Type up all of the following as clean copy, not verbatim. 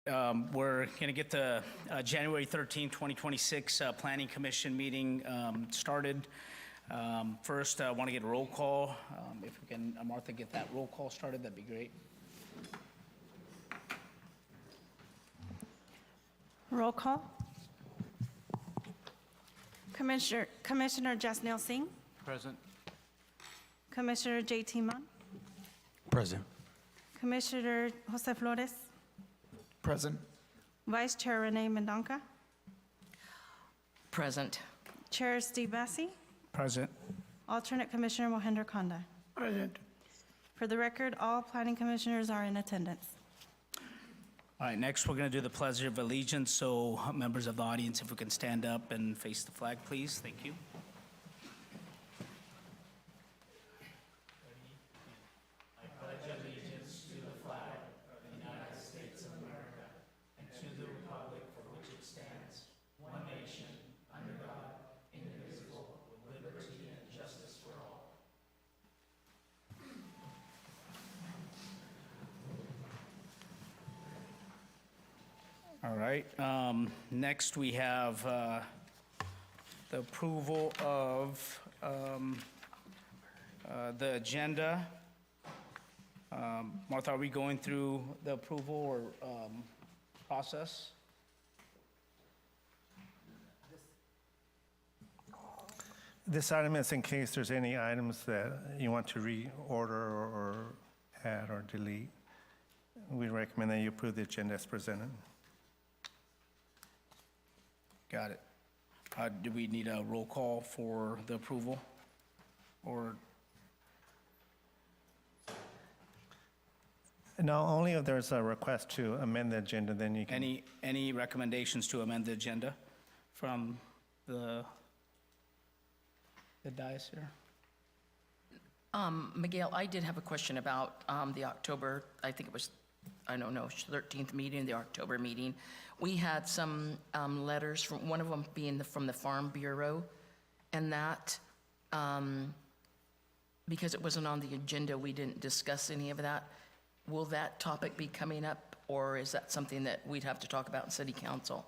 We're going to get the January 13, 2026 Planning Commission meeting started. First, I want to get a roll call. If we can, Martha, get that roll call started, that'd be great. Roll call. Commissioner Jasneel Singh. Present. Commissioner J.T. Munn. Present. Commissioner Jose Flores. Present. Vice Chair Renee Mendonca. Present. Chair Steve Bassi. Present. Alternate Commissioner Mohinder Kanda. Present. For the record, all planning commissioners are in attendance. All right, next we're going to do the Pledge of Allegiance. So members of the audience, if we can stand up and face the flag, please. Thank you. All right, next we have the approval of the agenda. Martha, are we going through the approval or process? This item is in case there's any items that you want to reorder or add or delete. We recommend that you approve the agenda as presented. Got it. Do we need a roll call for the approval? Or No, only if there's a request to amend the agenda, then you can. any recommendations to amend the agenda from the dais here? Miguel, I did have a question about the October, I think it was, 13th meeting, the October meeting. We had some letters, from one of them being from the Farm Bureau, and that, because it wasn't on the agenda, we didn't discuss any of that. Will that topic be coming up, or is that something that we'd have to talk about in City Council?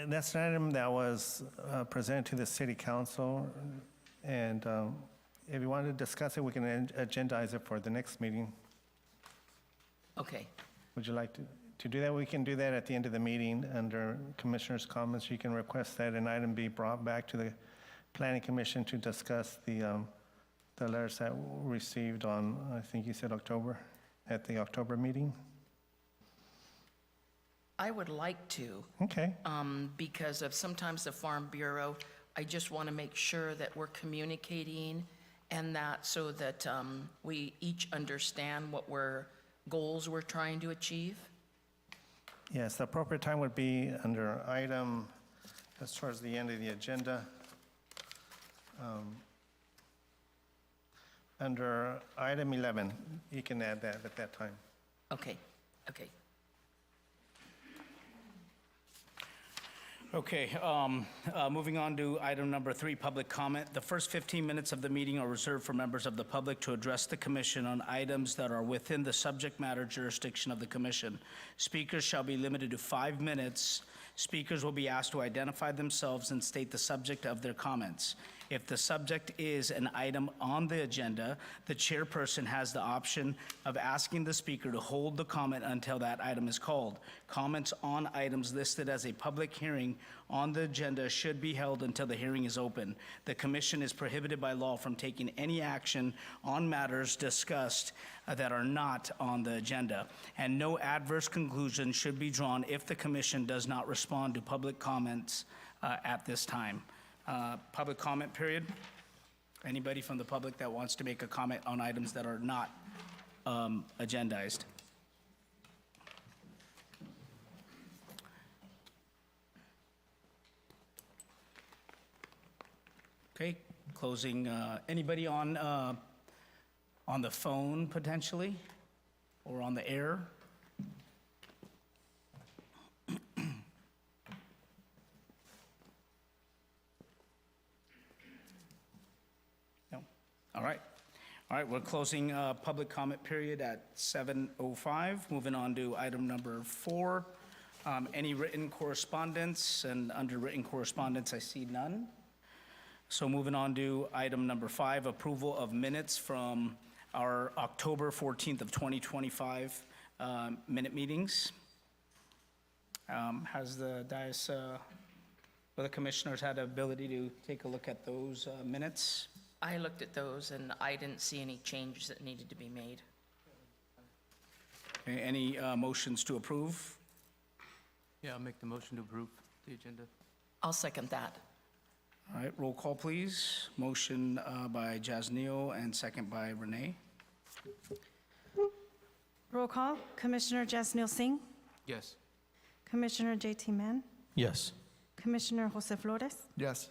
That's an item that was presented to the City Council, and if you want to discuss it, we can agendize it for the next meeting. Okay. Would you like to do that? We can do that at the end of the meeting under Commissioners' comments. You can request that an item be brought back to the Planning Commission to discuss the letters that were received on, I think you said October, at the October meeting. I would like to. Okay. Because of sometimes the Farm Bureau, I just want to make sure that we're communicating and that so that we each understand what goals we're trying to achieve. Yes, the appropriate time would be under item, that's towards the end of the agenda. Under item 11, you can add that at that time. Okay, okay. Okay, moving on to item number 3, public comment. The first 15 minutes of the meeting are reserved for members of the public to address the commission on items that are within the subject matter jurisdiction of the commission. Speakers shall be limited to 5 minutes. Speakers will be asked to identify themselves and state the subject of their comments. If the subject is an item on the agenda, the chairperson has the option of asking the speaker to hold the comment until that item is called. Comments on items listed as a public hearing on the agenda should be held until the hearing is open. The commission is prohibited by law from taking any action on matters discussed that are not on the agenda, and no adverse conclusion should be drawn if the commission does not respond to public comments at this time. Public comment period. Anybody from the public that wants to make a comment on items that are not agendized? Okay, closing. Anybody on the phone potentially, or on the air? All right. All right, we're closing public comment period at 7:05. Moving on to item number 4, any written correspondence, and under written correspondence, I see none. So moving on to item number 5, approval of minutes from our October 14th of 2025 minute meetings. Has the dais, or the commissioners had the ability to take a look at those minutes? I looked at those, and I didn't see any changes that needed to be made. Okay, any motions to approve? Yeah, I'll make the motion to approve the agenda. I'll second that. All right, roll call, please. Motion by Jasneel and second by Renee. Roll call, Commissioner Jasneel Singh, Yes. Commissioner J.T. Mann, Yes. Commissioner Jose Flores, Yes.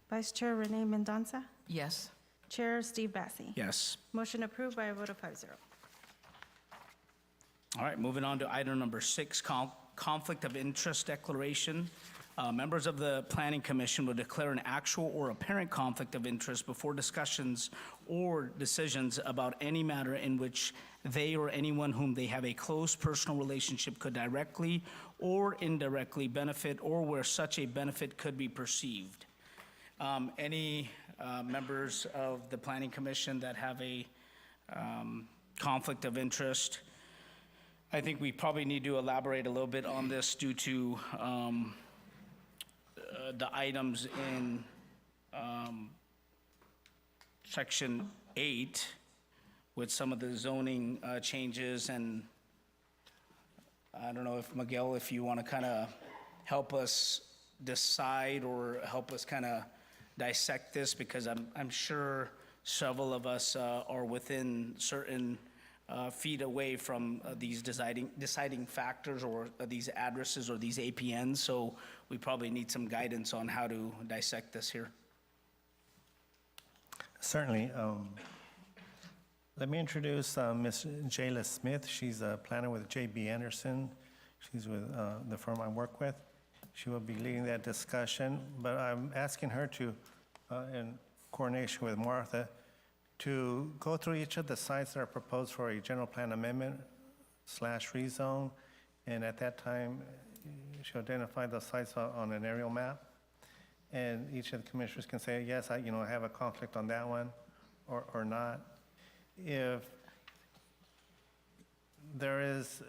Vice Chair Renee Mendoza, Yes. Chair Steve Bassi. Yes. Motion approved by a vote of 5-0. All right, moving on to item number 6, conflict of interest declaration. Members of the Planning Commission will declare an actual or apparent conflict of interest before discussions or decisions about any matter in which they or anyone whom they have a close personal relationship could directly or indirectly benefit, or where such a benefit could be perceived. Any members of the Planning Commission that have a conflict of interest? I think we probably need to elaborate a little bit on this due to the items in Section 8 with some of the zoning changes, and I don't know if, Miguel, if you want to kind of help us decide or help us kind of dissect this, because I'm sure several of us are within certain feet away from these deciding factors, or these addresses, or these APNs, so we probably need some guidance on how to dissect this here. Certainly. Let me introduce Ms. Jayla Smith. She's a planner with J.B. Anderson. She's with the firm I work with. She will be leading that discussion, but I'm asking her to, in coordination with Martha, to go through each of the sites that are proposed for a general plan amendment / rezone, and at that time, she'll identify those sites on an aerial map, and each of the commissioners can say, yes, I have a conflict on that one, or not. If there is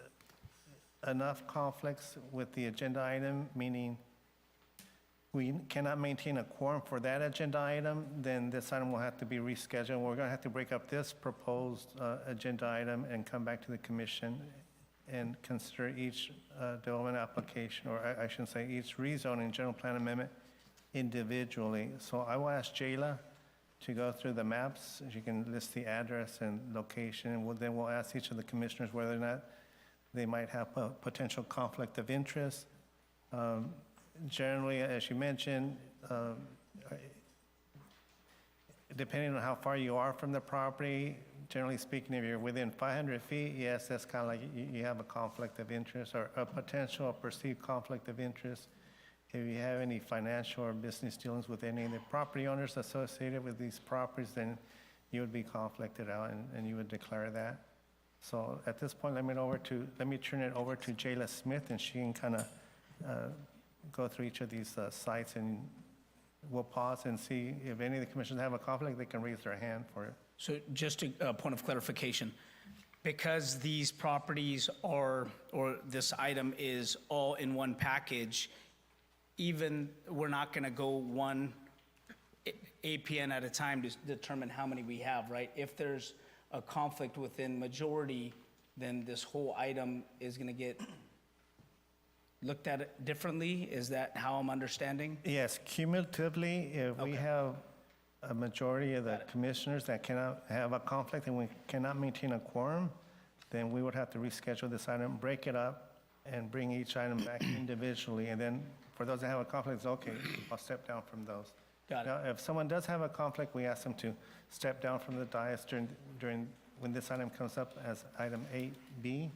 enough conflicts with the agenda item, meaning we cannot maintain a quorum for that agenda item, then this item will have to be rescheduled. We're going to have to break up this proposed agenda item and come back to the commission and consider each development application, or I shouldn't say each rezoning general plan amendment individually. So I will ask Jayla to go through the maps. She can list the address and location, and then we'll ask each of the commissioners whether or not they might have a potential conflict of interest. Generally, as you mentioned, depending on how far you are from the property, generally speaking, if you're within 500 feet, yes, that's kind of like you have a conflict of interest, or a potential or perceived conflict of interest. If you have any financial or business dealings with any of the property owners associated with these properties, then you would be conflicted out, and you would declare that. So at this point, let me turn it over to Jayla Smith, and she can kind of go through each of these sites, and we'll pause and see if any of the commissioners have a conflict, they can raise their hand for it. So just a point of clarification, because these properties are, or this item is all in one package, even we're not going to go one APN at a time to determine how many we have, right? If there's a conflict within majority, then this whole item is going to get looked at it differently? Is that how I'm understanding? Yes, cumulatively, if we Okay. have a majority of the commissioners that cannot have a conflict and we cannot maintain a quorum, then we would have to reschedule this item, break it up, and bring each item back individually. And then for those that have a conflict, it's okay, I'll step down from those. Got it. Now, if someone does have a conflict, we ask them to step down from the dais during when this item comes up as item 8B.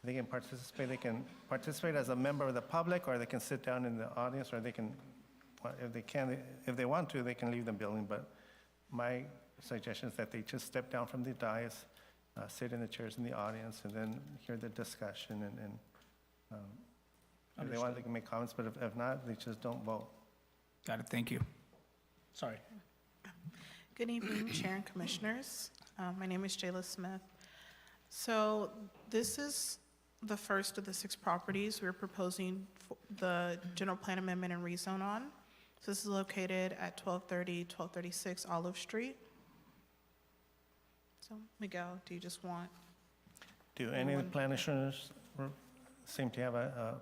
They can participate as a member of the public, or they can sit down in the audience, or they can, if they want to, they can leave the building. But my suggestions that they just step down from the dais, sit in the chairs in the audience, and then hear the discussion, and if they want, they can make comments, but if not, they just don't vote. Got it, thank you. Sorry. Good evening, Chair and Commissioners. My name is Jayla Smith. So this is the first of the 6 properties we're proposing the general plan amendment and rezone on. So this is located at 1230, 1236 Olive Street. So Miguel, do you just want? Do any of the planners seem to have a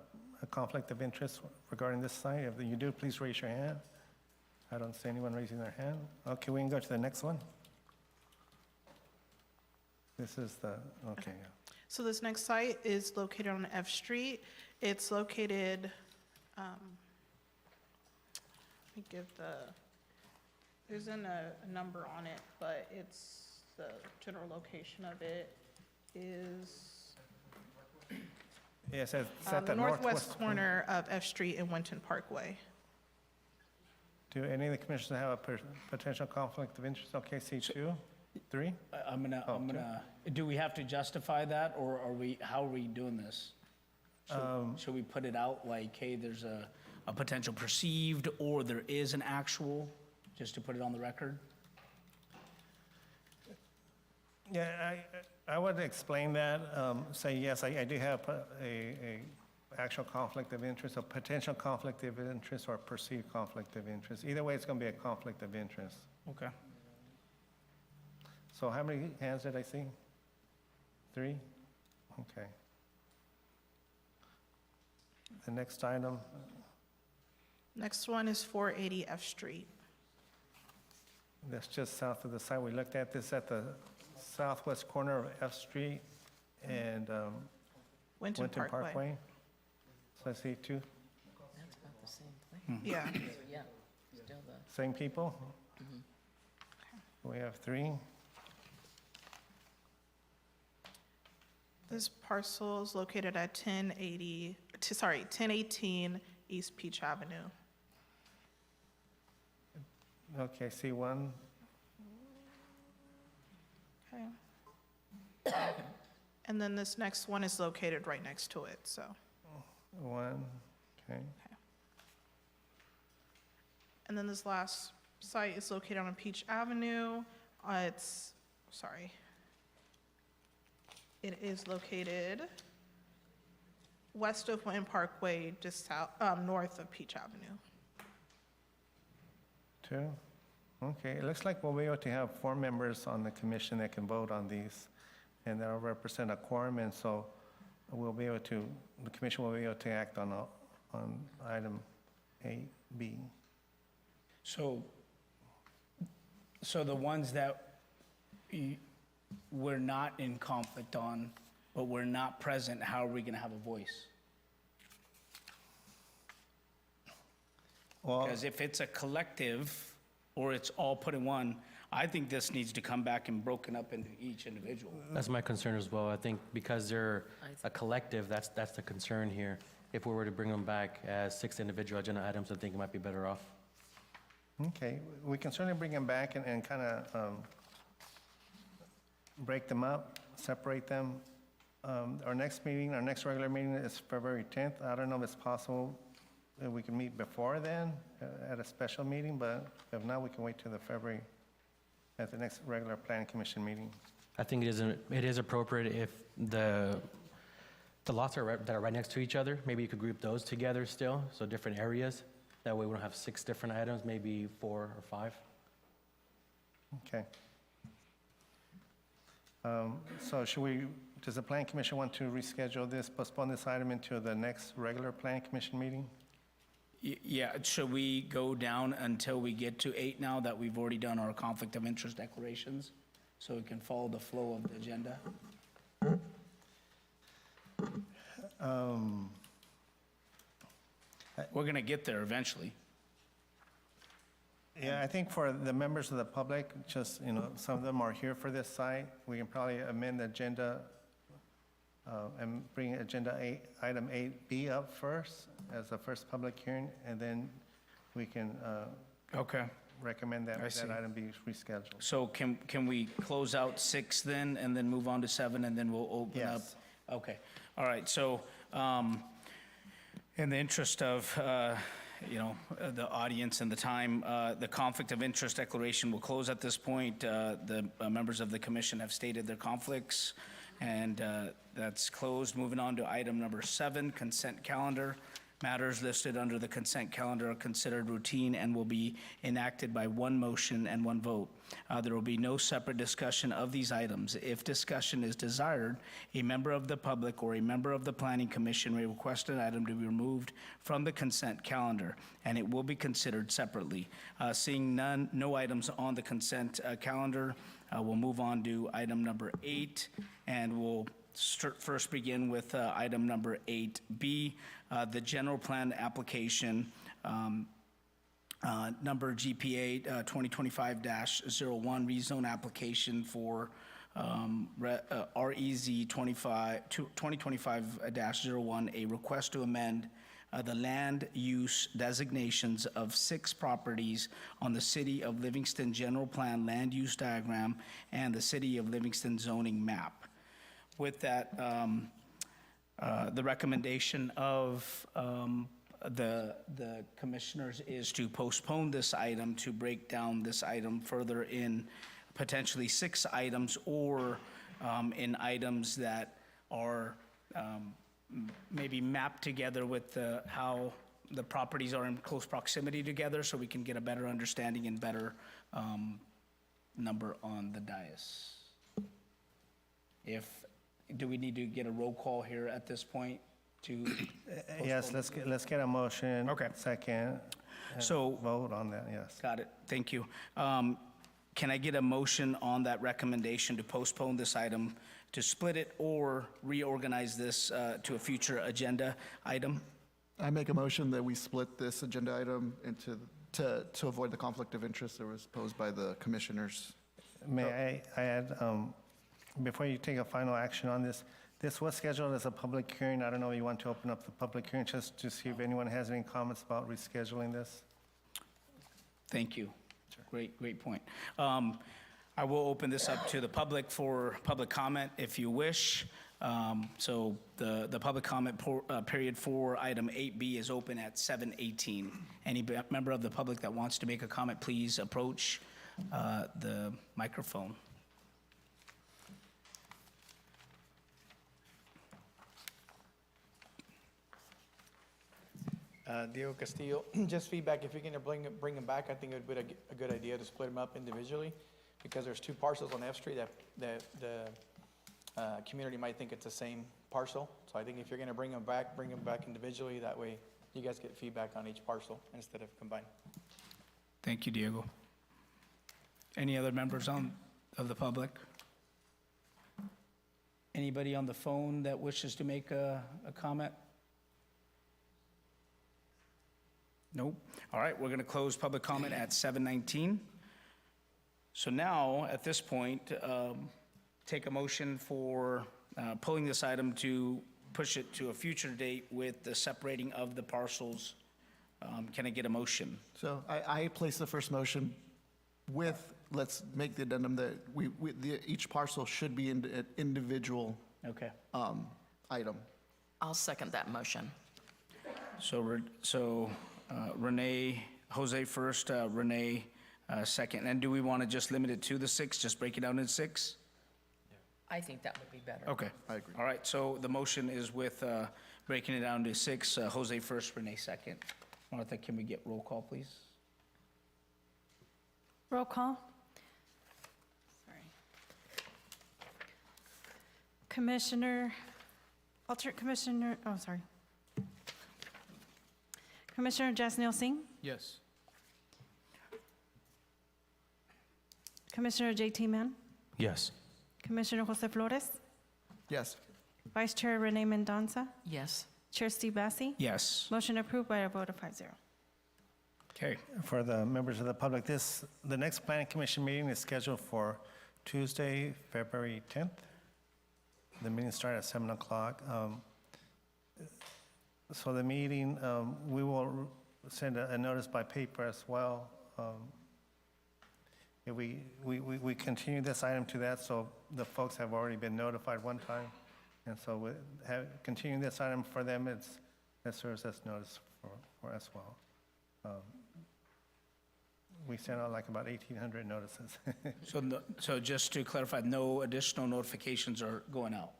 conflict of interest regarding this site? If you do, please raise your hand. I don't see anyone raising their hand. Okay, we can go to the next one. This is the, okay, yeah. So this next site is located on F Street. It's located, let me give there isn't a number on it, but it's, the general location of it is Yes, it's at the the northwest corner of F Street and Winton Parkway. Do any of the commissioners have a potential conflict of interest? Okay, C2, 3? I'm gonna, do we have to justify that, or are we, how are we doing this? Should we put it out like, hey, there's a potential perceived, or there is an actual, just to put it on the record? Yeah, I would explain that, say, yes, I do have a actual conflict of interest, a potential conflict of interest, or perceived conflict of interest. Either way, it's going to be a conflict of interest. Okay. So how many hands did I see? 3? Okay. The next item, Next one is 480 F Street. that's just south of the site. We looked at this at the southwest corner of F Street and Winton Winton Parkway. Parkway. So I see 2, That's about the same thing. Yeah. So, yeah, still the, same people? We have 3. This parcel is located at 1018 East Peach Avenue. Okay, I see 1. Okay. And then this next one is located right next to it, so. 1, okay. And then this last site is located on Peach Avenue. It is located west of Winton Parkway, just north of Peach Avenue. 2? Okay, it looks like we'll be able to have 4 members on the commission that can vote on these, and that'll represent a quorum, and so we'll be able to, the commission will be able to act on item 8B. So the ones that we're not in conflict on, but we're not present, how are we gonna have a voice? Well, Because if it's a collective, or it's all put in one, I think this needs to come back and broken up into each individual. That's my concern as well. I think because they're a collective, that's the concern here. If we were to bring them back as 6 individual agenda items, I think it might be better off. okay, we can certainly bring them back and kind of break them up, separate them. Our next regular meeting is February 10th. I don't know if it's possible that we can meet before then at a special meeting, but if not, we can wait till the February, at the next regular planning commission meeting. I think it is appropriate if the lots that are right next to each other, maybe you could group those together still, so different areas. That way we don't have 6 different items, maybe 4 or 5. Okay. So does the planning commission want to reschedule this, postpone this item into the next regular planning commission meeting? Yeah, should we go down until we get to 8 now that we've already done our conflict of interest declarations? So we can follow the flow of the agenda? We're gonna get there eventually. Yeah, I think for the members of the public, just, some of them are here for this site. We can probably amend the agenda and bring item 8B up first as the first public hearing, and then we can Okay. recommend that I see. that item be rescheduled. So can we close out 6 then, and then move on to 7, and then we'll open up? Yes. Okay, all right, so, in the interest of, the audience and the time, the conflict of interest declaration will close at this point. The members of the commission have stated their conflicts, and that's closed. Moving on to item number 7, consent calendar. Matters listed under the consent calendar are considered routine and will be enacted by one motion and one vote. There will be no separate discussion of these items. If discussion is desired, a member of the public or a member of the Planning Commission may request an item to be removed from the consent calendar, and it will be considered separately. Seeing no items on the consent calendar, we'll move on to item number 8, and we'll first begin with item number 8B, the general plan application, number GPA 2025-01, rezone application for REZ 2025-01, a request to amend the land use designations of 6 properties on the City of Livingston General Plan Land Use Diagram and the City of Livingston zoning map. With that, the recommendation of the commissioners is to postpone this item, to break down this item further in potentially 6 items, or in items that are maybe mapped together with how the properties are in close proximity together, so we can get a better understanding and better number on the dais. Do we need to get a roll call here at this point to? Yes, let's get a motion. Okay. Second. and So- Vote on that, yes. Got it, thank you. Can I get a motion on that recommendation to postpone this item, to split it or reorganize this to a future agenda item? I make a motion that we split this agenda item to avoid the conflict of interest that was posed by the commissioners. May I add, before you take a final action on this, this was scheduled as a public hearing. I don't know if you want to open up the public hearing just to see if anyone has any comments about rescheduling this? Thank you. Great point. I will open this up to the public for public comment if you wish. So the public comment period for item 8B is open at 7:18. Any member of the public that wants to make a comment, please approach the microphone. Diego Castillo, just feedback, if you're gonna bring them back, I think it would be a good idea to split them up individually, because there's 2 parcels on F Street that the community might think it's the same parcel. So I think if you're gonna bring them back individually, that way you guys get feedback on each parcel instead of combined. Thank you, Diego. Any other members of the public? Anybody on the phone that wishes to make a comment? Nope. All right, we're going to close public comment at 7:19. So now, at this point, take a motion for pulling this item to push it to a future date with the separating of the parcels. Can I get a motion? So I place the first motion with, let's make the addendum that each parcel should be an individual Okay. item. I'll second that motion. So Renee, Jose first, Renee second. And do we want to just limit it to the 6, just break it down into 6? I think that would be better. Okay. I agree. All right, so the motion is with breaking it down to 6, Jose first, Renee second. Martha, can we get roll call, please? Roll call. Sorry. Commissioner Jasneel Singh, Yes. Commissioner JT Mann, Yes. Commissioner Jose Flores, Yes. Vice Chair Renee Mendoza, Yes. Chair Steve Bassi. Yes. Motion approved by a vote of 5-0. Okay. For the members of the public, the next planning commission meeting is scheduled for Tuesday, February 10th. The meeting starts at 7 o'clock. So the meeting, we will send a notice by paper as well, if we continue this item to that, so the folks have already been notified one time. And so continuing this item for them, it serves as notice for as well. We sent out like about 1,800 notices. So just to clarify, no additional notifications are going out?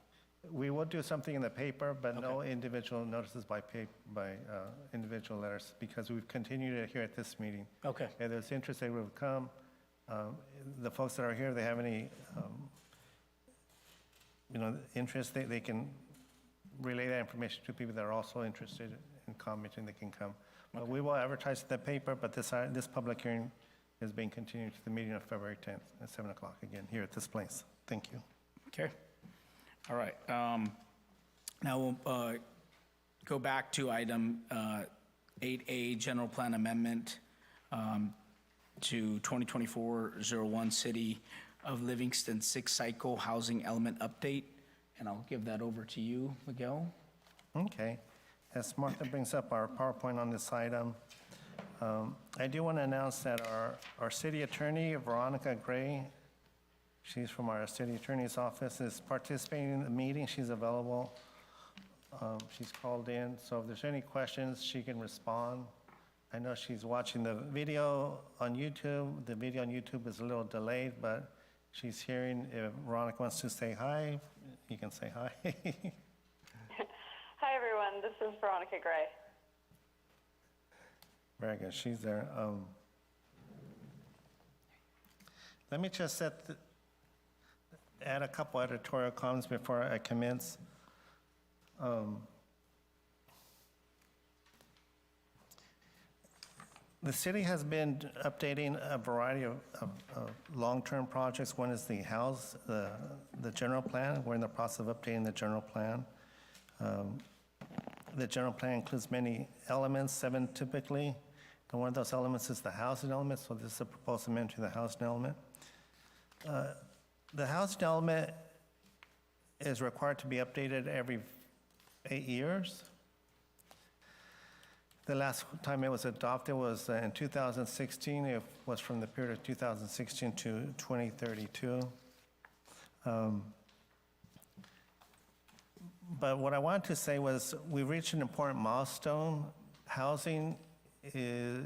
We will do something in the paper, but no individual notices by individual letters, because we've continued it here at this meeting. Okay. If there's interest, they will come. The folks that are here, if they have any, interest, they can relay that information to people that are also interested in commenting, they can come. But we will advertise in the paper, but this public hearing is being continued to the meeting of February 10th at 7 o'clock again, here at this place. Thank you. Okay. All right. Now we'll go back to item 8A, General Plan Amendment to 2024-01 City of Livingston Sixth Cycle Housing Element Update. And I'll give that over to you, Miguel. Okay. As Martha brings up our PowerPoint on this item, I do want to announce that our city attorney, Veronica Gray, she's from our city attorney's office, is participating in the meeting. She's available. She's called in, so if there's any questions, she can respond. I know she's watching the video on YouTube. The video on YouTube is a little delayed, but she's hearing. If Veronica wants to say hi, you can say hi. Hi, everyone. This is Veronica Gray. Very good. She's there. Let me just add a couple editorial comments before I commence. The city has been updating a variety of long-term projects. One is the general plan. We're in the process of updating the general plan. The general plan includes many elements, 7 typically, and one of those elements is the housing element, so this is a proposed amendment to the housing element. The housing element is required to be updated every 8 years. The last time it was adopted was in 2016. It was from the period of 2016 to 2032. But what I wanted to say was we reached an important milestone. Housing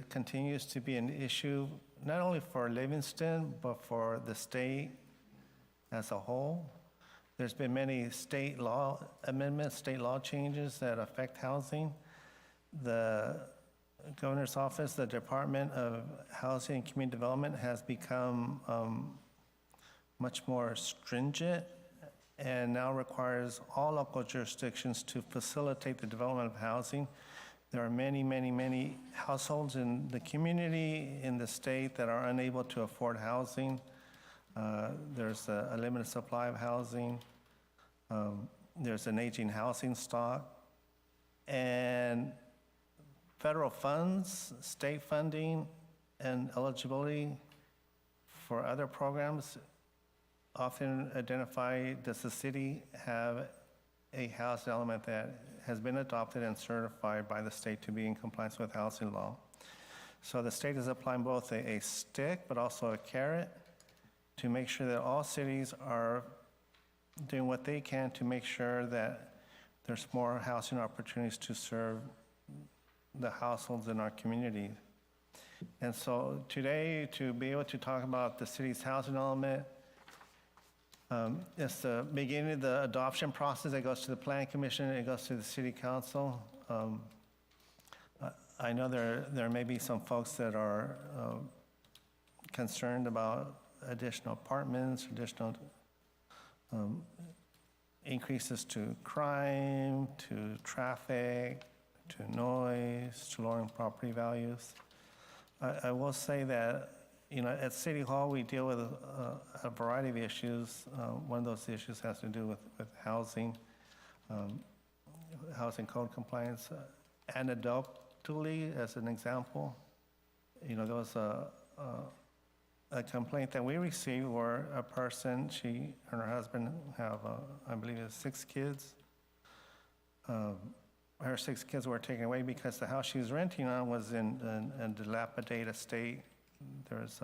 continues to be an issue, not only for Livingston, but for the state as a whole. There's been many state law amendments, state law changes that affect housing. The governor's office, the Department of Housing and Community Development, has become much more stringent and now requires all local jurisdictions to facilitate the development of housing. There are many, many, many households in the community, in the state, that are unable to afford housing. There's a limited supply of housing. There's an aging housing stock. And federal funds, state funding, and eligibility for other programs often identify, does the city have a housing element that has been adopted and certified by the state to be in compliance with housing law. So the state is applying both a stick but also a carrot to make sure that all cities are doing what they can to make sure that there's more housing opportunities to serve the households in our community. And so today, to be able to talk about the city's housing element, it's the beginning of the adoption process. It goes to the Planning Commission, it goes to the City Council. I know there may be some folks that are concerned about additional apartments, additional increases to crime, to traffic, to noise, to lowering property values. I will say that, at City Hall, we deal with a variety of issues. One of those issues has to do with housing, housing code compliance. Anecdotally, as an example, there was a complaint that we received where a person, she and her husband have, I believe, 6 kids. Her 6 kids were taken away because the house she was renting on was in a dilapidated state. There's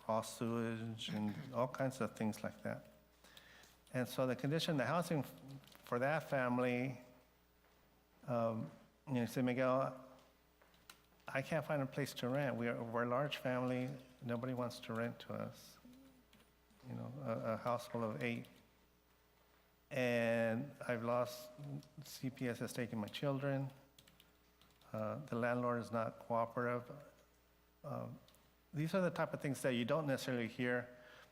raw sewage and all kinds of things like that. And so the condition, the housing for that family, say, Miguel, I can't find a place to rent. We're a large family. Nobody wants to rent to us. A household of 8. And I've lost, CPS has taken my children. The landlord is not cooperative. These are the type of things that you don't necessarily hear,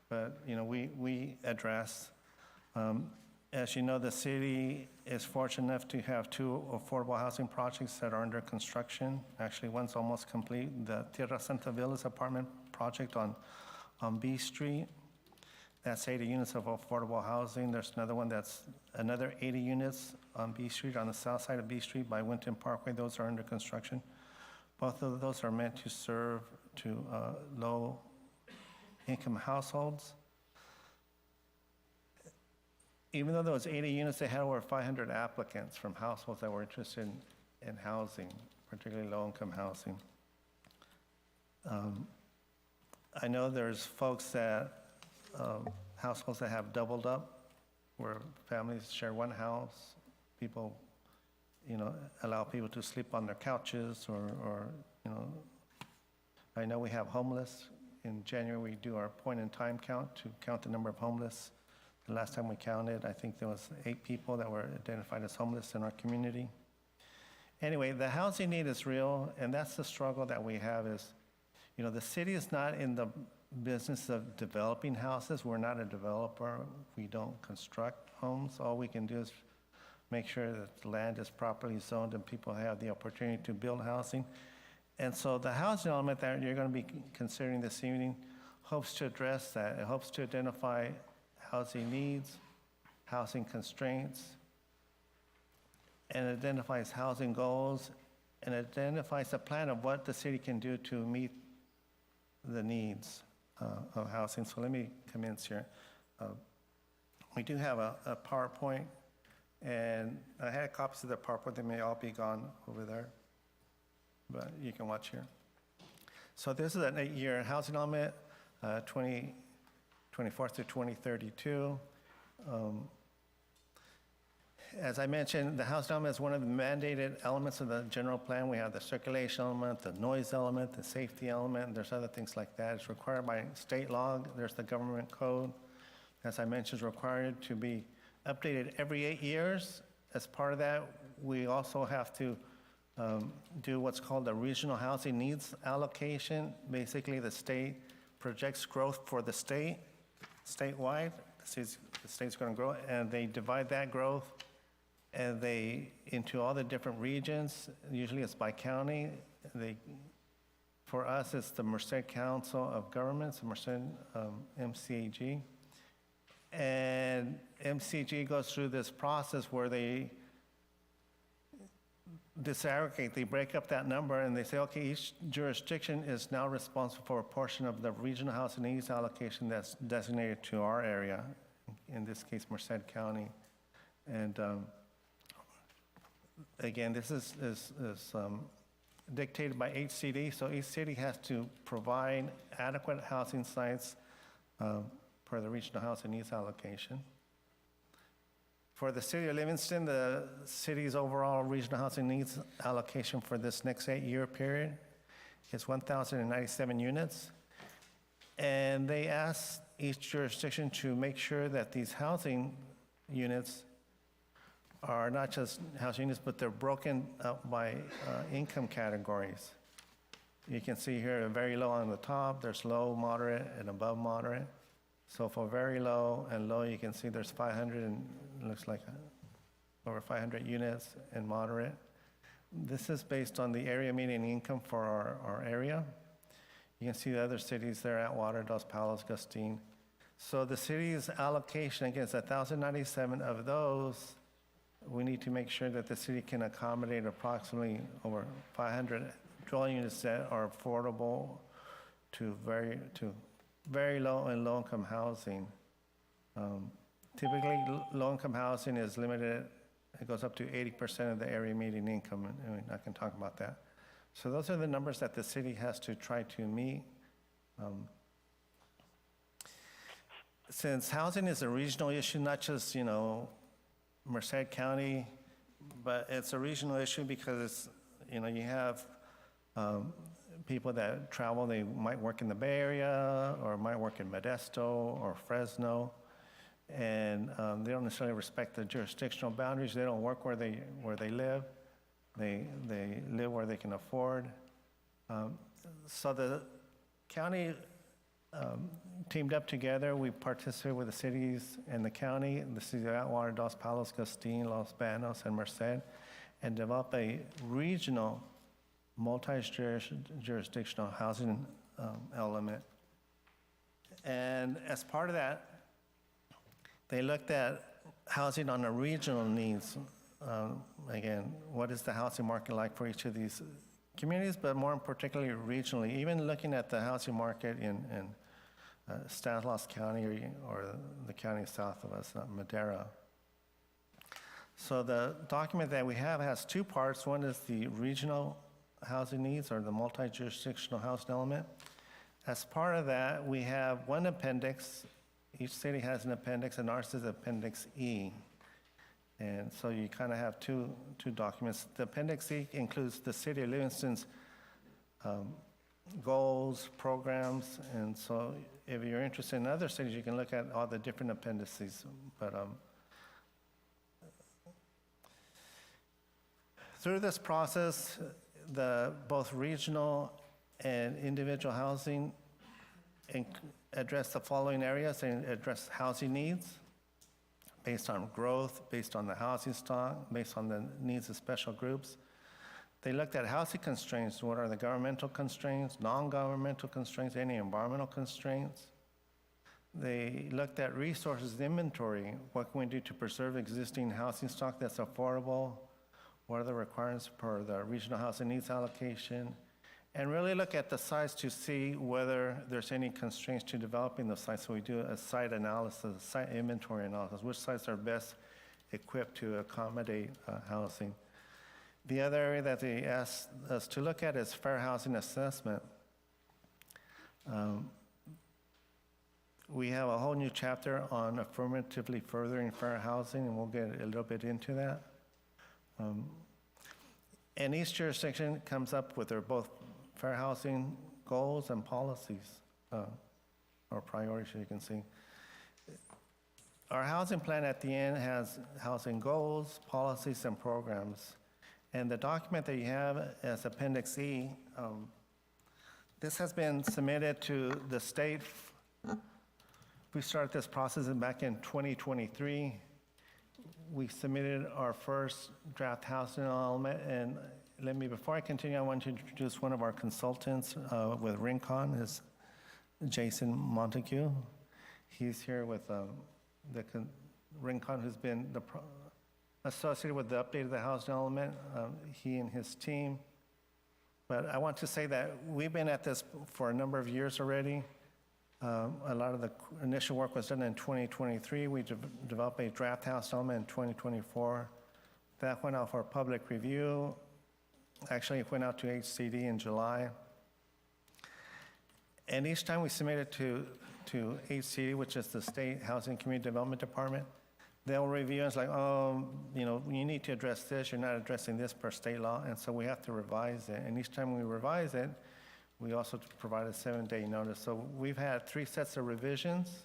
but we address. As you know, the city is fortunate enough to have 2 affordable housing projects that are under construction. Actually, one's almost complete. The Tierra Santa Villas apartment project on B Street. That's 80 units of affordable housing. There's another one that's another 80 units on B Street, on the south side of B Street by Winton Parkway. Those are under construction. Both of those are meant to serve to low-income households. Even though there was 80 units, they had over 500 applicants from households that were interested in housing, particularly low-income housing. I know there's folks that, households that have doubled up, where families share one house. People, allow people to sleep on their couches or I know we have homeless. In January, we do our point-in-time count to count the number of homeless. The last time we counted, I think there was 8 people that were identified as homeless in our community. Anyway, the housing need is real, and that's the struggle that we have is, the city is not in the business of developing houses. We're not a developer. We don't construct homes. All we can do is make sure that the land is properly zoned and people have the opportunity to build housing. And so the housing element that you're going to be considering this evening hopes to address that. It hopes to identify housing needs, housing constraints, and identifies housing goals, and identifies a plan of what the city can do to meet the needs of housing. So let me commence here. We do have a PowerPoint, and I had copies of the PowerPoint. They may all be gone over there, but you can watch here. So this is an 8-year housing element, 2024 through 2032. As I mentioned, the housing element is one of the mandated elements of the general plan. We have the circulation element, the noise element, the safety element, and there's other things like that. It's required by state law. There's the government code. As I mentioned, is required to be updated every 8 years. As part of that, we also have to do what's called the regional housing needs allocation. Basically, the state projects growth for the statewide. The state's going to grow, and they divide that growth and into all the different regions. Usually it's by county. For us, it's the Merced Council of Governments, the Merced MCAG. And MCG goes through this process where they disaggregate, they break up that number, and they say, okay, each jurisdiction is now responsible for a portion of the regional housing needs allocation that's designated to our area, in this case, Merced County. And again, this is dictated by each city, so each city has to provide adequate housing sites per the regional housing needs allocation. For the city of Livingston, the city's overall regional housing needs allocation for this next 8-year period is 1,097 units. And they ask each jurisdiction to make sure that these housing units are not just housing units, but they're broken up by income categories. You can see here, very low on the top, there's low, moderate, and above moderate. So for very low and low, you can see there's 500 and it looks like over 500 units in moderate. This is based on the area median income for our area. You can see the other cities there, Atwater, Dos Palos, Gustine. So the city's allocation, again, is 1,097 of those. We need to make sure that the city can accommodate approximately over 500 dwelling units that are affordable to very low and low-income housing. Typically, low-income housing is limited, it goes up to 80% of the area median income, and I can talk about that. So those are the numbers that the city has to try to meet. since housing is a regional issue, not just, Merced County, but it's a regional issue because, you have people that travel, they might work in the Bay Area or might work in Modesto or Fresno, and they don't necessarily respect the jurisdictional boundaries. They don't work where they live. They live where they can afford. So the county teamed up together. We participated with the cities and the county, the cities of Atwater, Dos Palos, Gustin, Los Banos, and Merced, and developed a regional multi-jurisdictional housing element. And as part of that, they looked at housing on a regional needs. Again, what is the housing market like for each of these communities, but more particularly regionally, even looking at the housing market in Stanislaus County or the county south of us, Madera. So the document that we have has two parts. One is the regional housing needs or the multi-jurisdictional housing element. As part of that, we have one appendix. Each city has an appendix, and ours is Appendix E. And so you kind of have two documents. The Appendix E includes the city of Livingston's goals, programs, and so if you're interested in other cities, you can look at all the different appendices. But through this process, both regional and individual housing address the following areas. They address housing needs based on growth, based on the housing stock, based on the needs of special groups. They looked at housing constraints. What are the governmental constraints, non-governmental constraints, any environmental constraints? They looked at resources inventory. What can we do to preserve existing housing stock that's affordable? What are the requirements for the regional housing needs allocation? And really look at the sites to see whether there's any constraints to developing the sites. So we do a site analysis, site inventory analysis, which sites are best equipped to accommodate housing. The other area that they asked us to look at is fair housing assessment. We have a whole new chapter on affirmatively furthering fair housing, and we'll get a little bit into that. And each jurisdiction comes up with their both fair housing goals and policies, or priorities, you can see. Our housing plan at the end has housing goals, policies, and programs. And the document that you have as Appendix E, this has been submitted to the state. We started this process back in 2023. We submitted our first draft housing element, and before I continue, I want to introduce one of our consultants with Rincon, is Jason Montague. He's here with Rincon, who's been associated with the update of the housing element, he and his team. But I want to say that we've been at this for a number of years already. A lot of the initial work was done in 2023. We developed a draft house element in 2024. That went out for public review. Actually, it went out to HCD in July. And each time we submitted to HCD, which is the State Housing Community Development Department, they'll review, and it's like, you need to address this, you're not addressing this per state law, and so we have to revise it. And each time we revise it, we also provide a 7-day notice. So we've had 3 sets of revisions.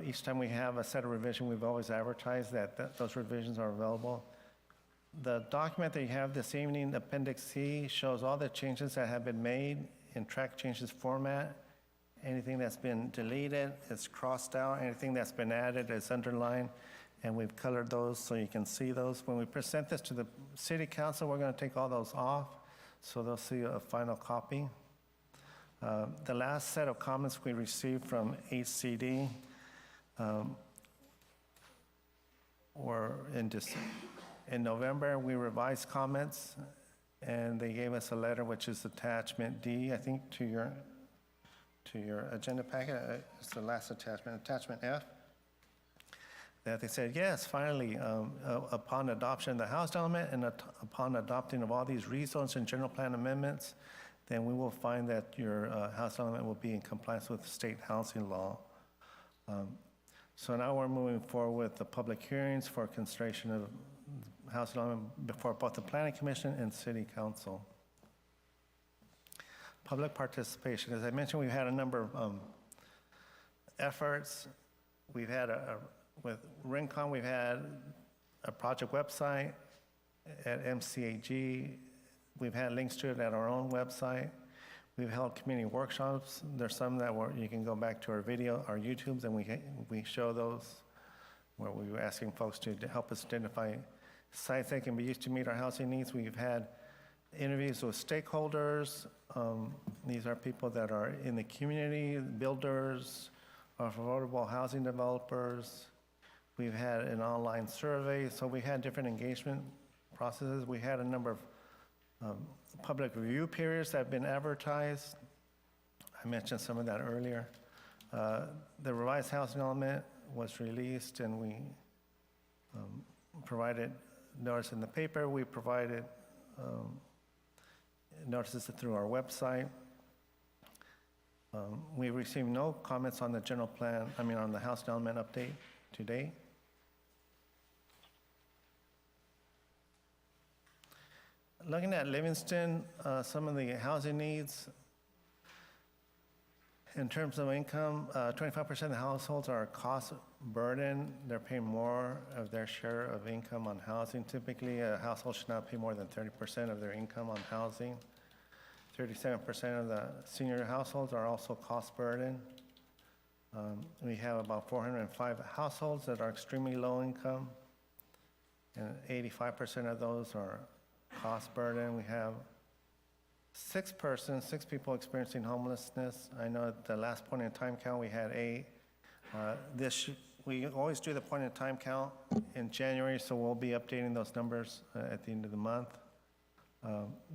Each time we have a set of revision, we've always advertised that those revisions are available. The document that you have this evening, Appendix C, shows all the changes that have been made in track changes format. Anything that's been deleted is crossed out. Anything that's been added is underlined, and we've colored those so you can see those. When we present this to the City Council, we're going to take all those off, so they'll see a final copy. The last set of comments we received from HCD were in November. We revised comments, and they gave us a letter, which is attachment D, I think, to your agenda packet. It's the last attachment, attachment F, that they said, yes, finally, upon adoption of the house element and upon adopting of all these rezones and general plan amendments, then we will find that your house element will be in compliance with state housing law. So now we're moving forward with the public hearings for consideration of housing development before both the Planning Commission and City Council. Public participation. As I mentioned, we've had a number of efforts. We've had with Rincon, we've had a project website at MCAG. We've had links to it at our own website. We've held community workshops. There's some that you can go back to our video, our YouTubes, and we show those where we were asking folks to help us identify sites that can be used to meet our housing needs. We've had interviews with stakeholders. These are people that are in the community, builders, affordable housing developers. We've had an online survey, so we had different engagement processes. We had a number of public review periods that have been advertised. I mentioned some of that earlier. The revised housing element was released, and we provided notice in the paper. We provided notices through our website. We received no comments on the general plan, on the housing element update to date. Looking at Livingston, some of the housing needs, in terms of income, 25% of the households are cost burden. They're paying more of their share of income on housing. Typically, a household should not pay more than 30% of their income on housing. 37% of the senior households are also cost burden. We have about 405 households that are extremely low income, and 85% of those are cost burden. We have 6 people experiencing homelessness. I know at the last point in time count, we had 8. We always do the point in time count in January, so we'll be updating those numbers at the end of the month.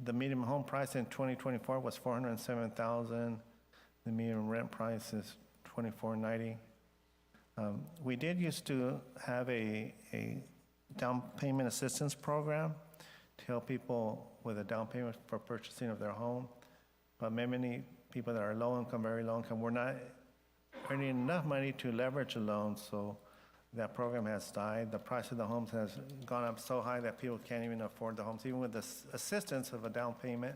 The median home price in 2024 was $407,000. The median rent price is $24.90. We did used to have a down payment assistance program to help people with a down payment for purchasing of their home. But many people that are low income, very low income, were not earning enough money to leverage a loan, so that program has died. The price of the homes has gone up so high that people can't even afford the homes. Even with the assistance of a down payment,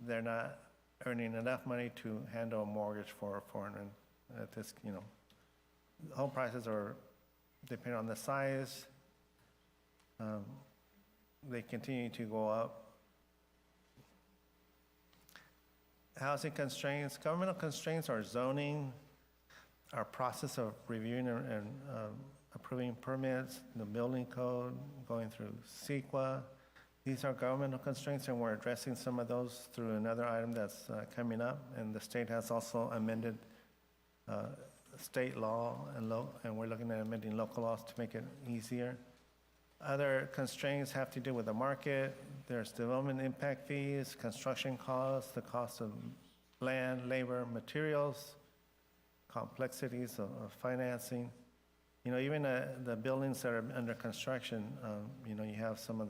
they're not earning enough money to handle a mortgage for $400,000 at this, home prices are, depending on the size, they continue to go up. Housing constraints, governmental constraints are zoning, our process of reviewing and approving permits, the building code, going through CEQA. These are governmental constraints, and we're addressing some of those through another item that's coming up. And the state has also amended state law, and we're looking at amending local laws to make it easier. Other constraints have to do with the market. There's development impact fees, construction costs, the cost of land, labor, materials, complexities of financing. Even the buildings that are under construction, you have some of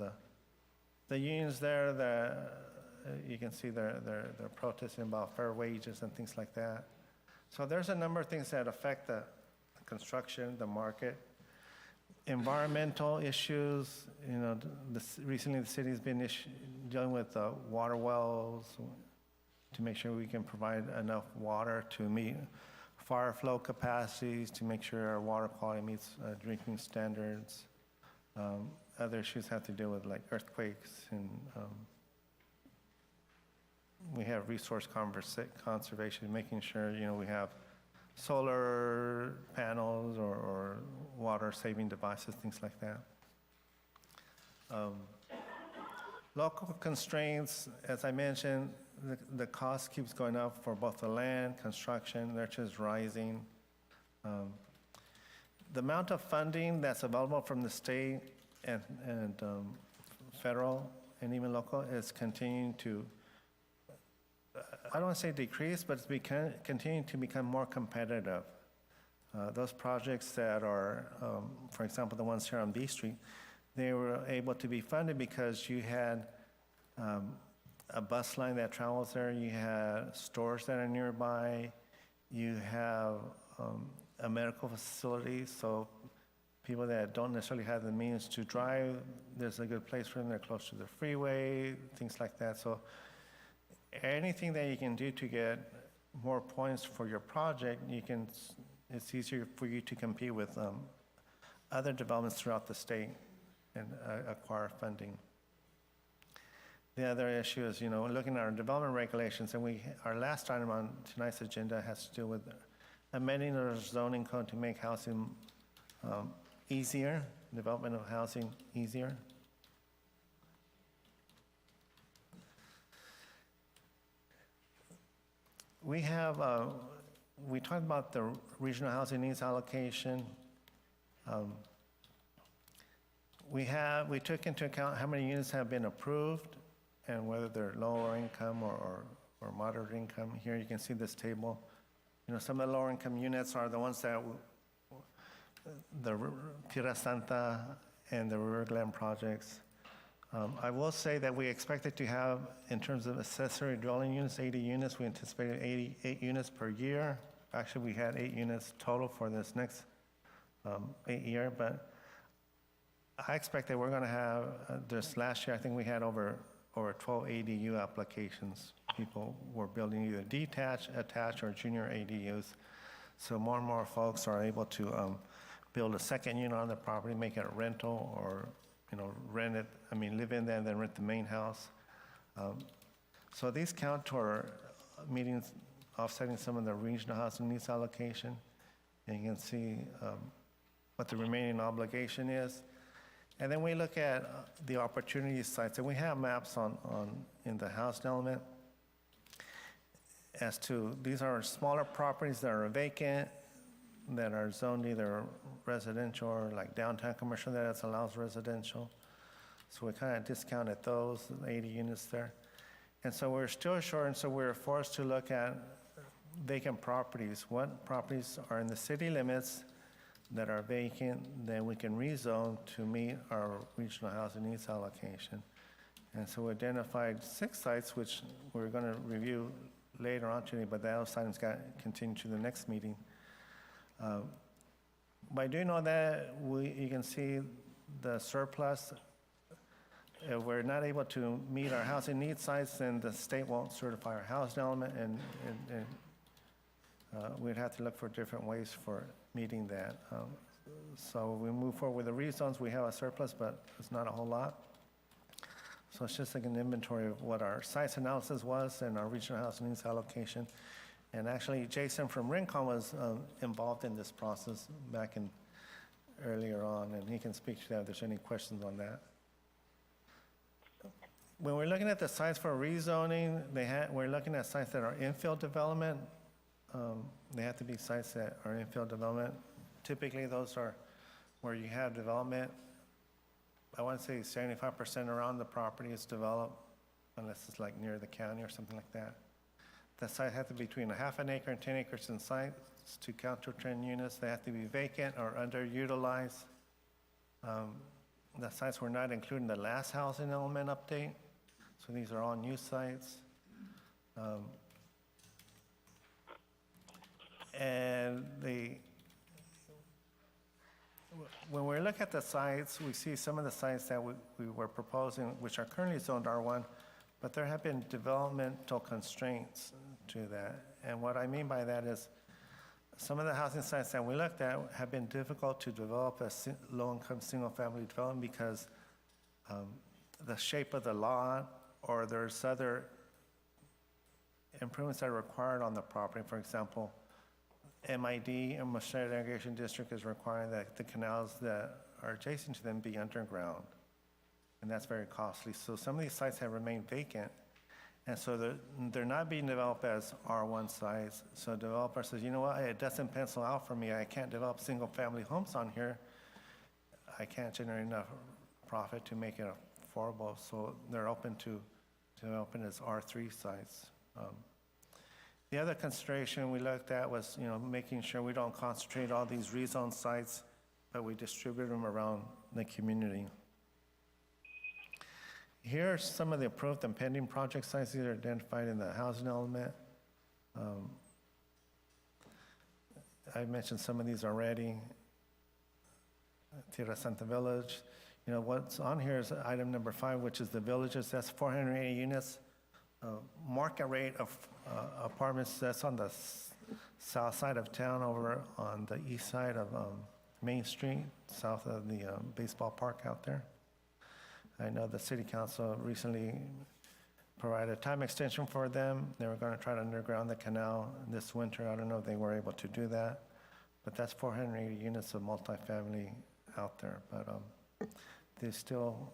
the unions there that you can see they're protesting about fair wages and things like that. So there's a number of things that affect the construction, the market. Environmental issues, recently the city's been dealing with water wells to make sure we can provide enough water to meet fire flow capacities, to make sure our water quality meets drinking standards. Other issues have to do with like earthquakes, and we have resource conservation, making sure we have solar panels or water-saving devices, things like that. Local constraints, as I mentioned, the cost keeps going up for both the land, construction, they're just rising. The amount of funding that's available from the state and federal and even local is continuing to, I don't want to say decrease, but it's continuing to become more competitive. Those projects that are, for example, the ones here on B Street, they were able to be funded because you had a bus line that travels there, you had stores that are nearby, you have a medical facility, so people that don't necessarily have the means to drive, there's a good place for them. They're close to the freeway, things like that. So anything that you can do to get more points for your project, it's easier for you to compete with other developments throughout the state and acquire funding. The other issue is, looking at our development regulations, and our last item on tonight's agenda has to do with amending our zoning code to make housing easier, development of housing easier. We talked about the regional housing needs allocation. We took into account how many units have been approved and whether they're lower income or moderate income. Here you can see this table. Some of the lower income units are the ones that the Tierra Santa and the River Glen projects. I will say that we expected to have, in terms of accessory dwelling units, 80 units. We anticipated 88 units per year. Actually, we had 8 units total for this next 8 year, but I expect that we're going to have, this last year, I think we had over 12 ADU applications. People were building either detached, attached, or junior ADUs. So more and more folks are able to build a second unit on the property, make it a rental, or rent it, live in there and then rent the main house. So these count toward meeting, offsetting some of the regional housing needs allocation. And you can see what the remaining obligation is. And then we look at the opportunity sites, and we have maps in the housing element as to, these are smaller properties that are vacant, that are zoned either residential or like downtown commercial that allows residential. So we kind of discounted those 80 units there. And so we're still short, and so we're forced to look at vacant properties. What properties are in the city limits that are vacant, then we can rezone to meet our regional housing needs allocation. And so we identified 6 sites, which we're going to review later on today, but those items got continued to the next meeting. By doing all that, you can see the surplus. If we're not able to meet our housing needs sites, then the state won't certify our housing element, and we'd have to look for different ways for meeting that. So we move forward with the rezones. We have a surplus, but it's not a whole lot. So it's just like an inventory of what our sites analysis was and our regional housing needs allocation. And actually, Jason from Rincon was involved in this process back earlier on, and he can speak to that if there's any questions on that. When we're looking at the sites for rezoning, we're looking at sites that are infill development. They have to be sites that are infill development. Typically, those are where you have development. I want to say 75% around the property is developed, unless it's like near the county or something like that. The site has to be between 1/2 acre and 10 acres in size to count to 10 units. They have to be vacant or underutilized. The sites were not included in the last housing element update, so these are all new sites. When we look at the sites, we see some of the sites that we were proposing, which are currently zoned R1, but there have been developmental constraints to that. And what I mean by that is some of the housing sites that we looked at have been difficult to develop as low-income single-family development because the shape of the lot, or there's other improvements that are required on the property. For example, MID, and Mosaic Irrigation District, is requiring that the canals that are adjacent to them be underground, and that's very costly. So some of these sites have remained vacant, and so they're not being developed as R1 sites. So the developer says, you know what, it doesn't pencil out for me. I can't develop single-family homes on here. I can't generate enough profit to make it affordable, so they're open to developing as R3 sites. The other consideration we looked at was, making sure we don't concentrate all these rezone sites, but we distribute them around the community. Here are some of the approved and pending project sites that are identified in the housing element. I mentioned some of these already. Tierra Santa Village. You know, what's on here is item number 5, which is the villages. That's 480 units. Market rate of apartments, that's on the south side of town, over on the east side of Main Street, south of the baseball park out there. I know the city council recently provided a time extension for them. They were going to try to underground the canal this winter. I don't know if they were able to do that, but that's 480 units of multifamily out there. But they still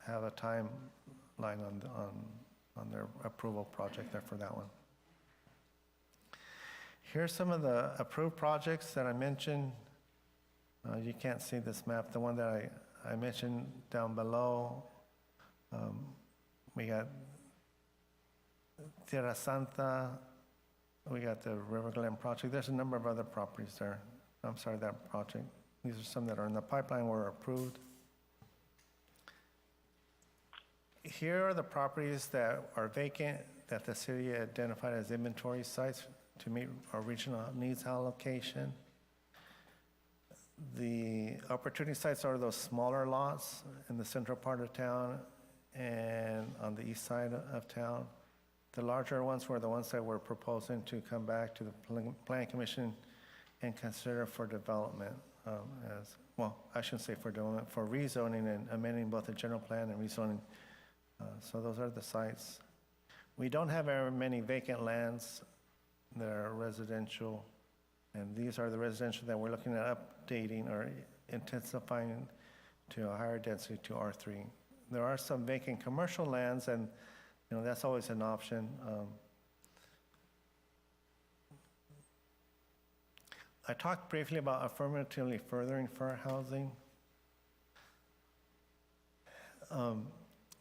have a timeline on their approval project there for that one. Here's some of the approved projects that I mentioned. You can't see this map. The one that I mentioned down below, we got Tierra Santa, we got the River Glen project. There's a number of other properties there. I'm sorry, that project. These are some that are in the pipeline were approved. Here are the properties that are vacant that the city identified as inventory sites to meet our regional needs allocation. The opportunity sites are those smaller lots in the central part of town and on the east side of town. The larger ones were the ones that we're proposing to come back to the Planning Commission and consider for development as, well, I shouldn't say for development, for rezoning and amending both the general plan and rezoning. So those are the sites. We don't have very many vacant lands that are residential, and these are the residential that we're looking at updating or intensifying to a higher density to R3. There are some vacant commercial lands, and you know, that's always an option. I talked briefly about affirmatively furthering fair housing.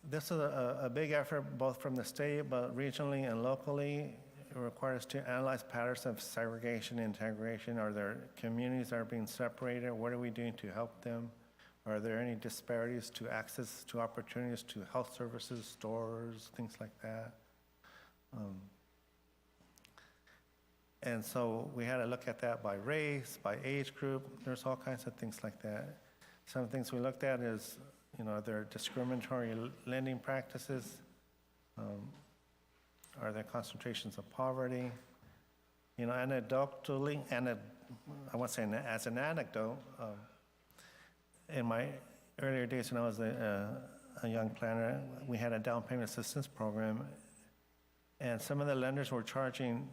This is a big effort both from the state, but regionally and locally. It requires to analyze patterns of segregation, integration. Are there communities that are being separated? What are we doing to help them? Are there any disparities to access to opportunities to health services, stores, things like that? And so we had to look at that by race, by age group. There's all kinds of things like that. Some things we looked at is, you know, are there discriminatory lending practices? Are there concentrations of poverty? You know, anecdotally, I won't say as an anecdote, in my earlier days when I was a young planner, we had a down payment assistance program, and some of the lenders were charging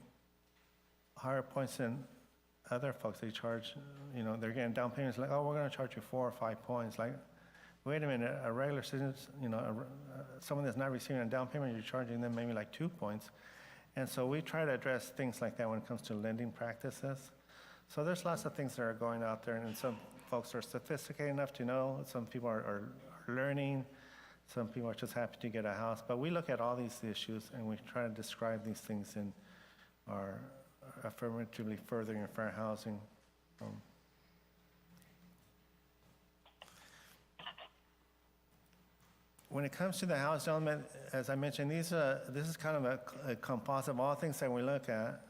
higher points than other folks. They charge, you know, they're getting down payments like, oh, we're going to charge you 4 or 5 points. Like, wait a minute, a regular citizen, you know, someone that's not receiving a down payment, you're charging them maybe like 2 points. And so we try to address things like that when it comes to lending practices. So there's lots of things that are going out there, and some folks are sophisticated enough to know. Some people are learning. Some people are just happy to get a house. But we look at all these issues, and we try to describe these things in our affirmatively furthering fair housing. When it comes to the house element, as I mentioned, this is kind of a composite of all things that we look at.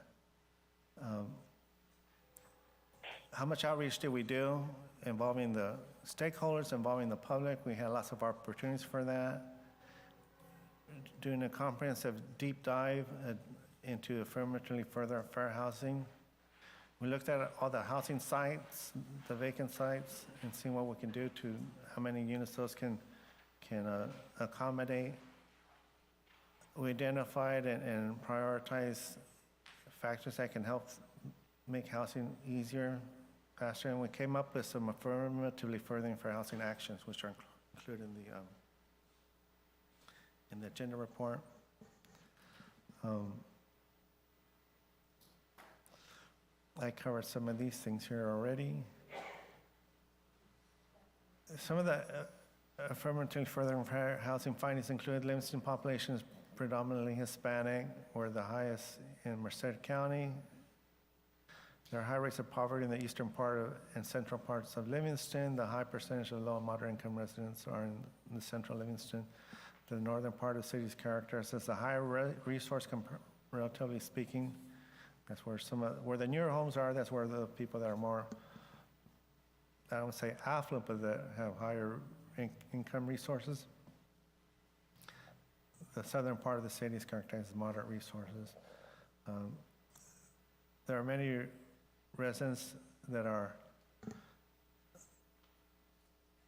How much outreach did we do involving the stakeholders, involving the public? We had lots of opportunities for that. Doing a comprehensive deep dive into affirmatively further fair housing. We looked at all the housing sites, the vacant sites, and seeing what we can do to how many units those can accommodate. We identified and prioritized factors that can help make housing easier, faster, and we came up with some affirmatively furthering fair housing actions, which are included in the agenda report. I covered some of these things here already. Some of the affirmatively furthering fair housing findings include Livingston population is predominantly Hispanic. We're the highest in Merced County. There are high rates of poverty in the eastern part and central parts of Livingston. The high percentage of low and moderate income residents are in the central Livingston. The northern part of the city is characterized as a high resource, relatively speaking. That's where where the newer homes are, that's where the people that are more, I don't say affluent, but that have higher income resources. The southern part of the city is characterized as moderate resources. There are many residents that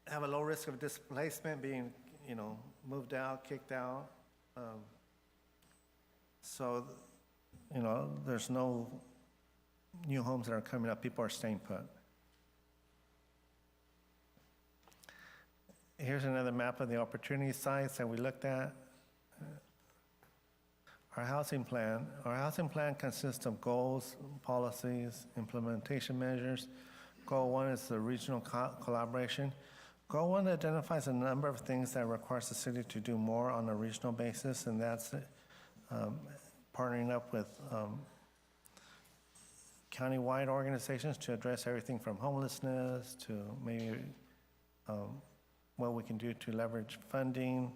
have a low risk of displacement, being, moved out, kicked out. So, there's no new homes that are coming up. People are staying put. Here's another map of the opportunity sites that we looked at. Our housing plan consists of goals, policies, implementation measures. Goal 1 is the regional collaboration. Goal 1 identifies a number of things that requires the city to do more on a regional basis, and that's partnering up with county-wide organizations to address everything from homelessness to maybe what we can do to leverage funding.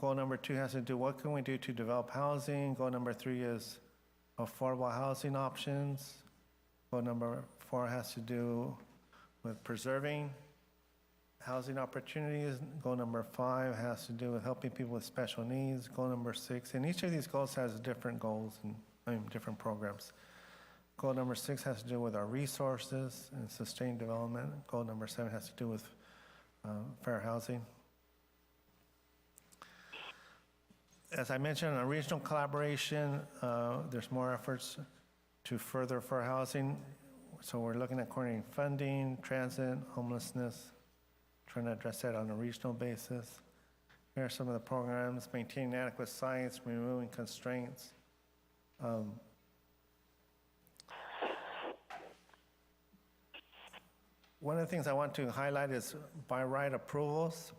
Goal number 2 has to do, what can we do to develop housing? Goal number 3 is affordable housing options. Goal number 4 has to do with preserving housing opportunities. Goal number 5 has to do with helping people with special needs. Goal number 6, and each of these goals has different goals and different programs. Goal number 6 has to do with our resources and sustained development. Goal number 7 has to do with fair housing. As I mentioned, on regional collaboration, there's more efforts to further fair housing. So we're looking at coordinating funding, transit, homelessness, trying to address that on a regional basis. Here are some of the programs: maintaining adequate sites, removing constraints. One of the things I want to highlight is by right approvals,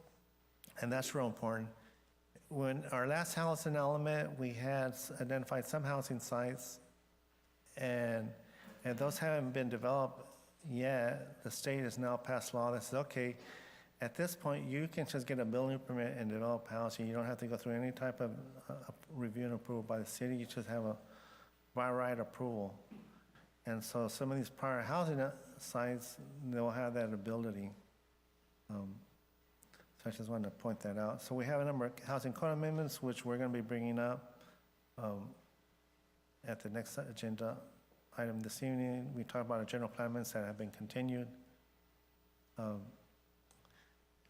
and that's real important. When our last housing element, we had identified some housing sites, and those haven't been developed yet. The state has now passed law that says, okay, at this point, you can just get a building permit and develop housing. You don't have to go through any type of review and approval by the city. You just have a by right approval. And so some of these prior housing sites, they'll have that ability. So I just wanted to point that out. So we have a number of housing code amendments, which we're going to be bringing up at the next agenda item this evening. We talked about our general plan amendments that have been continued.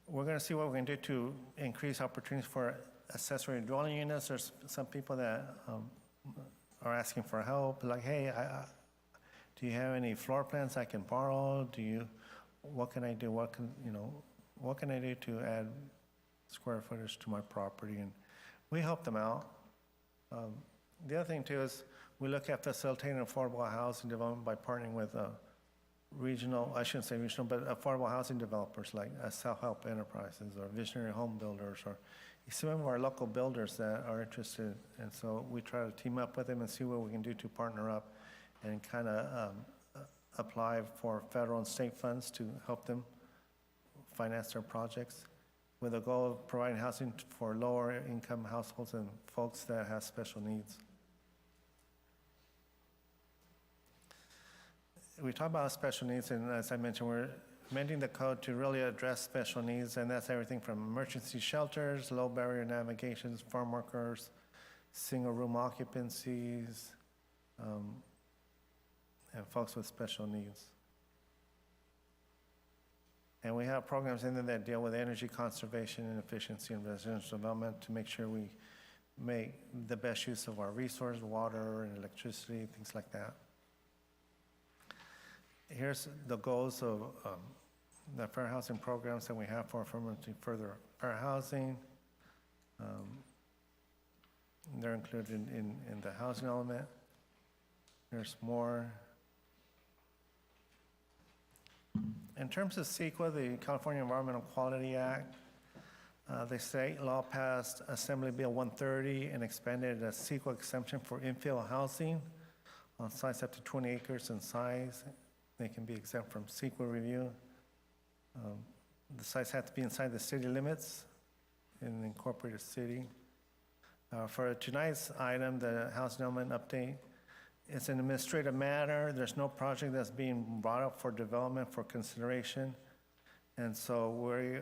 We're going to see what we can do to increase opportunities for accessory dwelling units. There's some people that are asking for help, like, hey, do you have any floor plans I can borrow? What can I do? What can I do to add square footage to my property? And we help them out. The other thing too is we look at facilitating affordable housing development by partnering with regional, I shouldn't say regional, but affordable housing developers like self-help enterprises or visionary home builders or some of our local builders that are interested. And so we try to team up with them and see what we can do to partner up and kind of apply for federal and state funds to help them finance their projects with the goal of providing housing for lower income households and folks that have special needs. We talk about special needs, and as I mentioned, we're amending the code to really address special needs, and that's everything from emergency shelters, low barrier navigations, farm workers, single room occupancies, and folks with special needs. And we have programs in there that deal with energy conservation and efficiency in residential development to make sure we make the best use of our resources, water and electricity, things like that. Here's the goals of the fair housing programs that we have for affirmative further fair housing. They're included in the housing element. There's more. In terms of CEQA, the California Environmental Quality Act, the state law passed Assembly Bill 130 and expanded a CEQA exemption for infill housing on sites up to 20 acres in size. They can be exempt from CEQA review. The sites have to be inside the city limits in an incorporated city. For tonight's item, the housing element update, it's an administrative matter. There's no project that's being brought up for development for consideration. And so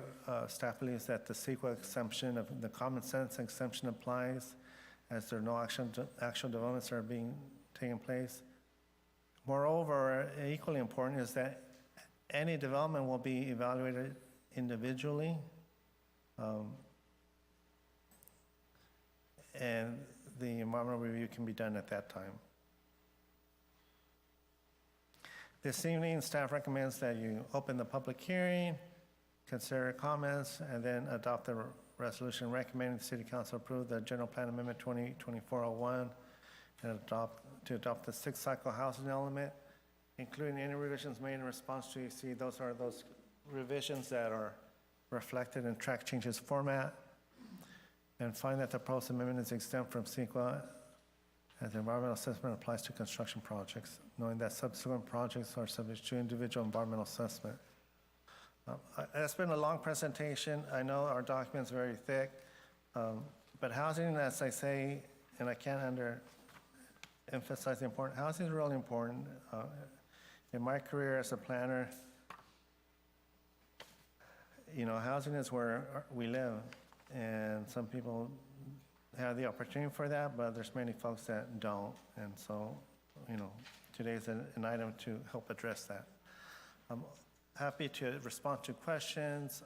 staff believes that the CEQA exemption of the common sense exemption applies as there are no actual developments that are being taken place. Moreover, equally important is that any development will be evaluated individually. And the environmental review can be done at that time. This evening, staff recommends that you open the public hearing, consider comments, and then adopt the resolution recommending the City Council approve the General Plan Amendment 2024-01 and adopt the sixth cycle housing element, including any revisions made in response to EC. Those are those revisions that are reflected in track changes format. And find that the proposed amendment is exempt from CEQA as the environmental assessment applies to construction projects, knowing that subsequent projects are subject to individual environmental assessment. It's been a long presentation. I know our document's very thick, but housing, as I say, and I can't emphasize the importance, housing is really important. In my career as a planner, housing is where we live. And some people have the opportunity for that, but there's many folks that don't. And so, today is an item to help address that. I'm happy to respond to questions.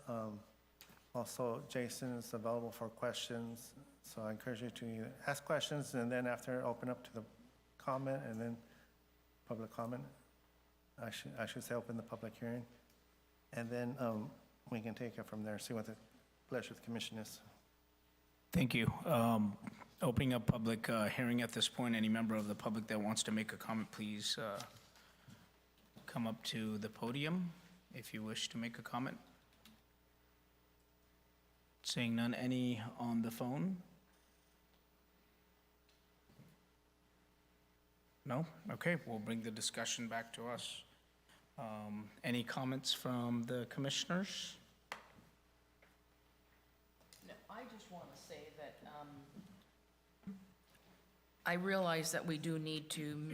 Also, Jason is available for questions. So I encourage you to either ask questions and then after open up to the comment and then public comment. I should say open the public hearing. And then we can take it from there, see what the pleasure of the commission is. Thank you. Opening up public hearing at this point. Any member of the public that wants to make a comment, please come up to the podium if you wish to make a comment. Seeing none, any on the phone? No? Okay, we'll bring the discussion back to us. Any comments from the commissioners? No, I just want to say that I realize that we do need to,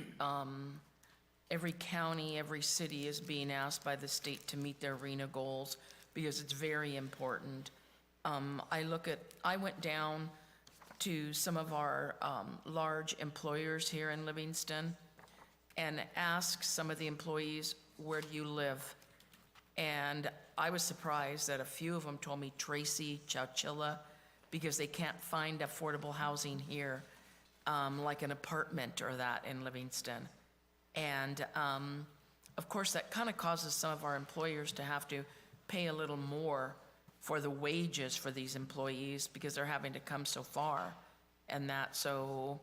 every county, every city is being asked by the state to meet their RENA goals because it's very important. I went down to some of our large employers here in Livingston and asked some of the employees, where do you live? And I was surprised that a few of them told me Tracy, Chowchilla, because they can't find affordable housing here, like an apartment or that in Livingston. And of course, that kind of causes some of our employers to have to pay a little more for the wages for these employees because they're having to come so far. And that, so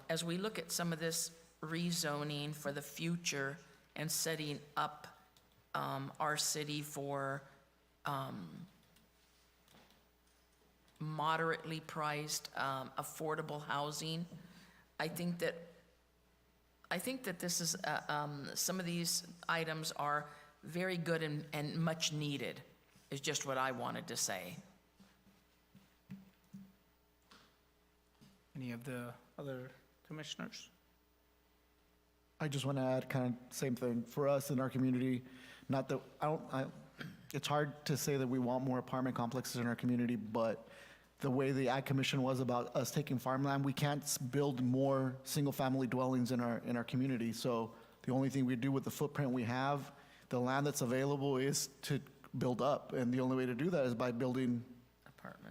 as we look at some of this rezoning for the future and setting up our city for moderately priced, affordable housing, I think that this is, some of these items are very good and much needed, is just what I wanted to say. Any of the other commissioners? I just want to add kind of same thing for us in our community. Not that it's hard to say that we want more apartment complexes in our community, but the way the Ag Commission was about us taking farmland, we can't build more single-family dwellings in our community. So the only thing we do with the footprint we have, the land that's available, is to build up, and the only way to do that is by building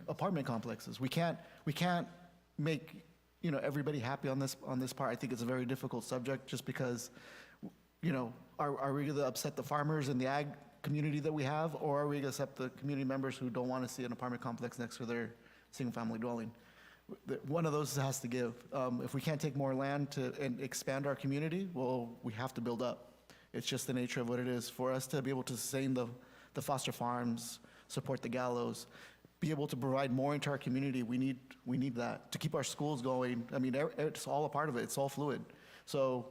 apartment complexes. We can't make everybody happy on this part. I think it's a very difficult subject just because are we going to upset the farmers and the ag community that we have, or are we going to upset the community members who don't want to see an apartment complex next to their single-family dwelling? One of those has to give. If we can't take more land and expand our community, well, we have to build up. It's just the nature of what it is. For us to be able to sustain the foster farms, support the gallows, be able to provide more into our community, we need that. To keep our schools going, I mean, it's all a part of it. It's all fluid. So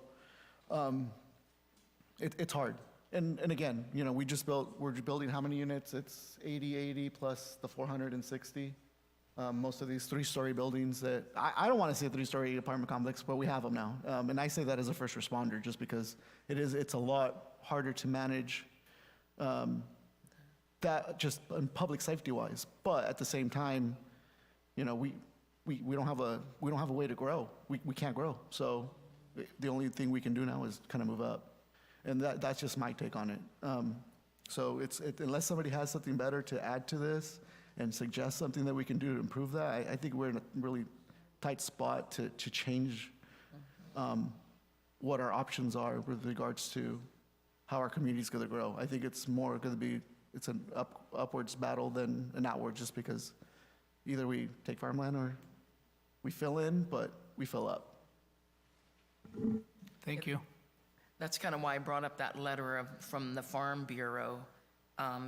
it's hard. And again, we're building how many units? It's 80 plus the 460. Most of these three-story buildings that, I don't want to say a three-story apartment complex, but we have them now. And I say that as a first responder, just because it's a lot harder to manage that just in public safety-wise. But at the same time, you know, we don't have a way to grow. We can't grow. So the only thing we can do now is kind of move up. And that's just my take on it. So unless somebody has something better to add to this and suggest something that we can do to improve that, I think we're in a really tight spot to change what our options are with regards to how our community's going to grow. I think it's more going to be, it's an upwards battle than an outward, just because either we take farmland or we fill in, but we fill up. Thank you. That's kind of why I brought up that letter from the Farm Bureau,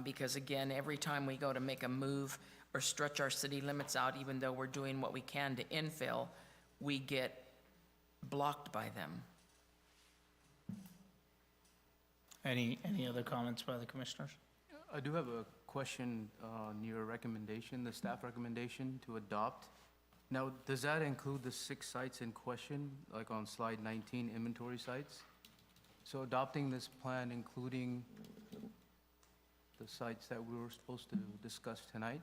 because again, every time we go to make a move or stretch our city limits out, even though we're doing what we can to infill, we get blocked by them. Any other comments by the commissioners? I do have a question on your recommendation, the staff recommendation to adopt. Now, does that include the 6 sites in question, like on slide 19, inventory sites? So adopting this plan, including the sites that we were supposed to discuss tonight?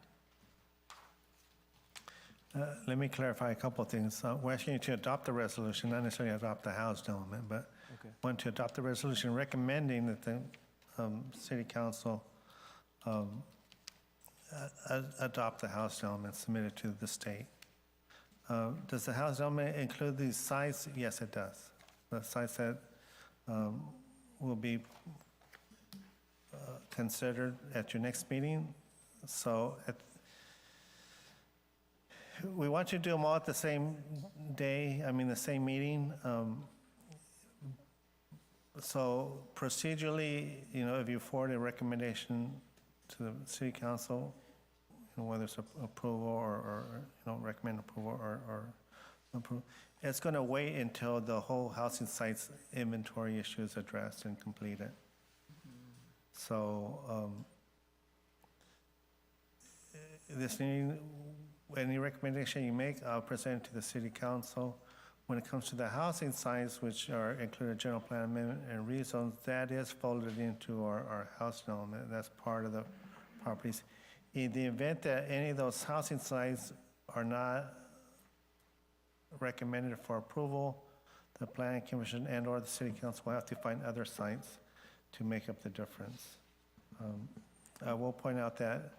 Let me clarify a couple of things. We're asking you to adopt the resolution, not necessarily adopt the housed element, but Okay. want to adopt the resolution recommending that the city council adopt the housed element submitted to the state. Does the housed element include these sites? Yes, it does. The sites that will be considered at your next meeting. So we want you to do them all at the same day, the same meeting. So procedurally, if you forward a recommendation to the city council, whether it's approval or recommend approval or approve, it's going to wait until the whole housing sites inventory issue is addressed and completed. So any recommendation you make, I'll present it to the city council. When it comes to the housing sites, which are included general plan amendment and rezones, that is folded into our house element. That's part of the properties. In the event that any of those housing sites are not recommended for approval, the planning commission and/or the city council will have to find other sites to make up the difference. I will point out that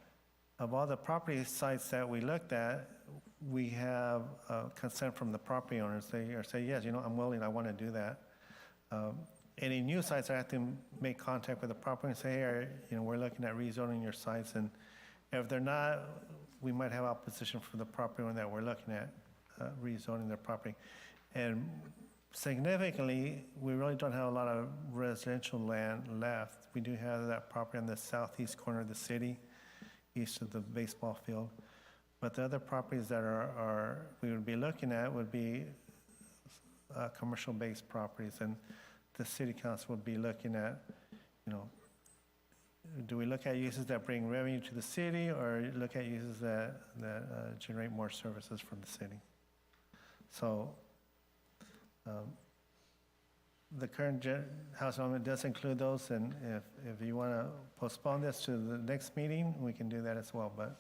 of all the property sites that we looked at, we have consent from the property owners. They say, yes, I'm willing, I want to do that. Any new sites, I have to make contact with the property and say, hey, we're looking at rezoning your sites, and if they're not, we might have opposition from the property owner that we're looking at rezoning their property. And significantly, we really don't have a lot of residential land left. We do have that property on the southeast corner of the city, east of the baseball field. But the other properties that we would be looking at would be commercial-based properties, and the city council would be looking at, do we look at uses that bring revenue to the city, or look at uses that generate more services from the city? So the current house element does include those, and if you want to postpone this to the next meeting, we can do that as well. But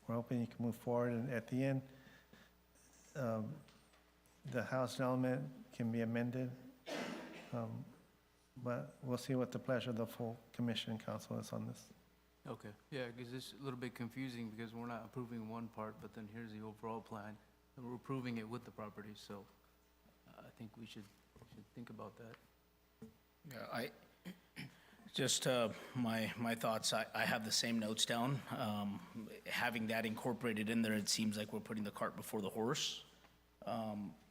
we're hoping you can move forward, and at the end, the house element can be amended. But we'll see what the pleasure of the full commission and council is on this. Okay, yeah, because it's a little bit confusing because we're not approving one part, but then here's the overall plan, and we're approving it with the property, so I think we should think about that. Yeah, just my thoughts, I have the same notes down. Having that incorporated in there, it seems like we're putting the cart before the horse.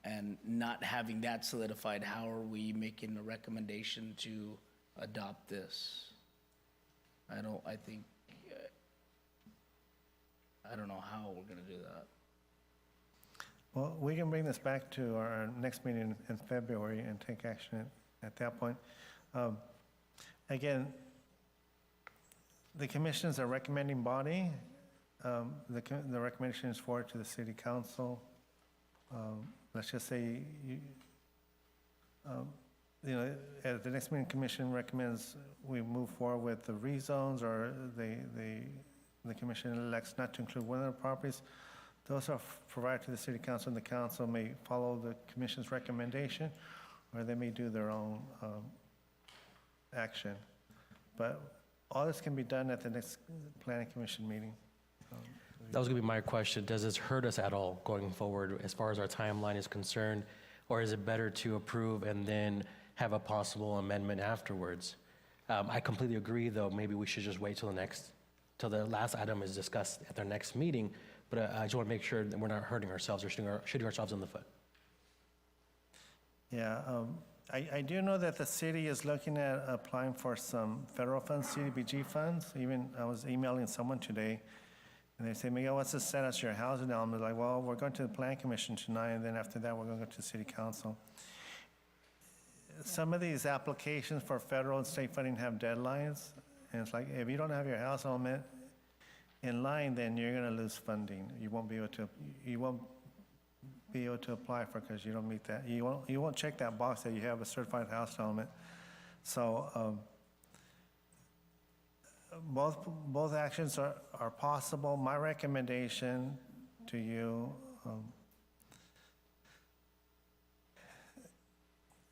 And not having that solidified, how are we making a recommendation to adopt this? I don't know how we're gonna do that. Well, we can bring this back to our next meeting in February and take action at that point. Again, the commission is a recommending body, the recommendation is forwarded to the city council. Let's just say, at the next meeting, commission recommends we move forward with the rezones, or the commission elects not to include one of the properties. Those are provided to the city council, and the council may follow the commission's recommendation, or they may do their own action. But all this can be done at the next planning commission meeting. That was gonna be my question. Does this hurt us at all going forward as far as our timeline is concerned? Or is it better to approve and then have a possible amendment afterwards? I completely agree, though, maybe we should just wait till the last item is discussed at their next meeting, but I just want to make sure that we're not hurting ourselves or shooting ourselves in the foot. Yeah, I do know that the city is looking at applying for some federal funds, CDBG funds. Even I was emailing someone today, and they say, Miguel, what's the status of your housing now? I'm like, well, we're going to the Plan Commission tonight, and then after that, we're going to go to the City Council. Some of these applications for federal and state funding have deadlines, and it's like, if you don't have your house element in line, then you're going to lose funding. You won't be able to apply for it because you don't meet that. You won't check that box that you have a certified house element. So both actions are possible. My recommendation to you,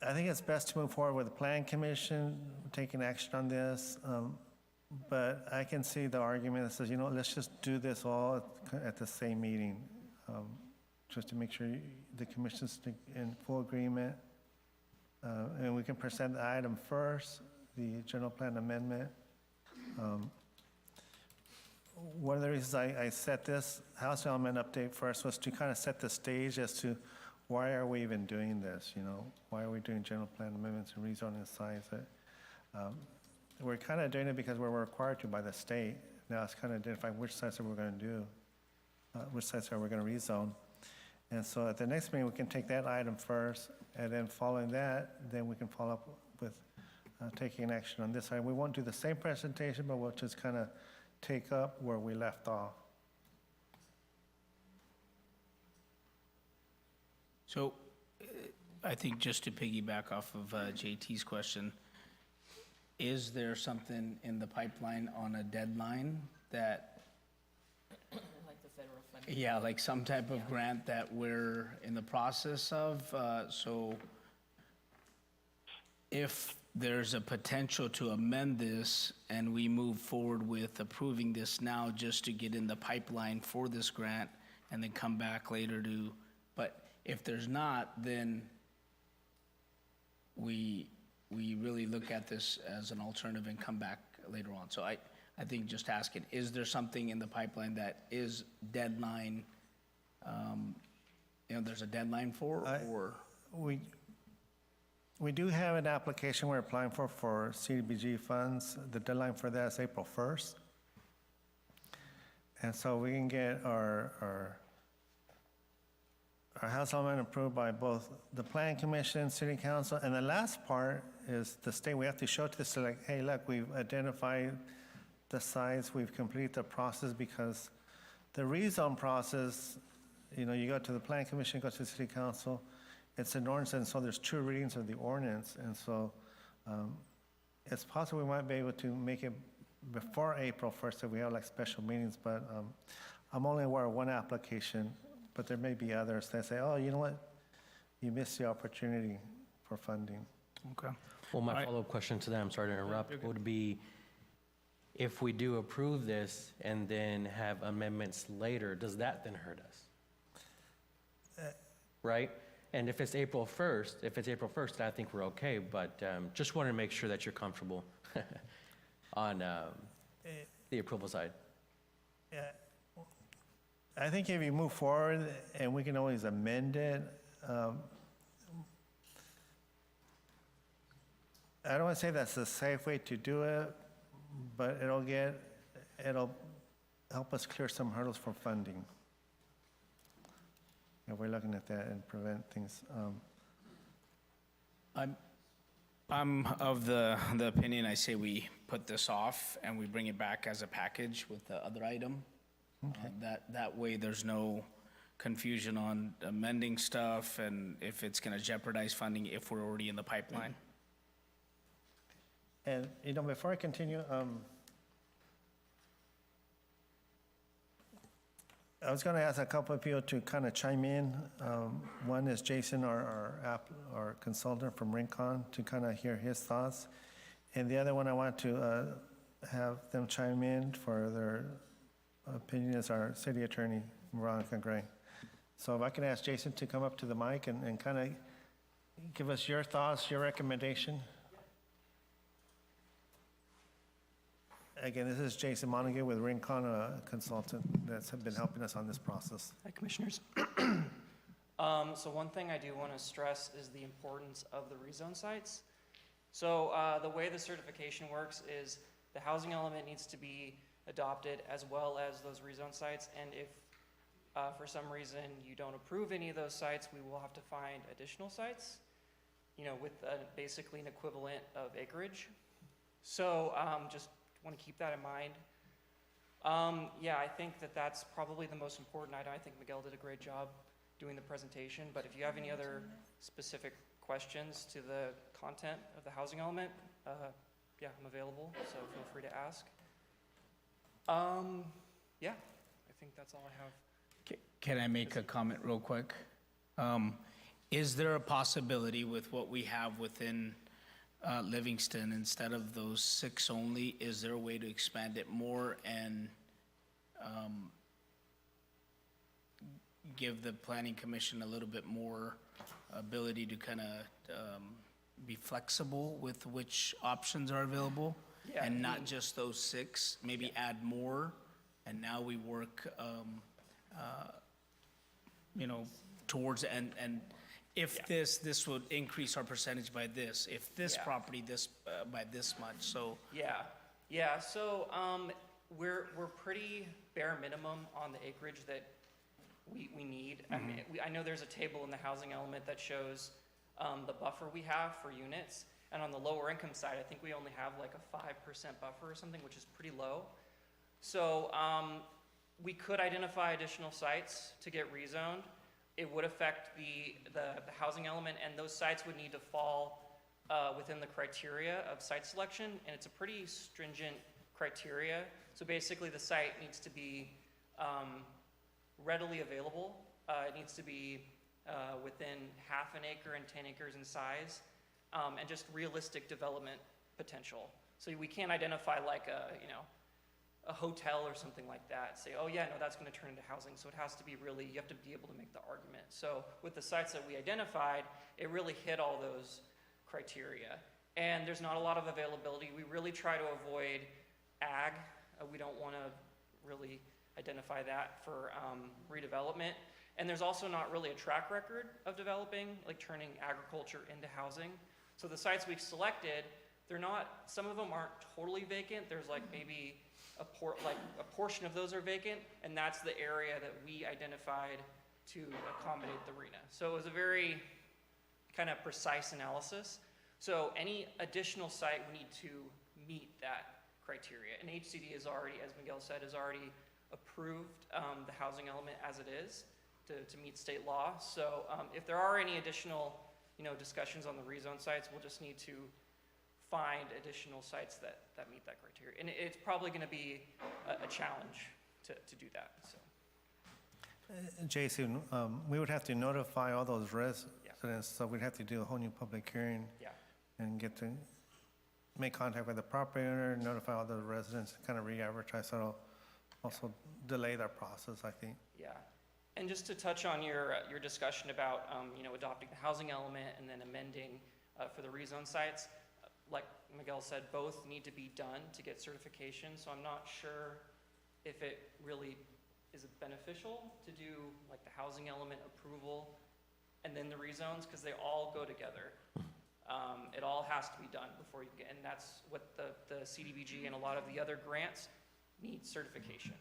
I think it's best to move forward with the Plan Commission, taking action on this. But I can see the argument that says, let's just do this all at the same meeting, just to make sure the commission's in full agreement. And we can present the item first, the general plan amendment. One of the reasons I set this house element update first was to kind of set the stage as to why are we even doing this, Why are we doing general plan amendments and rezoning sites? We're kind of doing it because we're required to by the state. Now it's kind of identifying which sites are we going to do, which sites are we going to rezone. And so at the next meeting, we can take that item first, and then following that, then we can follow up with taking action on this item. We won't do the same presentation, but we'll just kind of take up where we left off. So I think just to piggyback off of JT's question, is there something in the pipeline on a deadline that, Like the federal funding. yeah, like some type of grant that we're in the process of? So if there's a potential to amend this and we move forward with approving this now just to get in the pipeline for this grant and then come back later but if there's not, then we really look at this as an alternative and come back later on. So I think just asking, is there something in the pipeline that is deadline, there's a deadline for, or? We do have an application we're applying for CDBG funds. The deadline for that is April 1st. And so we can get our house element approved by both the Plan Commission, City Council, and the last part is the state. We have to show to the state, like, hey, look, we've identified the sites, we've completed the process, because the rezone process, you go to the Plan Commission, go to the City Council, it's an ordinance, and so there's two readings of the ordinance, and so it's possible we might be able to make it before April 1st if we have like special meetings, but I'm only aware of one application, but there may be others that say, oh, you know what, you missed the opportunity for funding. Okay. Well, my follow-up question to that, I'm sorry to interrupt, would be, if we do approve this and then have amendments later, does that then hurt us? Right? And if it's April 1st, then I think we're okay, but just want to make sure that you're comfortable on the approval side. Yeah, I think if you move forward, and we can always amend it, I don't want to say that's the safe way to do it, but it'll help us clear some hurdles for funding. And we're looking at that and prevent things. I'm of the opinion, I say we put this off and we bring it back as a package with the other item. That way, there's no confusion on amending stuff and if it's going to jeopardize funding if we're already in the pipeline. And, before I continue, I was going to ask a couple of people to kind of chime in. One is Jason, our consultant from Rincon, to kind of hear his thoughts. And the other one I want to have them chime in for their opinion is our city attorney, Veronica Gray. So if I can ask Jason to come up to the mic and kind of give us your thoughts, your recommendation. Again, this is Jason Montague with Rincon, a consultant that's been helping us on this process. Hi, Commissioners. So one thing I do want to stress is the importance of the rezone sites. So the way the certification works is the housing element needs to be adopted as well as those rezone sites. And if for some reason you don't approve any of those sites, we will have to find additional sites, with basically an equivalent of acreage. So just want to keep that in mind. Yeah, I think that's probably the most important item. I think Miguel did a great job doing the presentation, but if you have any other specific questions to the content of the housing element, yeah, I'm available, so feel free to ask. Yeah, I think that's all I have. Can I make a comment real quick? Is there a possibility with what we have within Livingston, instead of those 6 only, is there a way to expand it more and give the Planning Commission a little bit more ability to kind of be flexible with which options are available? Yeah, And not just those 6, maybe add more, and now we work, towards, and if this would increase our percentage by this, if this Yeah. property by this much, so. Yeah. So we're pretty bare minimum on the acreage that we need. I mean, I know there's a table in the housing element that shows the buffer we have for units, and on the lower income side, I think we only have like a 5% buffer or something, which is pretty low. So we could identify additional sites to get rezoned. It would affect the housing element, and those sites would need to fall within the criteria of site selection, and it's a pretty stringent criteria. So basically, the site needs to be readily available. It needs to be within half an acre and 10 acres in size, and just realistic development potential. So we can't identify like a hotel or something like that, say, oh yeah, no, that's going to turn into housing. So it has to be really, you have to be able to make the argument. So with the sites that we identified, it really hit all those criteria. And there's not a lot of availability. We really try to avoid ag. We don't want to really identify that for redevelopment. And there's also not really a track record of developing, like turning agriculture into housing. So the sites we've selected, some of them aren't totally vacant. There's like maybe a portion of those are vacant, and that's the area that we identified to accommodate the RENA. So it was a very kind of precise analysis. So any additional site we need to meet that criteria. And HCD is already, as Miguel said, is already approved the housing element as it is to meet state law. So if there are any additional discussions on the rezone sites, we'll just need to find additional sites that meet that criteria. And it's probably going to be a challenge to do that. So. Jason, we would have to notify all those residents, so we'd have to do a whole new public hearing. Yeah. And get to make contact with the property owner, notify all the residents, kind of re-advertise, so it'll also delay that process, I think. Yeah. And just to touch on your discussion about adopting the housing element and then amending for the rezone sites, like Miguel said, both need to be done to get certification. So I'm not sure if it really is beneficial to do like the housing element approval and then the rezones, because they all go together. It all has to be done before you get, and that's what the CDBG and a lot of the other grants need certification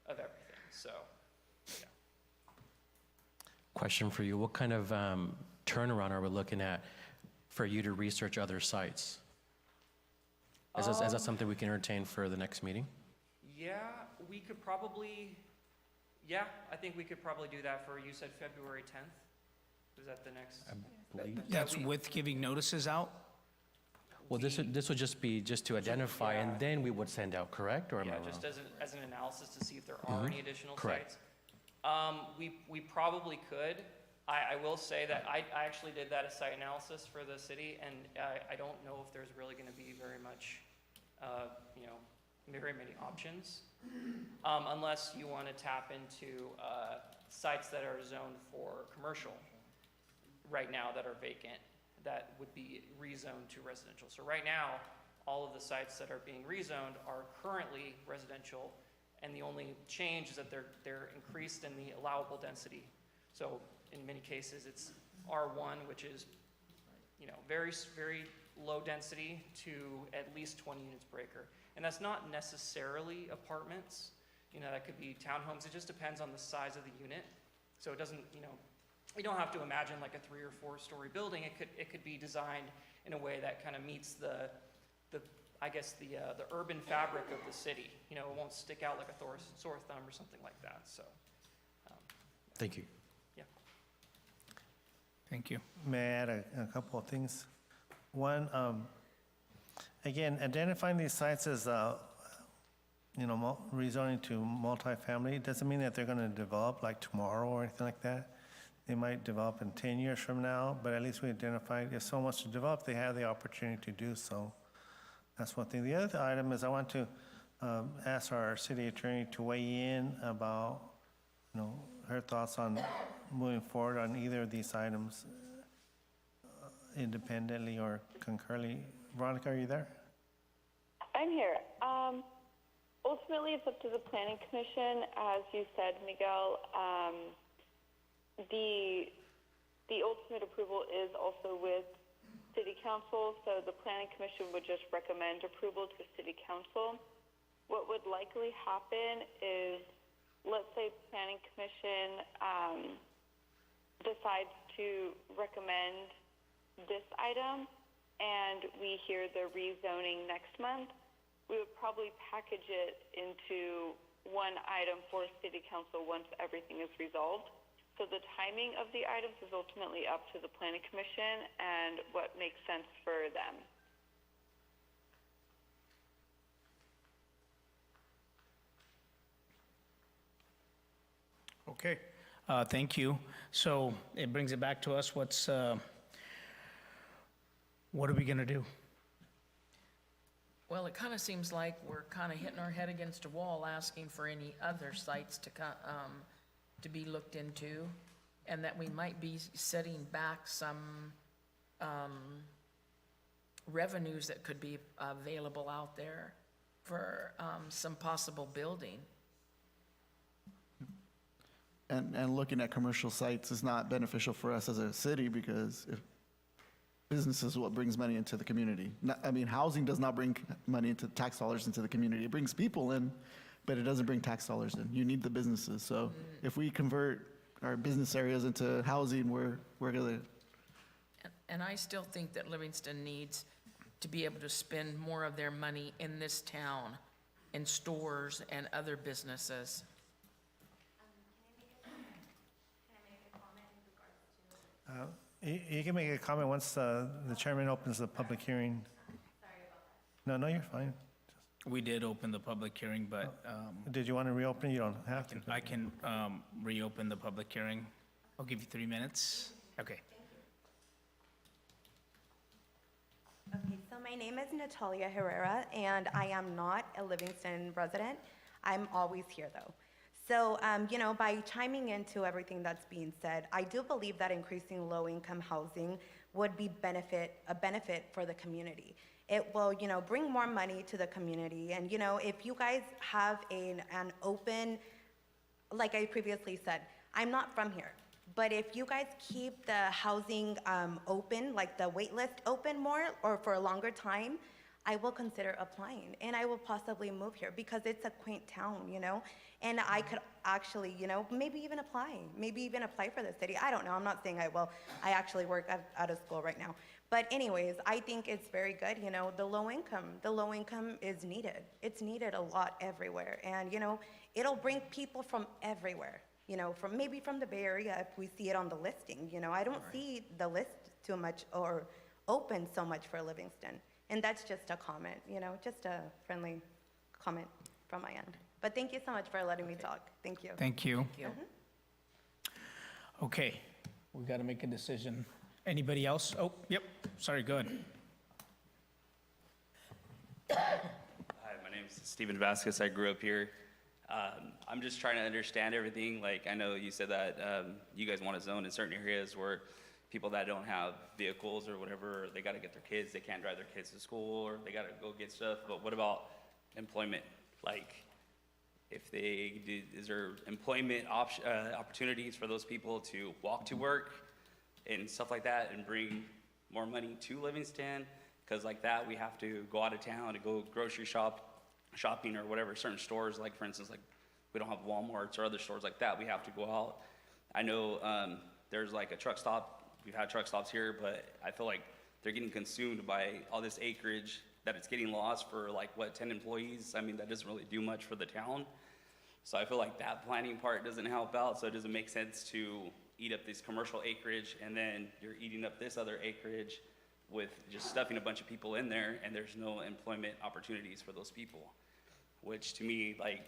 of everything. So, yeah. Question for you. What kind of turnaround are we looking at for you to research other sites? Is that something we can entertain for the next meeting? Yeah, we could probably, yeah, I think we could probably do that for, you said February 10th? Was that the next? That's with giving notices out? Well, this would just be just to identify, and then we would send out, correct? Or am I Yeah, wrong? just as an analysis to see if there are any additional Correct. sites. We probably could. I will say that I actually did that as site analysis for the city, and I don't know if there's really gonna be very much, you know, very many options. Unless you wanna tap into, sites that are zoned for commercial right now that are vacant, that would be rezoned to residential. So right now, all of the sites that are being rezoned are currently residential, and the only change is that they're increased in the allowable density. So in many cases, it's R1, which is, you know, very, very low density to at least 20 units per acre. And that's not necessarily apartments, you know, that could be townhomes. It just depends on the size of the unit. So it doesn't, you know, you don't have to imagine like a 3 or 4 story building. It could be designed in a way that kind of meets the I guess the urban fabric of the city. You know, it won't stick out like a sore thumb or something like that. So, Thank you. yeah. Thank you. May I add a couple of things? One, again, identifying these sites as, you know, rezoning to multifamily doesn't mean that they're going to develop like tomorrow or anything like that. They might develop in 10 years from now, but at least we identified if someone wants to develop, they have the opportunity to do so. That's one thing. The other item is I want to ask our city attorney to weigh in about, you know, her thoughts on moving forward on either of these items independently or concurrently. Veronica, are you there? I'm here. Ultimately, it's up to the Planning Commission. As you said, Miguel, the ultimate approval is also with City Council, so the Planning Commission would just recommend approval to City Council. What would likely happen is, let's say Planning Commission decides to recommend this item, and we hear the rezoning next month, we would probably package it into one item for City Council once everything is resolved. So the timing of the items is ultimately up to the Planning Commission and what makes sense for them. Okay, thank you. So it brings it back to us. What are we gonna do? Well, it kind of seems like we're kind of hitting our head against a wall, asking for any other sites to be looked into, and that we might be setting back some revenues that could be available out there for some possible building. And looking at commercial sites is not beneficial for us as a city because if business is what brings money into the community. I mean, housing does not bring money into tax dollars into the community. It brings people in, but it doesn't bring tax dollars in. You need the businesses. So if we convert our business areas into housing, we're gonna. And I still think that Livingston needs to be able to spend more of their money in this town, in stores and other businesses. You can make a comment once the chairman opens the public hearing. Sorry about that. No, you're fine. We did open the public hearing, but Did you want to reopen? You don't have to. I can reopen the public hearing. I'll give you 3 minutes. Okay. Okay, so my name is Natalia Herrera, and I am not a Livingston resident. I'm always here, though. So, you know, by chiming into everything that's being said, I do believe that increasing low-income housing would be a benefit for the community. It will, you know, bring more money to the community. And, you know, if you guys have an open, like I previously said, I'm not from here. But if you guys keep the housing open, like the wait list open more or for a longer time, I will consider applying, and I will possibly move here because it's a quaint town, you know? And I could actually, you know, maybe even apply for the city. I don't know, I'm not saying I will. I actually work out of school right now. But anyways, I think it's very good, you know, the low income is needed. It's needed a lot everywhere. And, you know, it'll bring people from everywhere, you know, maybe from the Bay Area if we see it on the listing, you know. I don't see the list too much or open so much for Livingston. And that's just a comment, you know, just a friendly comment from my end. But thank you so much for letting me talk. Thank you. Thank you. Thank you. Okay, we got to make a decision. Anybody else? Oh, yep, sorry, go ahead. Hi, my name's Steven Vasquez. I grew up here. I'm just trying to understand everything. Like, I know you said that you guys want to zone in certain areas where people that don't have vehicles or whatever, they got to get their kids, they can't drive their kids to school, or they got to go get stuff. But what about employment? Like, if they do, is there employment opportunities for those people to walk to work and stuff like that and bring more money to Livingston? Because like that, we have to go out of town to go grocery shopping or whatever, certain stores, like for instance, like we don't have Walmarts or other stores like that. We have to go out. I know there's like a truck stop. We've had truck stops here, but I feel like they're getting consumed by all this acreage that it's getting lost for like, what, 10 employees? I mean, that doesn't really do much for the town. So I feel like that planning part doesn't help out, so it doesn't make sense to eat up this commercial acreage and then you're eating up this other acreage with just stuffing a bunch of people in there and there's no employment opportunities for those people. Which to me, like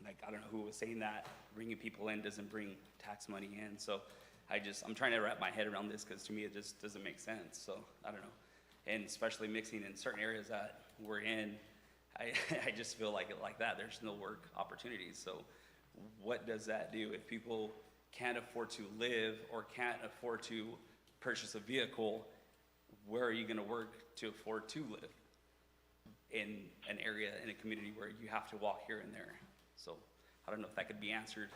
I don't know who was saying that, bringing people in doesn't bring tax money in. So I'm trying to wrap my head around this because to me it just doesn't make sense. So I don't know. And especially mixing in certain areas that we're in, I just feel like that, there's no work opportunities. So what does that do if people can't afford to live or can't afford to purchase a vehicle? Where are you going to work to afford to live in an area, in a community where you have to walk here and there? So I don't know if that could be answered.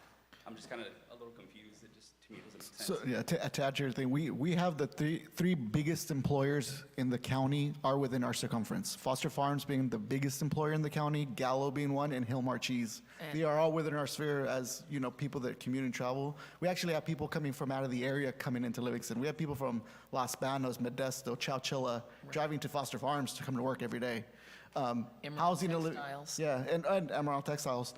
I'm just kind of a little confused. It just, to me, doesn't make sense. So, yeah, to add to your thing, we have the three biggest employers in the county are within our circumference. Foster Farms being the biggest employer in the county, Gallo being one, and Hillmar Cheese. They are all within our sphere as, you know, people that commute and travel. We actually have people coming from out of the area coming into Livingston. We have people from Los Banos, Modesto, Chowchilla, driving to Foster Farms to come to work every day. Emerald Textiles. Yeah, and Emerald Textiles.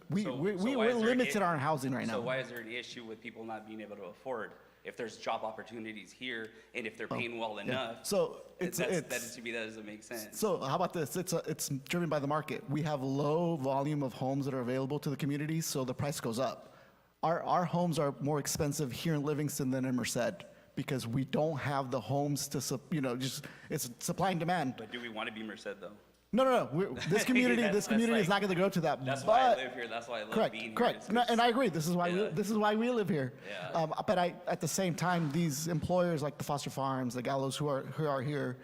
We're So why is there limited on housing right now. So why is there an issue with people not being able to afford? If there's job opportunities here, and if they're paying well enough, So that to me, that doesn't make sense. So how about this? It's driven by the market. We have low volume of homes that are available to the community, so the price goes up. Our homes are more expensive here in Livingston than in Merced because we don't have the homes to, it's supply and demand. But do we want to be Merced though? No. This community, That's is like- not going to go to that. That's but, why I live here. That's why I love being here. Correct. is No, 'cause- and I agree. This is why Yeah. we live here. Yeah. But at the same time, these employers like the Foster Farms, the Gallows, who are here,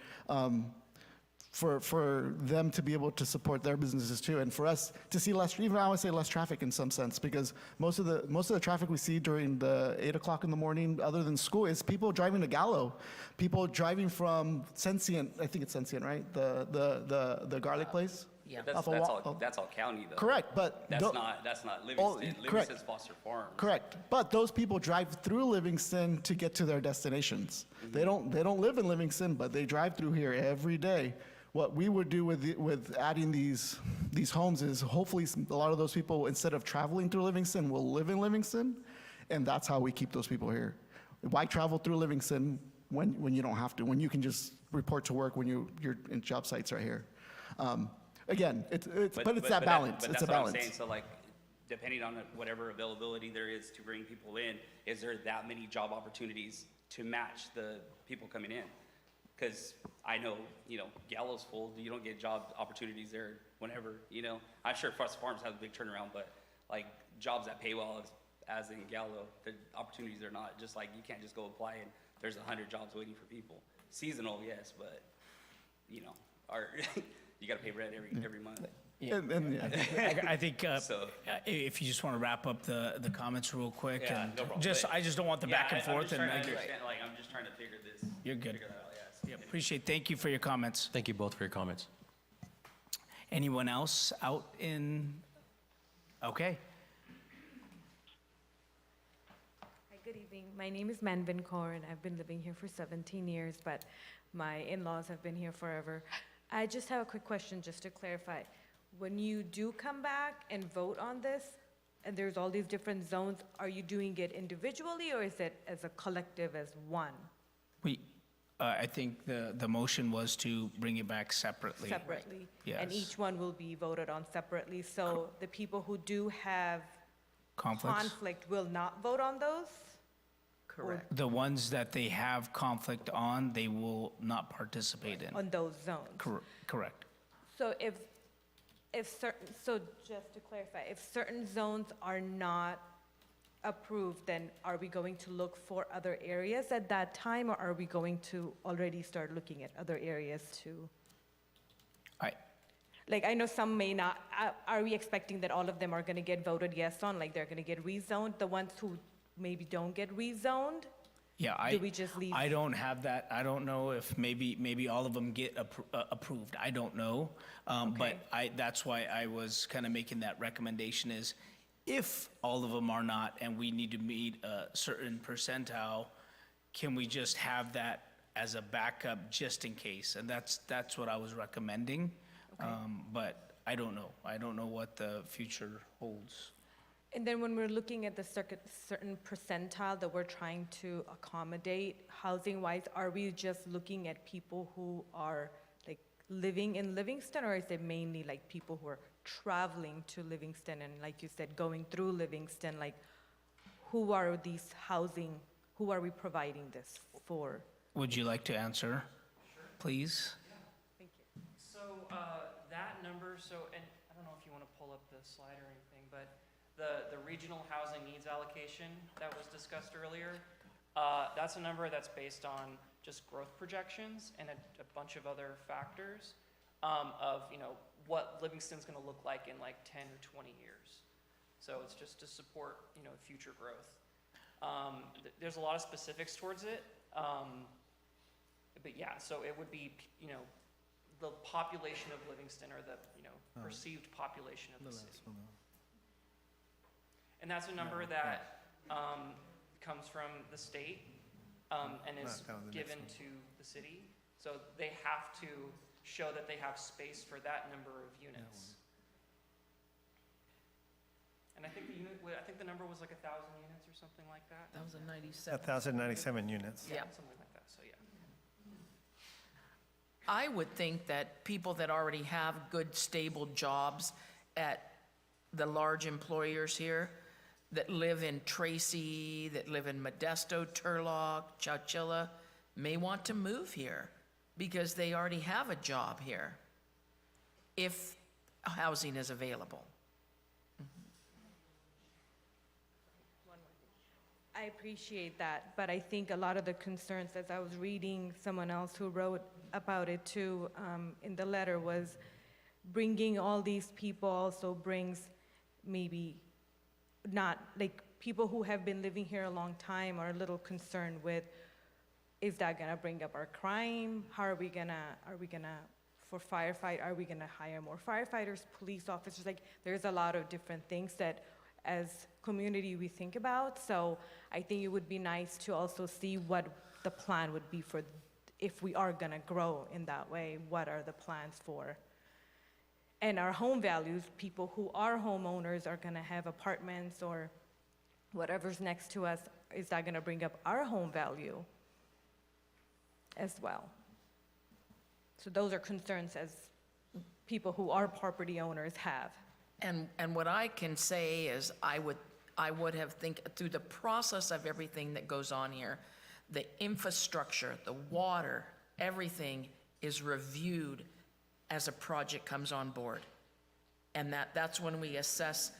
for them to be able to support their businesses too, and for us to see less, even I would say less traffic in some sense, because most of the traffic we see during the 8 o'clock in the morning, other than school, is people driving to Gallo, people driving from Sensient. I think it's Sensient, right? The garlic place. Yeah. But Off of that's all county though. Correct, but That's not Livingston. correct. Livingston's Foster Farms. Correct, but those people drive through Livingston to get to their destinations. They don't live in Livingston, but they drive through here every day. What we would do with adding these homes is hopefully a lot of those people, instead of traveling through Livingston, will live in Livingston, and that's how we keep those people here. Why travel through Livingston when you don't have to, when you can just report to work when you're in job sites right here? Again, it's that balance. But It's that's a what I'm balance. saying. So like, depending on whatever availability there is to bring people in, is there that many job opportunities to match the people coming in? Because I know, Gallo's full. You don't get job opportunities there whenever, I'm sure Foster Farms has a big turnaround, but like jobs that pay well as in Gallo, the opportunities are not. Just like you can't just go apply and there's 100 jobs waiting for people. Seasonal, yes, but you got to pay rent every month. Yeah. I think if you just want to wrap up the comments real quick, Yeah, and no problem. I just don't want the back and forth. I'm And just trying to figure this. You're good. Figure that out, yeah. Yeah, appreciate, thank you for your comments. Thank you both for your comments. Anyone else out in, okay. Hi, good evening. My name is Manvin Kaur, and I've been living here for 17 years, but my in-laws have been here forever. I just have a quick question, just to clarify. When you do come back and vote on this, and there's all these different zones, are you doing it individually, or is it as a collective, as one? I think the motion was to bring it back separately. Separately? And Yes. each one will be voted on separately, so the people who do have Conflicts? conflict will not vote on those? Correct. The ones that they have conflict on, they will not participate in. On those zones? Correct. So if certain, so just to clarify, if certain zones are not approved, then are we going to look for other areas at that time, or are we going to already start looking at other areas too? Like, I know some may not, are we expecting that all of them are gonna get voted yes on, like they're gonna get rezoned? The ones who maybe don't get rezoned? Yeah, Do we just leave? I don't have that. I don't know if maybe all of them get approved. I don't know. But that's why I was kind of making that recommendation is if all of them are not and we need to meet a certain percentile, can we just have that as a backup just in case? And that's what I was recommending. But I don't know. I don't know what the future holds. And then when we're looking at the certain percentile that we're trying to accommodate housing-wise, are we just looking at people who are like living in Livingston, or is it mainly like people who are traveling to Livingston and, like you said, going through Livingston? Like, who are these housing, who are we providing this for? Would you like to answer, please? Thank you. So that number, and I don't know if you want to pull up the slide or anything, but the regional housing needs allocation that was discussed earlier, that's a number that's based on just growth projections and a bunch of other factors of, what Livingston's going to look like in like 10 or 20 years. So it's just to support, future growth. There's a lot of specifics towards it. But yeah, so it would be, the population of Livingston, or the, perceived population of the city. And that's a number that comes from the state and is given to the city. So they have to show that they have space for that number of units. And I think the number was like 1,000 units or something like that. 1,097. 1,097 units. Yeah, something like that, so yeah. I would think that people that already have good, stable jobs at the large employers here, that live in Tracy, that live in Modesto, Turlock, Chowchilla, may want to move here because they already have a job here, if housing is available. I appreciate that, but I think a lot of the concerns, as I was reading someone else who wrote about it too, in the letter, was bringing all these people also brings maybe not, like, people who have been living here a long time are a little concerned with, is that gonna bring up our crime? How are we gonna, for firefight, are we gonna hire more firefighters, police officers? Like, there's a lot of different things that as community we think about. So I think it would be nice to also see what the plan would be for, if we are gonna grow in that way, what are the plans for? And our home values, people who are homeowners are gonna have apartments or whatever's next to us, is that gonna bring up our home value as well? So those are concerns as people who are property owners have. And what I can say is I would have think through the process of everything that goes on here, the infrastructure, the water, everything is reviewed as a project comes on board. And that's when we assess,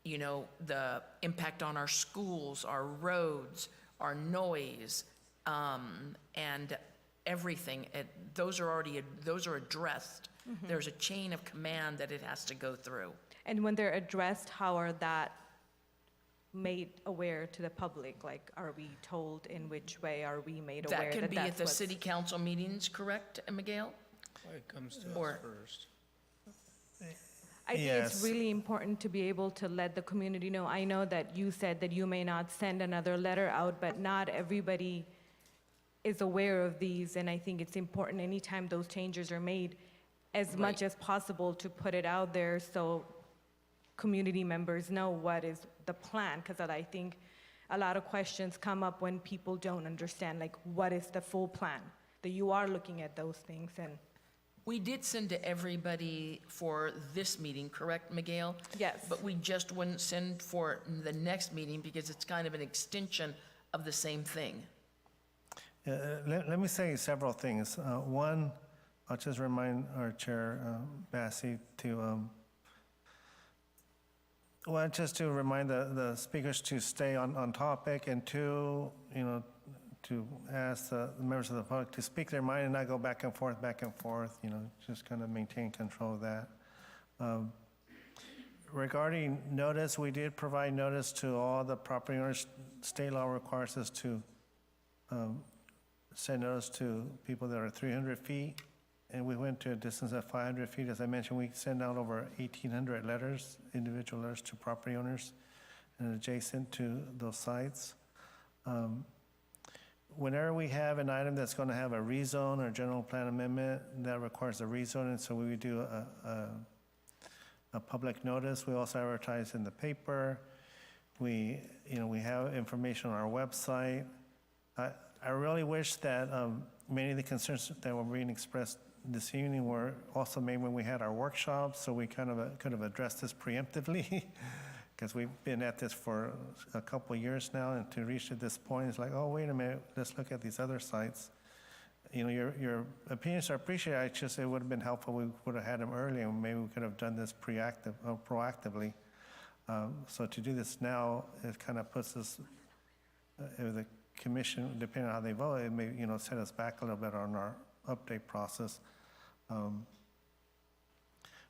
the impact on our schools, our roads, our noise, and everything. Those are addressed. Mm-hmm. There's a chain of command that it has to go through. And when they're addressed, how are that made aware to the public? Like, are we told in which way? Are we made aware That can that be at that's the what's... city council meetings, correct, Miguel? It comes to Or- us first. I think Yes. it's really important to be able to let the community know. I know that you said that you may not send another letter out, but not everybody is aware of these, and I think it's important anytime those changes are made, as much as possible, to put it out there so community members know what is the plan, because I think a lot of questions come up when people don't understand, like, what is the full plan? That you are looking at those things, and We did send to everybody for this meeting, correct, Miguel? yes. But we just wouldn't send for the next meeting because it's kind of an extension of the same thing. Let me say several things. One, I'll just remind our Chair, Bassi, just to remind the speakers to stay on topic, and two, to ask the members of the public to speak their mind and not go back and forth, just kind of maintain control of that. Regarding notice, we did provide notice to all the property owners. State law requires us to send notice to people that are 300 feet, and we went to a distance of 500 feet. As I mentioned, we send out over 1,800 letters, individual letters to property owners and adjacent to those sites. Whenever we have an item that's going to have a rezone or general plan amendment, that requires a rezone, and so we would do a public notice. We also advertise in the paper. We have information on our website. I really wish that many of the concerns that were being expressed this evening were also made when we had our workshop, so we kind of could have addressed this preemptively. Because we've been at this for a couple of years now, and to reach to this point, it's like, oh, wait a minute, let's look at these other sites. Your opinions are appreciated. It would have been helpful. We would have had them earlier, and maybe we could have done this proactively. So to do this now, it kind of puts us, the commission, depending on how they vote, it may, set us back a little bit on our update process.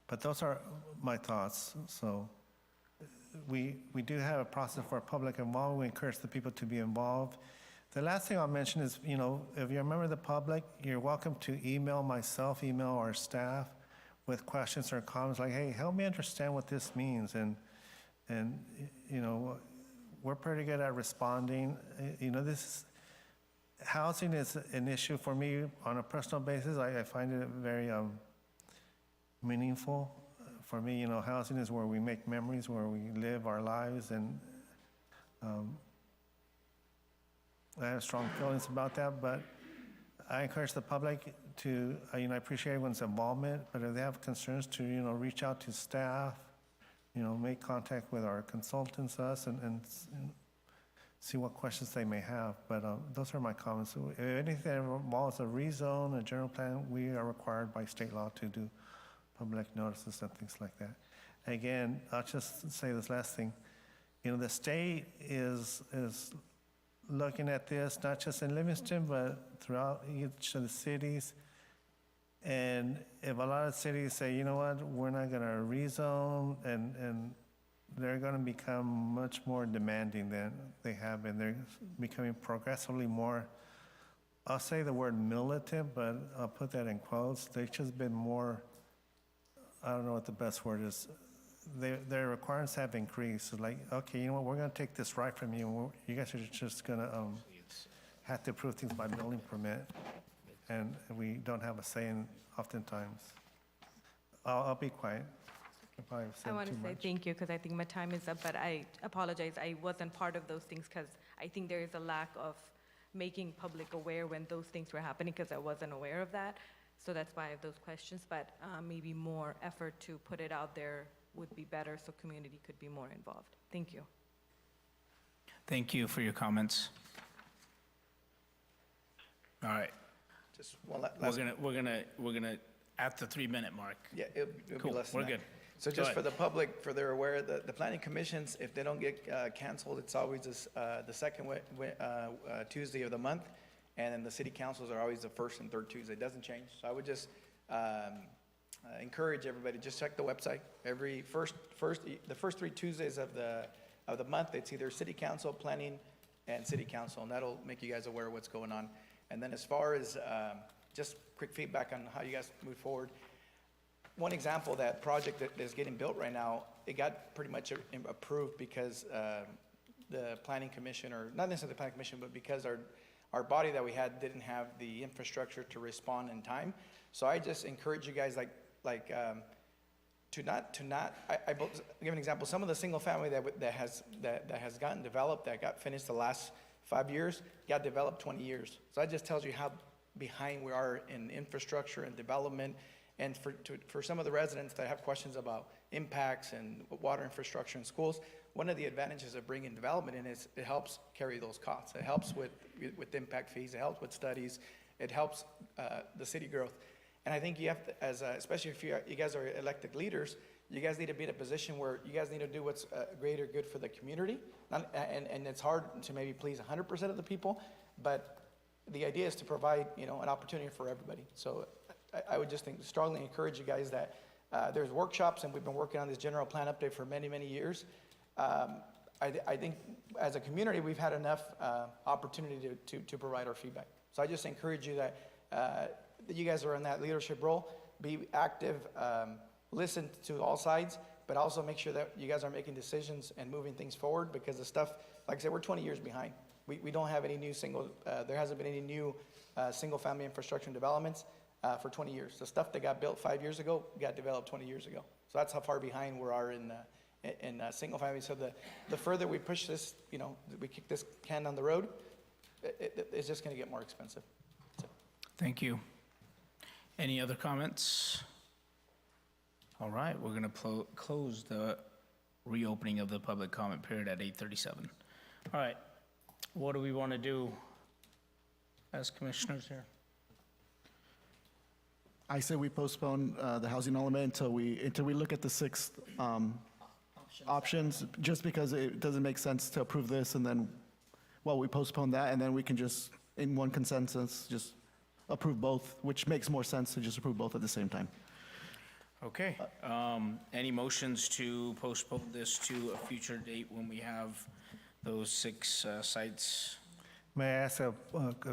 But those are my thoughts. So we do have a process for public involvement. We encourage the people to be involved. The last thing I'll mention is, if you're a member of the public, you're welcome to email myself, email our staff with questions or comments like, hey, help me understand what this means. And we're pretty good at responding. Housing is an issue for me on a personal basis. I find it very meaningful. For me, housing is where we make memories, where we live our lives, and I have strong feelings about that, but I encourage the public to, I appreciate everyone's involvement, but if they have concerns to, reach out to staff, make contact with our consultants, and see what questions they may have. But those are my comments. If anything that involves a rezone, a general plan, we are required by state law to do public notices and things like that. Again, I'll just say this last thing. The state is looking at this, not just in Livingston, but throughout each of the cities. And if a lot of cities say, you know what, we're not going to rezone, and they're going to become much more demanding than they have been. They're becoming progressively more, I'll say the word militant, but I'll put that in quotes. They've just been more, I don't know what the best word is. Their requirements have increased. So like, okay, you know what, we're going to take this right from you. You guys are just going to have to approve things by building permit, and we don't have a say in oftentimes. I'll be quiet. I want to say thank you, because I think my time is up, but I apologize. I wasn't part of those things, because I think there is a lack of making public aware when those things were happening, because I wasn't aware of that. So that's why I have those questions, but maybe more effort to put it out there would be better, so community could be more involved. Thank you. Thank you for your comments. All right. Just one last. We're gonna at the 3-minute mark. Yeah, it'll Cool, be less than we're that. good. So Go just ahead. for the public, for their aware, the planning commissions, if they don't get canceled, it's always the second Tuesday of the month. And then the city councils are always the first and third Tuesday. It doesn't change. So I would just encourage everybody, just check the website. The first 3 Tuesdays of of the month, it's either city council, planning, and city council, and that'll make you guys aware of what's going on. And then as far as just quick feedback on how you guys move forward, one example, that project that is getting built right now, it got pretty much approved because the planning commission, or not necessarily the planning commission, but because our body that we had didn't have the infrastructure to respond in time. So I just encourage you guys to not, I'll give an example. Some of the single family that has gotten developed, that got finished the last 5 years, got developed 20 years. So that just tells you how behind we are in infrastructure and development. And for some of the residents that have questions about impacts and water infrastructure in schools, one of the advantages of bringing development in is it helps carry those costs. It helps with impact fees, it helps with studies, it helps the city growth. And I think you have to, especially if you guys are elected leaders, you guys need to be in a position where you guys need to do what's greater good for the community. And it's hard to maybe please 100% of the people, but the idea is to provide, an opportunity for everybody. So I would just strongly encourage you guys that there's workshops, and we've been working on this general plan update for many, many years. I think as a community, we've had enough opportunity to provide our feedback. So I just encourage you that you guys are in that leadership role, be active, listen to all sides, but also make sure that you guys are making decisions and moving things forward, because the stuff, like I said, we're 20 years behind. We don't have any new there hasn't been any new single-family infrastructure and developments for 20 years. The stuff that got built 5 years ago got developed 20 years ago. So that's how far behind we are in single family. So the further we push this, we kick this can down the road, it's just going to get more expensive. Thank you. Any other comments? All right, we're going to close the reopening of the public comment period at 8:37. All right, what do we want to do as commissioners here? I say we postpone the housing element until we look at the 6 options, just because it doesn't make sense to approve this and then, we postpone that, and then we can just, in one consensus, just approve both, which makes more sense to just approve both at the same time. Okay, any motions to postpone this to a future date when we have those 6 sites? May I ask a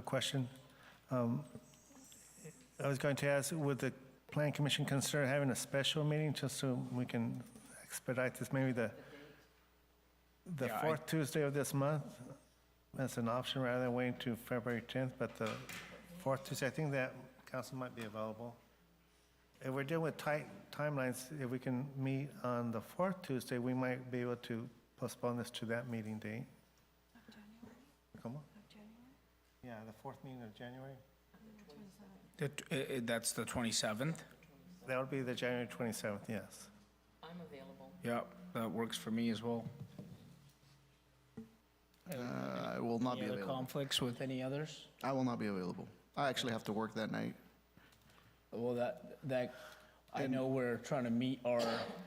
question? I was going to ask, would the Plan Commission consider having a special meeting just so we can expedite this? Maybe the fourth Tuesday of this month as an option, rather than waiting to February 10th, but the fourth Tuesday, I think that council might be available. If we're dealing with tight timelines, if we can meet on the fourth Tuesday, we might be able to postpone this to that meeting date. Of January? Come on. Of January? Yeah, the fourth meeting of January. That's the 27th? That would be the January 27th, yes. I'm available. Yep, that works for me as well. I will not be Any other available. conflicts with any others? I will not be available. I actually have to work that night. Well, that I know we're trying to meet our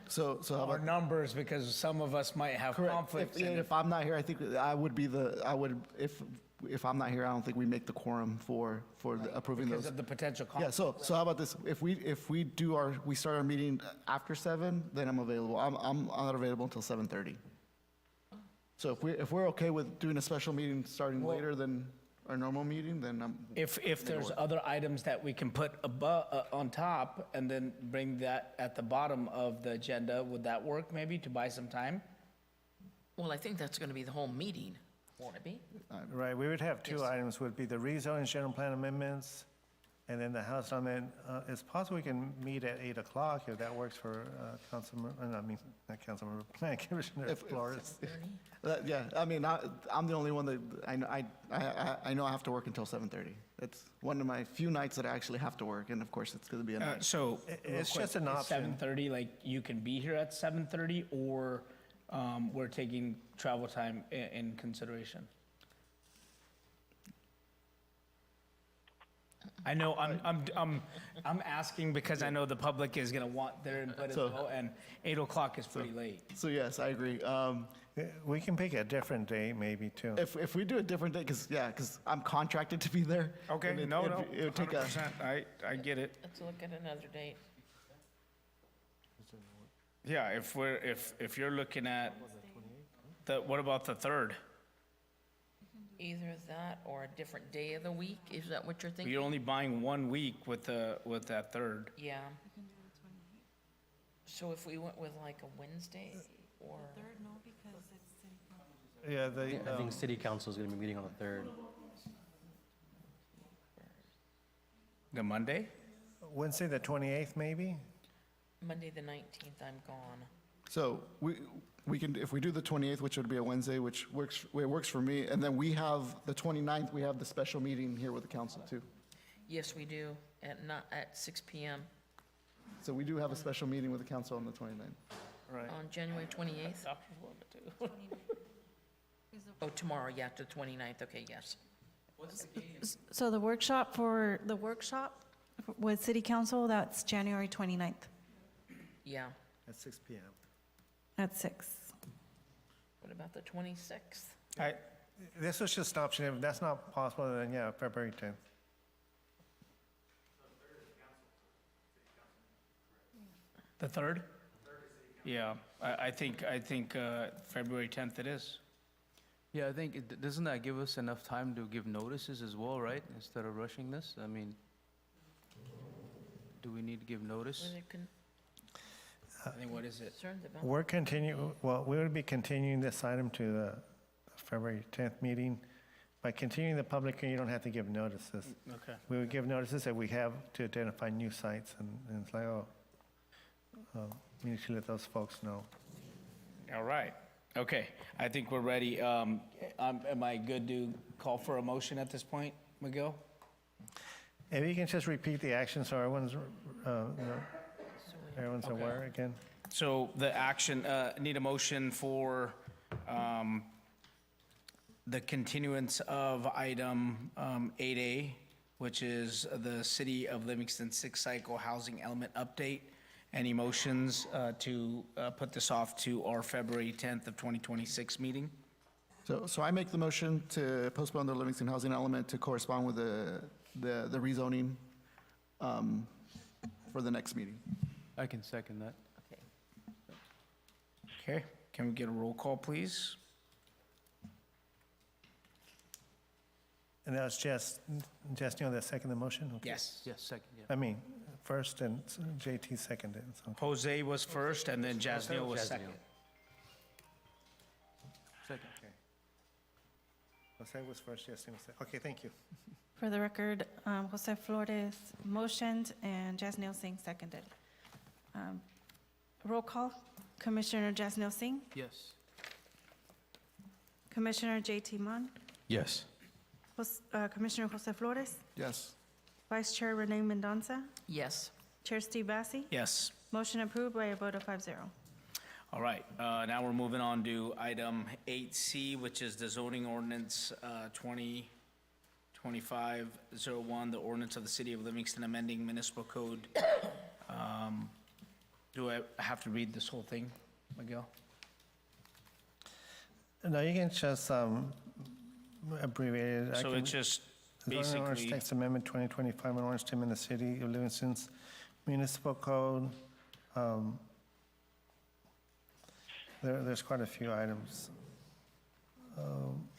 So how our about, numbers, because some of us might have correct, conflicts. and if I'm not here, I think if I'm not here, I don't think we make the quorum for approving Because those. of the potential Yeah, conflict. so how about this? If we start our meeting after 7, then I'm available. I'm not available until 7:30. So if we're okay with doing a special meeting starting later than our normal meeting, then I'm. If there's other items that we can put above, on top, and then bring that at the bottom of the agenda, would that work maybe to buy some time? Well, I think that's going to be the whole meeting, won't it be? Right, we would have 2 items, would be the rezoning general plan amendments, and then the house amendment. It's possible we can meet at 8 o'clock if that works for not Councilmember, Plan Commissioner Flores. Yeah, I mean, I'm the only one that, I know I have to work until 7:30. It's one of my few nights that I actually have to work, and of course, it's going to be a night. So. It's real just quick, an is option. 7:30, like you can be here at 7:30, or we're taking travel time in consideration? I know I'm asking because I know the public is going to want their input as well, and 8 o'clock is pretty late. So yes, I agree. We can pick a different day, maybe, too. If we do a different day, because I'm contracted to be there. Okay, and no, it would take a. 100%, I get it. Let's look at another date. Yeah, if you're looking at What about the 3rd? Either that or a different day of the week, is that what you're thinking? You're only buying 1 week with that 3rd. Yeah. So if we went with like a Wednesday or? Yeah, I think city council is going to be meeting on the 3rd. The Monday? Wednesday, the 28th, maybe? Monday, the 19th, I'm gone. So we can, if we do the 28th, which would be a Wednesday, which works for me, and then we have the 29th, we have the special meeting here with the council too. Yes, we do, at 6 PM So we do have a special meeting with the council on the 29th. Right. on January 28th. Oh, tomorrow, yeah, the 29th, okay, yes. So the workshop with city council, that's January 29th Yeah. At 6 PM. at 6. What about the 26th? This was just an option. If that's not possible, then yeah, February 10th. The 3rd? Yeah, I think February 10th it is. Yeah, I think, doesn't that give us enough time to give notices as well, right? Instead of rushing this? I mean, do we need to give notice? Were they I think, what is it? concerned about? We would be continuing this item to the February 10th meeting. By continuing the public hearing, you don't have to give notices. Okay. We would give notices that we have to identify new sites, and it's like, we need to let those folks know. All right. Okay, I think we're ready. Am I good to call for a motion at this point, Miguel? If you can just repeat the action so everyone's aware again. So the action, need a motion for the continuance of item 8A, which is the City of Livingston six-cycle housing element update. Any motions to put this off to our February 10th of 2026 meeting? So I make the motion to postpone the Livingston housing element to correspond with the rezoning for the next meeting. I can second that. Okay. Okay, can we get a roll call, please? And that was just Neil that seconded the motion? Okay. Yes. Yes, second, yeah. I mean, first and JT seconded. So. Jose was first, and then Jasneel was second. Second. Okay. Jose was first, yes, Neil was second. Okay, thank you. For the record, Jose Flores motioned and Jasneel Singh seconded. Roll call, Commissioner Jasneel Singh, Yes. Commissioner J.T. Mon, Yes. Commissioner Jose Flores, Yes. Vice Chair Renee Mendoza, Yes. Chair Steve Bassi. Yes. Motion approved by a vote of 5-0. All right, now we're moving on to item 8C, which is the zoning ordinance 2025-01, the ordinance of the City of Livingston amending municipal code. Do I have to read this whole thing, Miguel? No, you can just abbreviate it. So it's just Zoning ordinance basically, text amendment 2025, an ordinance to amend the City of Livingston's municipal code. There's quite a few items. I'm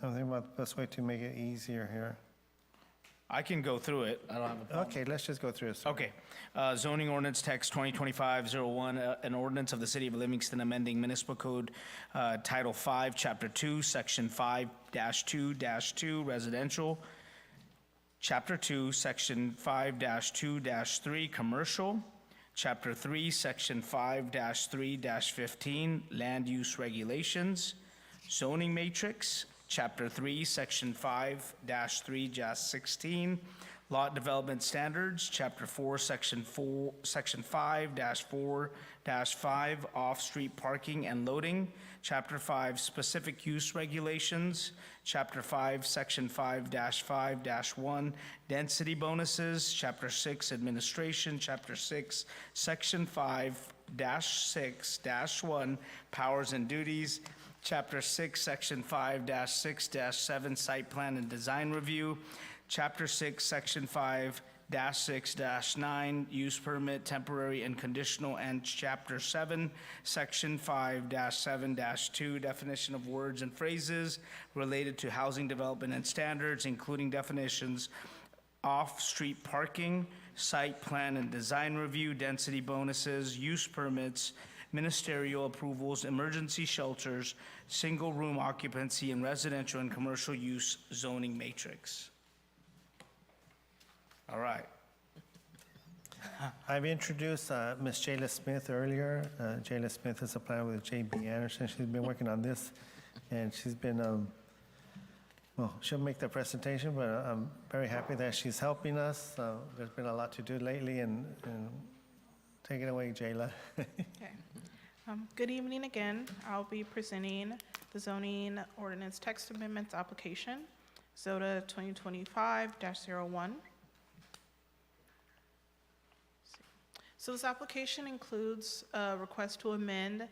thinking about the best way to make it easier here. I can go through it. I don't have a problem. Okay, let's just go through it. Okay. Zoning ordinance text 2025-01, an ordinance of the City of Livingston amending municipal code, Title 5, Chapter 2, Section 5-2-2 residential, Chapter 2, Section 5-2-3 commercial, Chapter 3, Section 5-3-15 land use regulations, zoning matrix, Chapter 3, Section 5-3-16, lot development standards, Chapter 4, Section 5-4-5, off-street parking and loading, Chapter 5, specific use regulations, Chapter 5, Section 5-5-1, density bonuses, Chapter 6, administration, Chapter 6, Section 5-6-1, powers and duties, Chapter 6, Section 5-6-7, Site Plan and Design Review. Chapter 6, Section 6-9, use permit, temporary and conditional, and Chapter 7, Section 5-7-2, definition of words and phrases related to housing development and standards, including definitions off-street parking, site plan and design review, density bonuses, use permits, ministerial approvals, emergency shelters, single-room occupancy, and residential and commercial use zoning matrix. All right. I've introduced Ms. Jayla Smith earlier. Jayla Smith is a planner with J.B. Anderson. She's been working on this, and she's been, well, she'll make the presentation, but I'm very happy that she's helping us. There's been a lot to do lately, and take it away, Jayla. Okay. Good evening again. I'll be presenting the zoning ordinance text amendments application, ZOTA 2025-01. So this application includes a request to amend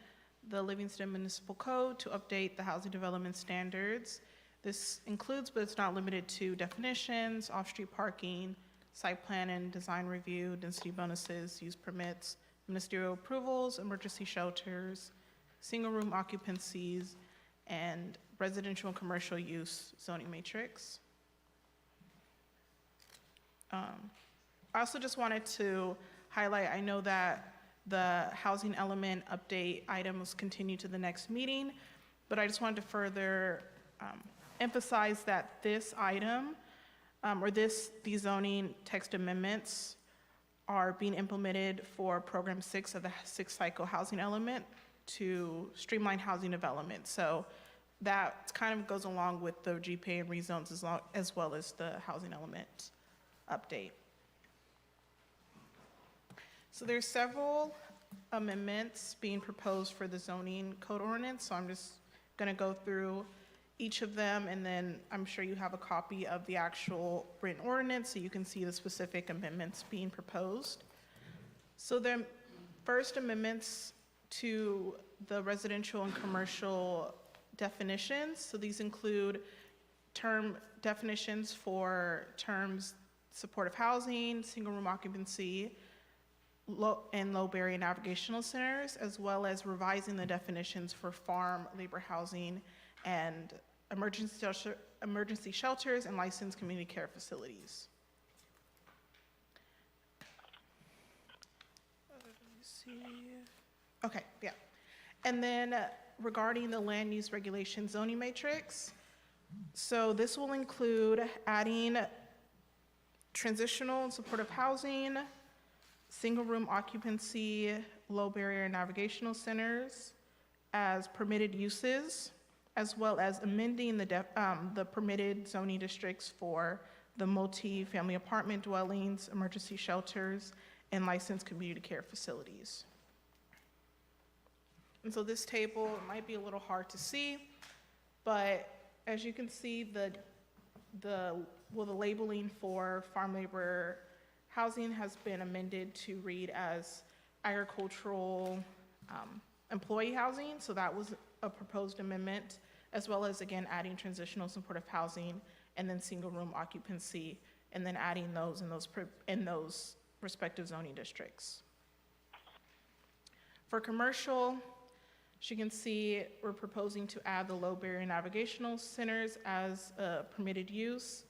the Livingston Municipal Code to update the housing development standards. This includes, but it's not limited to, definitions, off-street parking, site plan and design review, density bonuses, use permits, ministerial approvals, emergency shelters, single-room occupancies, and residential and commercial use zoning matrix. I also just wanted to highlight, I know that the housing element update item was continued to the next meeting, but I just wanted to further emphasize that this item, these zoning text amendments are being implemented for Program 6 of the 6th cycle housing element to streamline housing development. So that kind of goes along with the GPA and rezones as well as the housing element update. So there's several amendments being proposed for the zoning code ordinance, so I'm just going to go through each of them, and then I'm sure you have a copy of the actual written ordinance so you can see the specific amendments being proposed. So the first amendments to the residential and commercial definitions. So these include term definitions for terms supportive housing, single room occupancy, and low barrier navigational centers, as well as revising the definitions for farm labor housing and emergency shelters and licensed community care facilities. Okay, yeah. And then regarding the land use regulation zoning matrix, so this will include adding transitional and supportive housing, single room occupancy, low barrier navigational centers as permitted uses, as well as amending the permitted zoning districts for the multi-family apartment dwellings, emergency shelters, and licensed community care facilities. And so this table might be a little hard to see, but as you can see, the labeling for farm labor housing has been amended to read as agricultural employee housing, so that was a proposed amendment, as well as, again, adding transitional supportive housing and then single room occupancy, and then adding those in those respective zoning districts. For commercial, as you can see, we're proposing to add the low barrier navigational centers as a permitted use,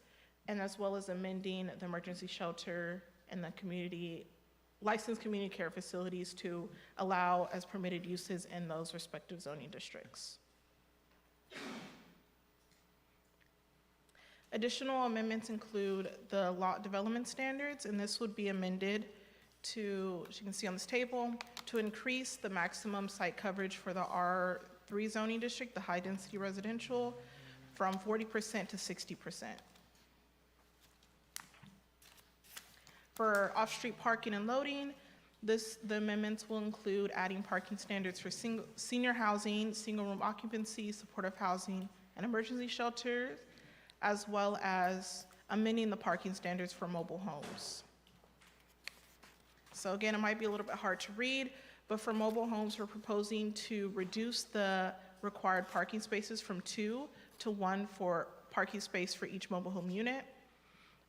and as well as amending the emergency shelter and the licensed community care facilities to allow as permitted uses in those respective zoning districts. Additional amendments include the lot development standards, and this would be amended to, as you can see on this table, to increase the maximum site coverage for the R3 zoning district, the high density residential, from 40% to 60%. For off-street parking and loading, the amendments will include adding parking standards for senior housing, single room occupancy, supportive housing, and emergency shelters, as well as amending the parking standards for mobile homes. So again, it might be a little bit hard to read, but for mobile homes, we're proposing to reduce the required parking spaces from 2 to 1 for parking space for each mobile home unit,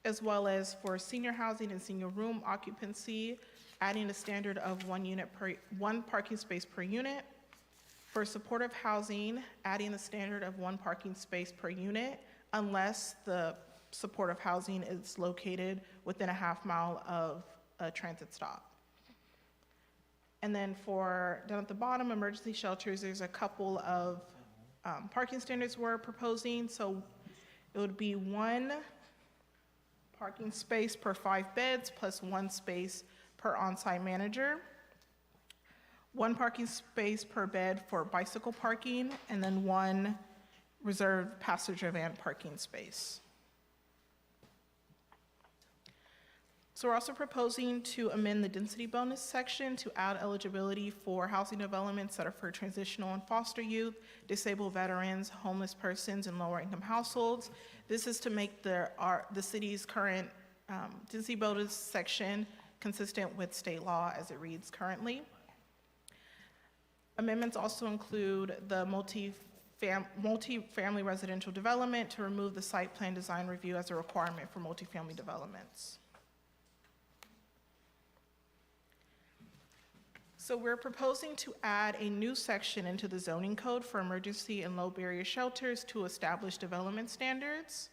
as well as for senior housing and single room occupancy, adding a standard of one parking space per unit. For supportive housing, adding the standard of one parking space per unit unless the supportive housing is located within a half-mile of a transit stop. And then for, down at the bottom, emergency shelters, there's a couple of parking standards we're proposing. So it would be one parking space per 5 beds plus one space per on-site manager, one parking space per bed for bicycle parking, and then one reserved passenger van parking space. So we're also proposing to amend the density bonus section to add eligibility for housing developments that are for transitional and foster youth, disabled veterans, homeless persons, and lower income households. This is to make the city's current density bonus section consistent with state law as it reads currently. Amendments also include the multifamily residential development to remove the site plan design review as a requirement for multifamily developments. So we're proposing to add a new section into the zoning code for emergency and low barrier shelters to establish development standards.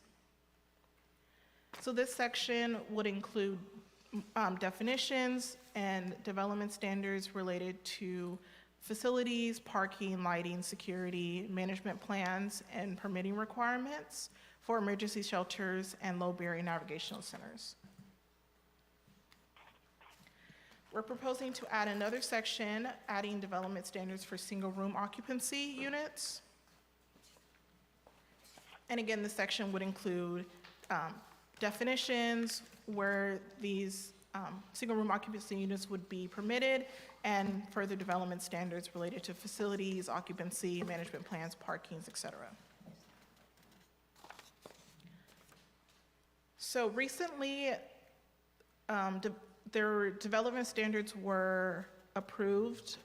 So this section would include definitions and development standards related to facilities, parking, lighting, security, management plans, and permitting requirements for emergency shelters and low barrier navigational centers. We're proposing to add another section, adding development standards for single room occupancy units. And again, this section would include definitions where these single room occupancy units would be permitted and further development standards related to facilities, occupancy, management plans, parkings, et cetera. So recently, their development standards were approved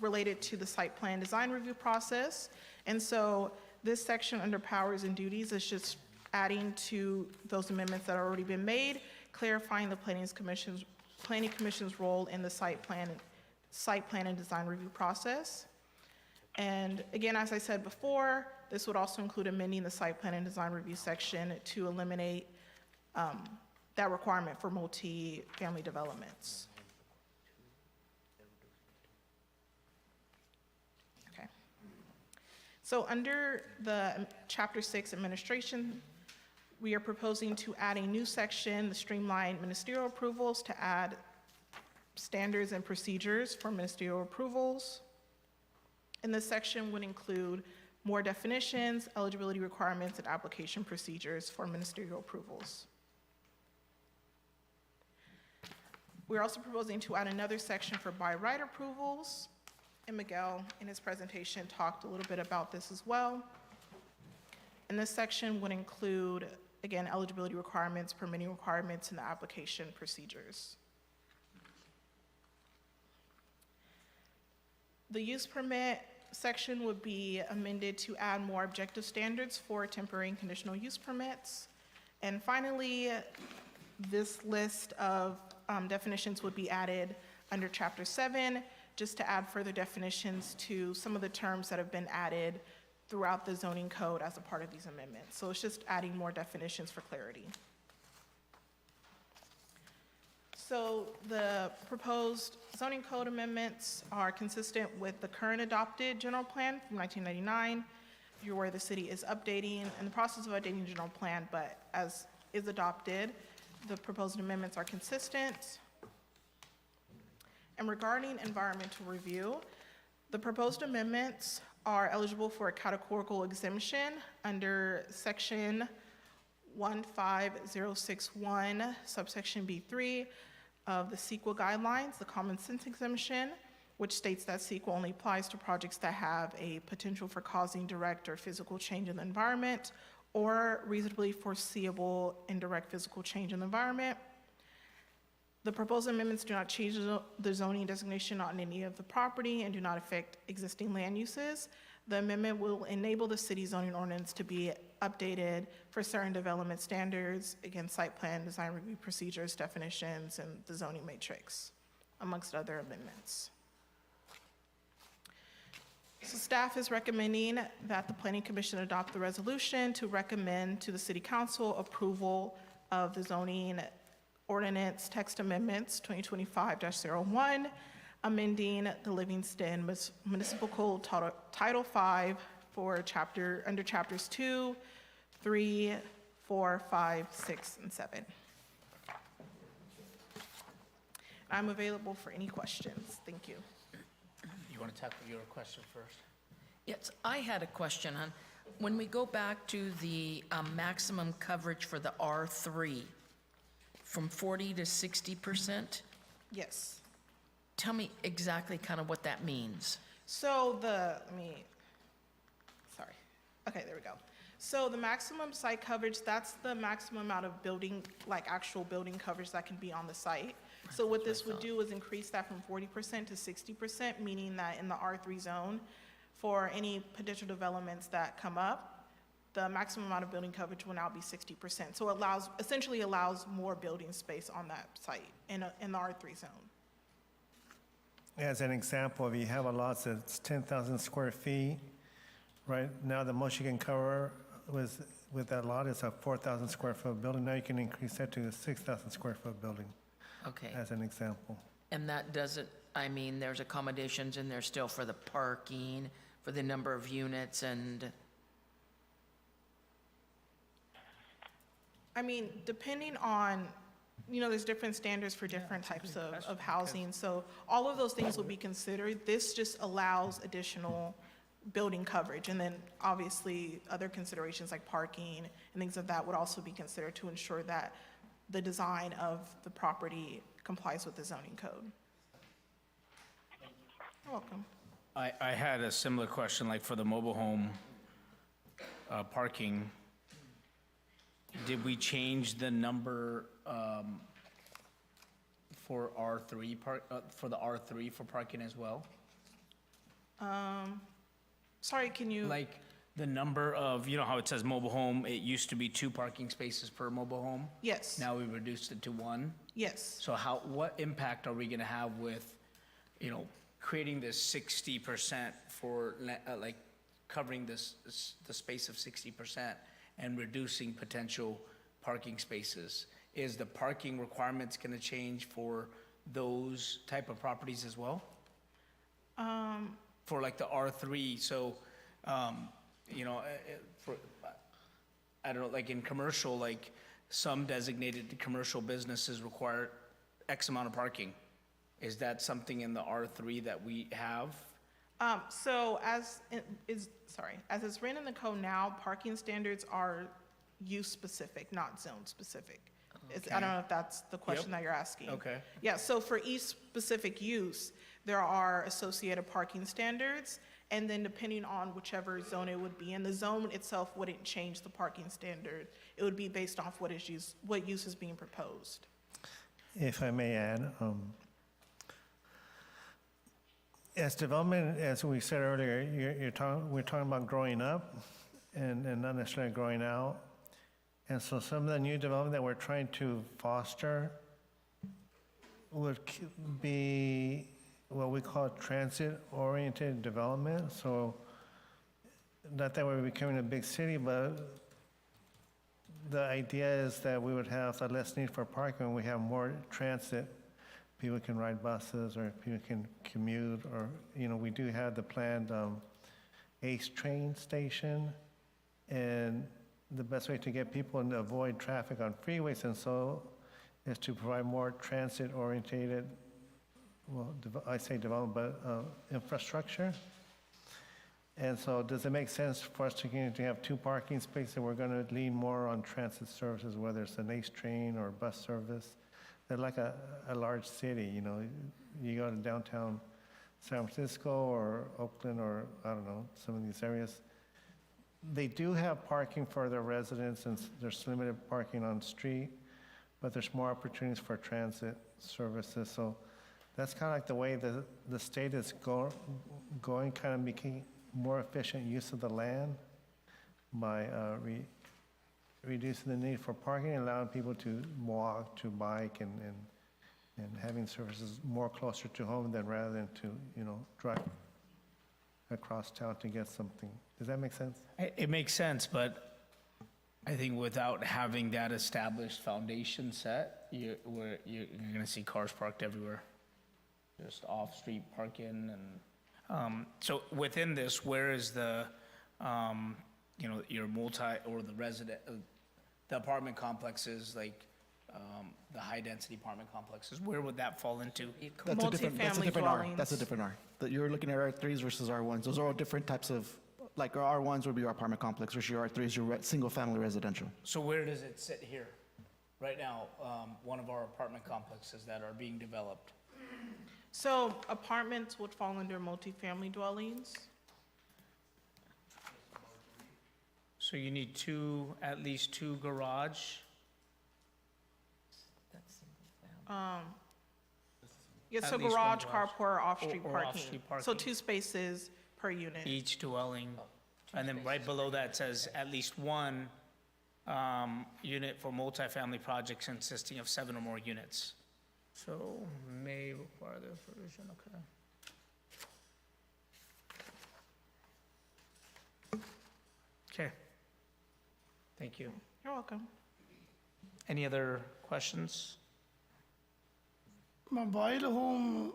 related to the site plan design review process. And so this section under powers and duties is just adding to those amendments that have already been made, clarifying the Planning Commission's role in the site plan and design review process. And again, as I said before, this would also include amending the site plan and design review section to eliminate that requirement for multi-family developments. Okay. So under the Chapter 6 Administration, we are proposing to add a new section, the streamlined ministerial approvals, to add standards and procedures for ministerial approvals. And this section would include more definitions, eligibility requirements, and application procedures for ministerial approvals. We're also proposing to add another section for by right approvals, and Miguel in his presentation talked a little bit about this as well. And this section would include, again, eligibility requirements, permitting requirements, and the application procedures. The use permit section would be amended to add more objective standards for temporary and conditional use permits. And finally, this list of definitions would be added under Chapter 7, just to add further definitions to some of the terms that have been added throughout the zoning code as a part of these amendments. So it's just adding more definitions for clarity. So the proposed zoning code amendments are consistent with the current adopted general plan from 1999. You're aware the city is updating, in the process of updating the general plan, but as is adopted, the proposed amendments are consistent. And regarding environmental review, the proposed amendments are eligible for a categorical exemption under section 15061, subsection B3 of the CEQA guidelines, the common sense exemption, which states that CEQA only applies to projects that have a potential for causing direct or physical change in the environment or reasonably foreseeable indirect physical change in the environment. The proposed amendments do not change the zoning designation on any of the property and do not affect existing land uses. The amendment will enable the city zoning ordinance to be updated for certain development standards, again, site plan, design review procedures, definitions, and the zoning matrix, amongst other amendments. So staff is recommending that the Planning Commission adopt the resolution to recommend to the City Council approval of the zoning ordinance text amendments 2025-01, amending the Livingston Municipal Code Title 5 for under chapters 2, 3, 4, 5, 6, and 7. I'm available for any questions. Thank you. You want to tackle your question first? Yes, I had a question on, when we go back to the maximum coverage for the R3, from 40 to 60%, Yes. tell me exactly kind of what that means. So sorry. Okay, there we go. So the maximum site coverage, that's the maximum amount of building, like actual building coverage that can be on the site. So what this would do is increase that from 40% to 60%, meaning that in the R3 zone, for any potential developments that come up, the maximum amount of building coverage will now be 60%. So it essentially allows more building space on that site in the R3 zone. As an example, if you have a lot that's 10,000 square feet, right now the most you can cover with that lot is a 4,000 square foot building. Now you can increase that to a 6,000 square foot building, Okay. as an example. And that doesn't, I mean, there's accommodations in there still for the parking, for the number of units, and, I mean, depending on, there's different standards for different types of housing. So all of those things will be considered. This just allows additional building coverage. And then obviously other considerations like parking and things of that would also be considered to ensure that the design of the property complies with the zoning code. You're welcome. I had a similar question, like for the mobile home parking. Did we change the number for R3 for the R3 for parking as well? Sorry, can you? Like the number of, how it says mobile home, it used to be 2 parking spaces per mobile home? Yes. Now we reduced it to 1? Yes. So what impact are we gonna have with, creating this 60% for, like, covering the space of 60% and reducing potential parking spaces? Is the parking requirements gonna change for those type of properties as well? For like the R3, so, for, I don't know, like in commercial, like some designated commercial businesses require X amount of parking. Is that something in the R3 that we have? So as it's written in the code now, parking standards are use-specific, not zone-specific. I don't know if that's the question that you're asking. Okay. Yeah, so for each specific use, there are associated parking standards, and then depending on whichever zone it would be in, the zone itself wouldn't change the parking standard. It would be based off what use is being proposed. If I may add, as development, as we said earlier, we're talking about growing up and not necessarily growing out. And so some of the new development that we're trying to foster would be what we call transit-oriented development. So not that we're becoming a big city, but the idea is that we would have the less need for parking when we have more transit. People can ride buses, or people can commute, or, we do have the planned ACE train station, and the best way to get people and avoid traffic on freeways and so is to provide more transit-oriented, I say development, but infrastructure. And so does it make sense for us to continue to have 2 parking spaces? We're going to lean more on transit services, whether it's an ACE train or bus service. They're like a large city, you go to downtown San Francisco or Oakland or, I don't know, some of these areas. They do have parking for their residents, and there's limited parking on the street, but there's more opportunities for transit services. So that's kind of like the way the state is going, kind of making more efficient use of the land. by reducing the need for parking, allowing people to walk, to bike, and having services more closer to home than rather than to, drive across town to get something. Does that make sense? It makes sense, but I think without having that established foundation set, you're gonna see cars parked everywhere. Just off-street parking and, so within this, where is the, your or the resident, the apartment complexes, like, the high-density apartment complexes, where would that fall into? That's a different Multifamily R. dwellings. That's a different R. That you're looking at R3s versus R1s. Those are all different types of, like our R1s would be our apartment complex, versus your R3s, your single-family residential. So where does it sit here? Right now, one of our apartment complexes that are being developed. So apartments would fall under multifamily dwellings. So you need at least two garage. Yeah, so At least one garage, garage. carport, or off-street Or parking. off-street So parking. 2 spaces per unit. Each dwelling, and then right below that says at least one unit for multifamily projects consisting of 7 or more units. So may require the provision, okay. Okay. Thank you. You're welcome. Any other questions? Mobile home,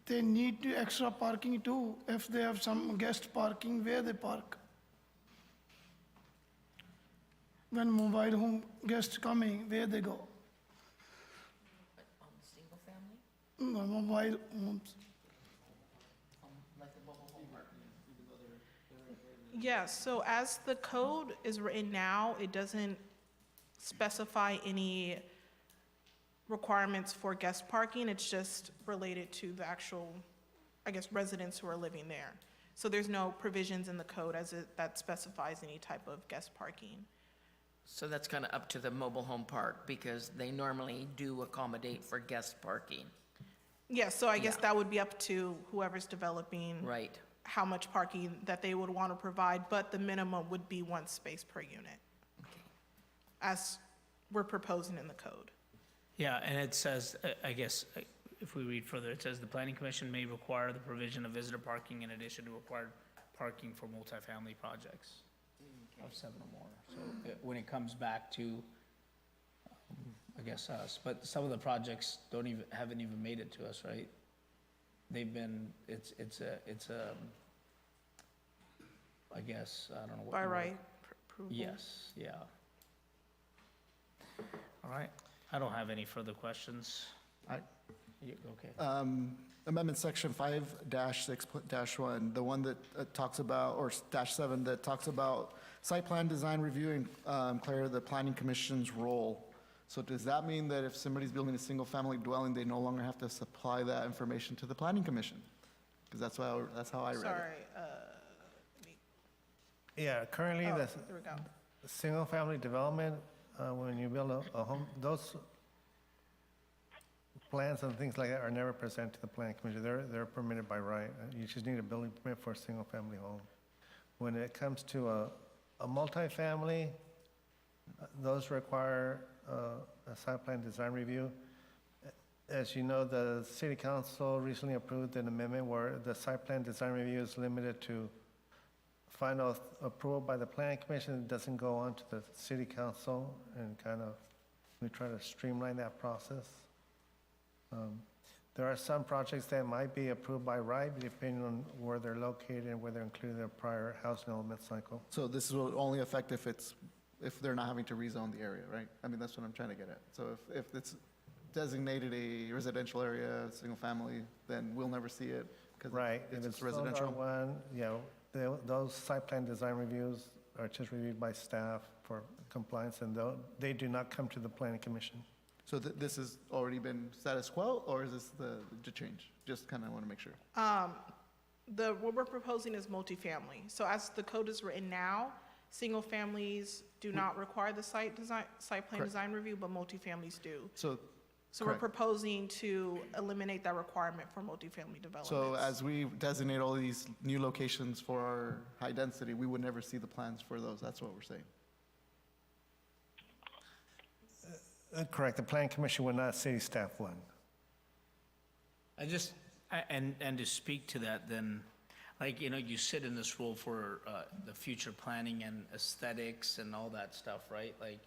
they need to extra parking too, if they have some guest parking, where they park. When mobile home guests coming, where they go? Single family? No, mobile homes. Yes, so as the code is written now, it doesn't specify any requirements for guest parking. It's just related to the actual, residents who are living there. So there's no provisions in the code that specifies any type of guest parking. So that's kind of up to the mobile home park, because they normally do accommodate for guest parking. Yes, so I guess Yeah. that would be up to whoever's developing Right. how much parking that they would want to provide, but the minimum would be 1 space per unit, as we're proposing in the code. Yeah, and it says, if we read further, it says the planning commission may require the provision of visitor parking in addition to required parking for multifamily projects of 7 or more. So when it comes back to, us, but some of the projects haven't even made it to us, right? They've been, it's a, I don't know what. By word. right approval. Yes, yeah. All right, I don't have any further questions. Okay. Amendment section 5-6-1, the one that talks about, or -7, that talks about site plan design review and clear the planning commission's role. So does that mean that if somebody's building a single-family dwelling, they no longer have to supply that information to the planning commission? Because that's how I read it. Sorry, Yeah, currently, oh, the there we go. single-family development, when you build a home, those plans and things like that are never presented to the planning commission. They're permitted by right. You just need a building permit for a single-family home. When it comes to a multifamily, those require a site plan design review. As you know, the city council recently approved an amendment where the site plan design review is limited to final approval by the planning commission. It doesn't go on to the city council, and we try to streamline that process. There are some projects that might be approved by right, depending on where they're located and where they're included in their prior housing element cycle. So this will only affect if they're not having to rezone the area, right? I mean, that's what I'm trying to get at. So if it's designated a residential area, single family, then we'll never see it because Right, it's if just it's residential. one, those site plan design reviews are just reviewed by staff for compliance, and they do not come to the planning commission. So this has already been status quo, or is this the change? Just kind of want to make sure. What we're proposing is multifamily. So as the code is written now, single families do not require the site plan Correct. design review, but multifamilies do. So So we're Correct. proposing to eliminate that requirement for multifamily developments. So as we designate all these new locations for our high density, we would never see the plans for those. That's what we're saying. Correct, the Plan Commission would not, city staff would. And to speak to that, then, like, you know, you sit in this role for the future planning and aesthetics and all that stuff, right? Like,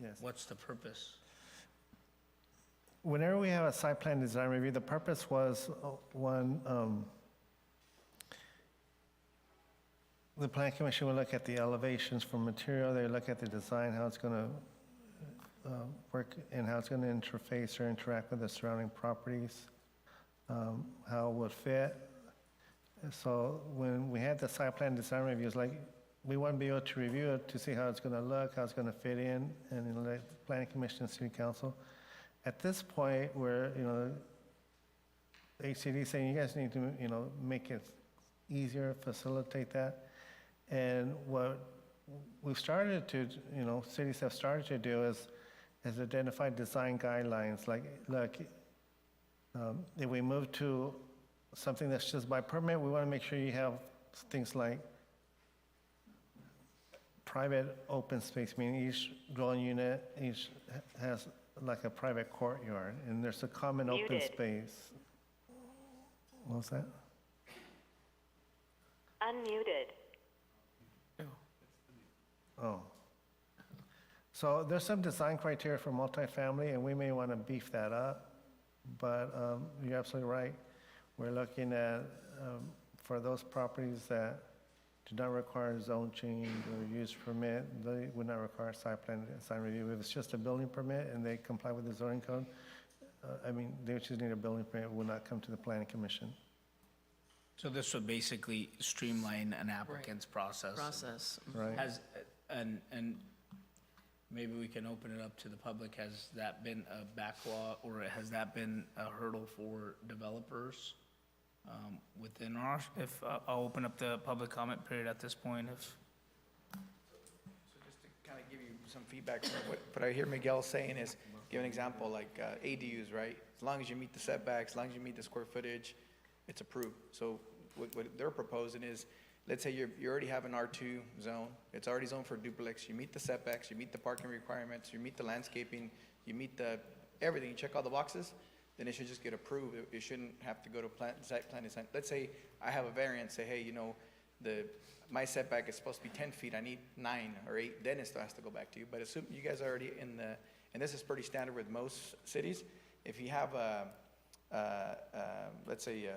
Yes. what's the purpose? Whenever we have a site plan design review, the purpose was, one, the Plan Commission will look at the elevations for material, they look at the design, how it's gonna work, and how it's gonna interface or interact with the surrounding properties, how it would fit. So when we had the site plan design reviews, like, we want to be able to review it to see how it's gonna look, how it's gonna fit in, and then let the Planning Commission and City Council. At this point, where, you know, HCD saying you guys need to, you know, make it easier, facilitate that. And what we've started to, you know, cities have started to do is identify design guidelines. Like, look, if we move to something that's just by permit, we want to make sure you have things like private open space, meaning each dwelling unit, each has like a private courtyard, and there's a common open Muted. space. What was that? Unmuted. Oh. So there's some design criteria for multifamily, and we may want to beef that up, but you're absolutely right. We're looking at, for those properties that do not require zone change or use permit, they would not require site plan design review. If it's just a building permit and they comply with the zoning code, I mean, they would just need a building permit, will not come to the planning commission. So this would basically streamline an applicant's process. Right. Has, and maybe we can open it up to the public. Has that been a backlog, or has that been a hurdle for developers within our, if, I'll open up the public comment period at this point if. So just to kind of give you some feedback, what I hear Miguel saying is, give an example, like ADUs, right? As long as you meet the setbacks, as long as you meet the square footage, it's approved. So what they're proposing is, let's say you already have an R2 zone, it's already zoned for duplex, you meet the setbacks, you meet the parking requirements, you meet the landscaping, you meet the, everything, you check all the boxes, then it should just get approved. It shouldn't have to go to site plan design. Let's say I have a variance, say, hey, you know, my setback is supposed to be 10 feet, I need 9 or 8, then it still has to go back to you. But assume you guys are already in the, and this is pretty standard with most cities, if you have let's say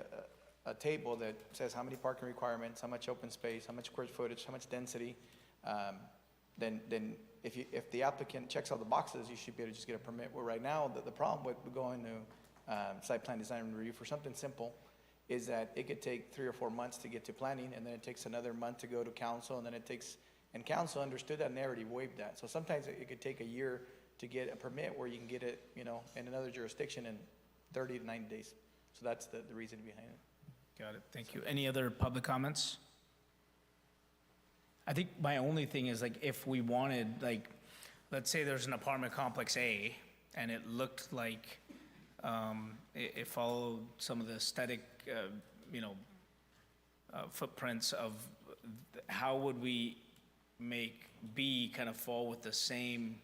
a table that says how many parking requirements, how much open space, how much square footage, how much density, then if the applicant checks all the boxes, you should be able to just get a permit. Well, right now, the problem with going to site plan design review for something simple is that it could take 3 or 4 months to get to planning, and then it takes another month to go to council, and then it takes, and council understood that and they already waived that. So sometimes it could take a year to get a permit where you can get it, you know, in another jurisdiction in 30 to 90 days. So that's the reason behind it. Got it, thank you. Any other public comments? I think my only thing is, like, if we wanted, like, let's say there's an apartment complex A, and it looked like it followed some of the aesthetic, footprints of, how would we make B kind of fall with the same,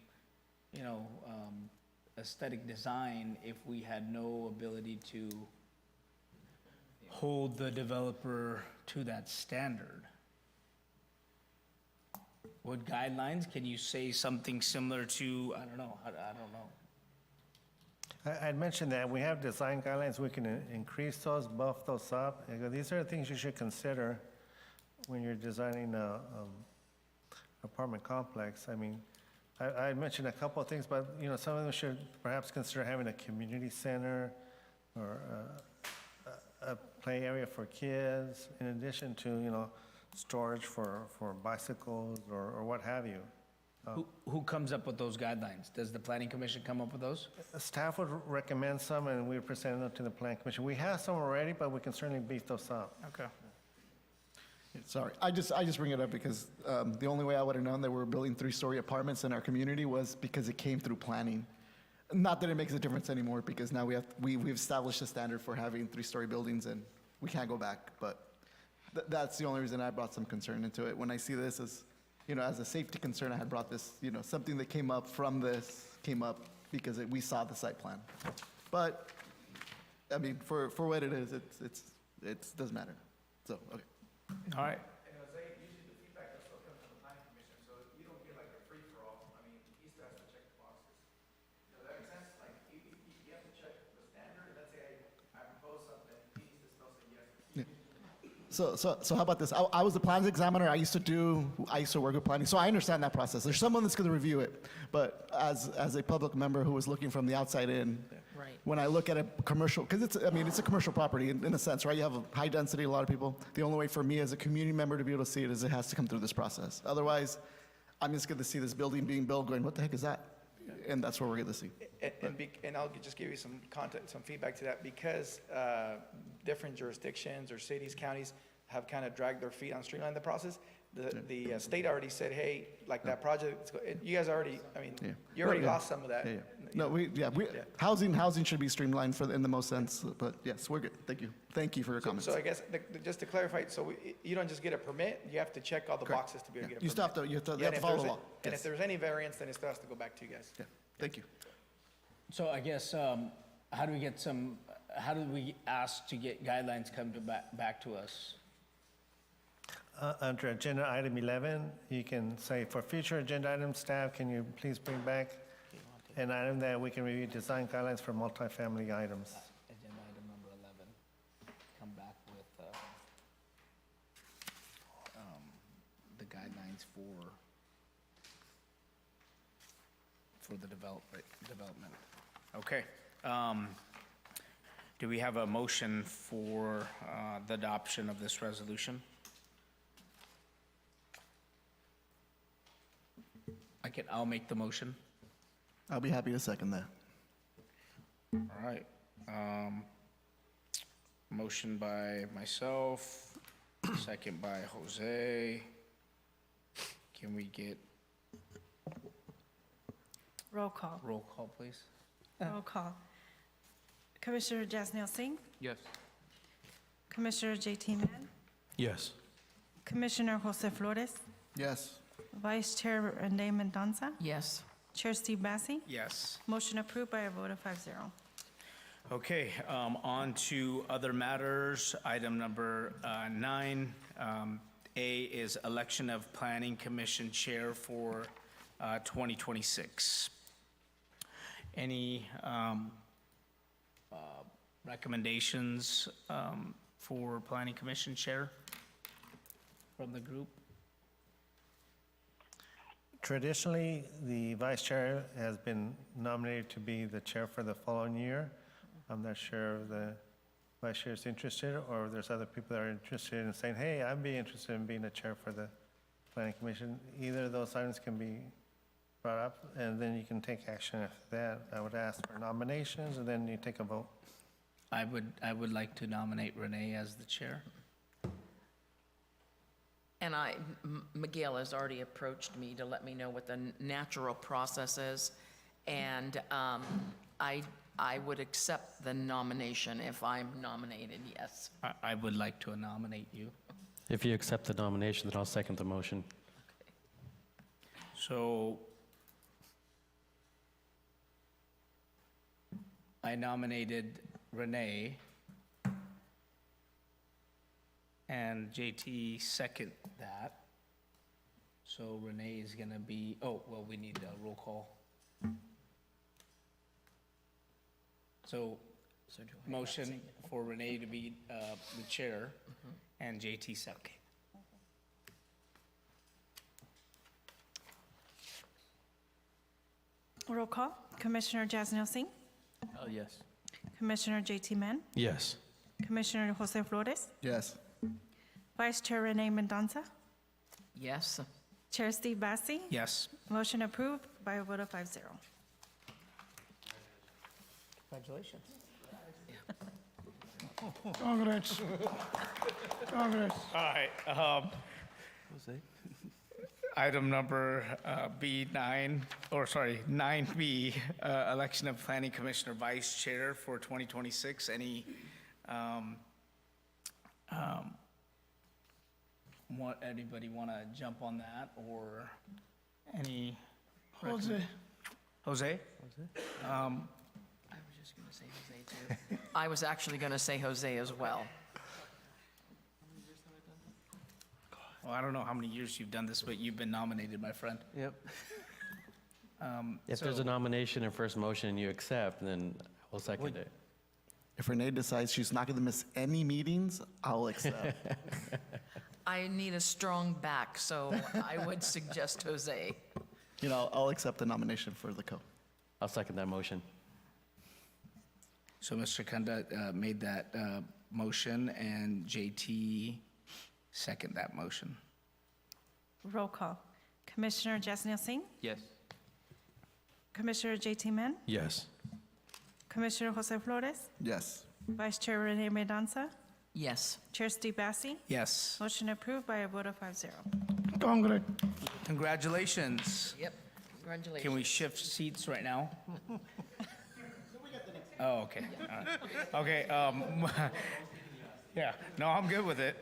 aesthetic design if we had no ability to hold the developer to that standard? What guidelines, can you say something similar to, I don't know. I'd mentioned that we have design guidelines, we can increase those, buff those up. These are the things you should consider when you're designing a apartment complex. I mean, I mentioned a couple of things, but, some of them should perhaps consider having a community center or a play area for kids, in addition to, storage for bicycles or what have you. Who comes up with those guidelines? Does the planning commission come up with those? Staff would recommend some, and we present them to the planning commission. We have some already, but we can certainly beef those up. Okay. Sorry, I just bring it up because the only way I would have known that we were building 3-story apartments in our community was because it came through planning. Not that it makes a difference anymore, because now we've established a standard for having 3-story buildings and we can't go back. But that's the only reason I brought some concern into it. When I see this as, as a safety concern, I had brought this, something that came up from this came up because we saw the site plan. But, I mean, for what it is, it doesn't matter. So, okay. All right. And Jose, usually the feedback that still comes from the planning commission, so you don't get like a free-for-all. I mean, he still has to check the boxes. Does that make sense? Like, you have to check the standard. Let's say I propose something, he needs to still say yes. So how about this? I was the plans examiner. I used to work with planning, so I understand that process. There's someone that's going to review it, but as a public member who was looking from the outside in, Right. when I look at a commercial, because it's a commercial property in a sense, right? You have a high density, a lot of people. The only way for me as a community member to be able to see it is it has to come through this process. Otherwise, I'm just going to see this building being built, going, what the heck is that? And that's what we're going to see. And I'll just give you some content, some feedback to that, because different jurisdictions or cities, counties have kind of dragged their feet on streamlining the process. The state already said, hey, like that project, you guys already, you already lost some of that. No, housing should be streamlined in the most sense, but yes, we're good. Thank you. Thank you for your comments. So I guess, just to clarify, so you don't just get a permit, you have to check all the Correct. boxes to be able to get a You permit. still have to, you have to And follow the law. And Yes. if there's any variance, then it still has to go back to you guys. Yeah, thank you. So I guess, how do we ask to get guidelines come back to us? Under agenda item 11, you can say, for future agenda items, staff, can you please bring back an item that we can review design guidelines for multifamily items? Agenda item number 11, come back with the guidelines for the development. Okay. Do we have a motion for the adoption of this resolution? I'll make the motion. I'll be happy to second that. All right. Motion by myself, second by Jose. Can we get Roll call. roll call, please? Roll call. Commissioner Jasneel Singh, Yes. Commissioner J.T. Mann, Yes. Commissioner Jose Flores, Yes. Vice Chair Renee Mendoza, Yes. Chair Steve Bassi. Yes. Motion approved by a vote of 5-0. Okay, on to other matters. Item number 9, A is election of Planning Commission Chair for 2026. Any recommendations for Planning Commission Chair from the group? Traditionally, the vice chair has been nominated to be the chair for the following year. I'm not sure if the vice chair is interested, or if there's other people that are interested in saying, hey, I'd be interested in being the chair for the planning commission. Either of those items can be brought up, and then you can take action after that. I would ask for nominations, and then you take a vote. I would like to nominate Renee as the chair. And Miguel has already approached me to let me know what the natural process is, and I would accept the nomination if I'm nominated, yes. I would like to nominate you. If you accept the nomination, then I'll second the motion. So I nominated Renee, and JT second that. So Renee is going to be, we need a roll call. So motion for Renee to be the chair, and JT second. Roll call. Commissioner Jasneel Singh, Yes. Commissioner J.T. Mann, Yes. Commissioner Jose Flores, Yes. Vice Chair Renee Mendoza, Yes. Chair Steve Bassi. Yes. Motion approved by a vote of 5-0. Congratulations. Congrats. Congrats. All right. Item number B9, or sorry, 9B, election of Planning Commissioner Vice Chair for 2026. Anybody want to jump on that, or any? Jose. Jose? I was just going to say Jose, too. I was actually going to say Jose as well. Well, I don't know how many years you've done this, but you've been nominated, my friend. Yep. If there's a nomination and first motion and you accept, then we'll second it. If Renee decides she's not going to miss any meetings, I'll accept. I need a strong back, so I would suggest Jose. You know, I'll accept the nomination for the co. I'll second that motion. So Mr. Kunda made that motion, and JT second that motion. Roll call. Commissioner Jasneel Singh, Yes. Commissioner JT Mann, Yes. Commissioner Jose Flores, Yes. Vice Chair Renee Mendoza, Yes. Chair Steve Bassi. Yes. Motion approved by a vote of 5-0. Congrats. Congratulations. Yep. Congratulations. Can we shift seats right now? Oh, okay. All right. Okay. Yeah, no, I'm good with it.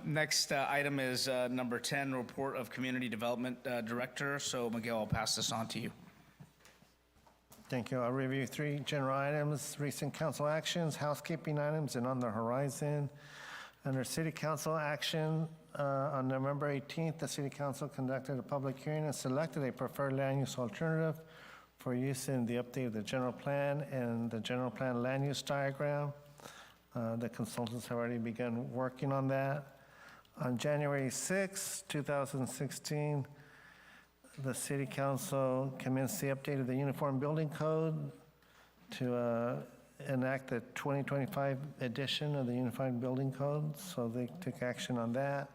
Next item is number 10, Report of Community Development Director. So Miguel, I'll pass this on to you. Thank you. I'll review 3 general items, recent council actions, housekeeping items, and on the horizon. Under city council action, on November 18th, the city council conducted a public hearing and selected a preferred land use alternative for use in the update of the general plan and the general plan land use diagram. The consultants have already begun working on that. On January 6, 2016, the city council commenced the update of the Uniform Building Code to enact the 2025 edition of the Unified Building Code, so they took action on that.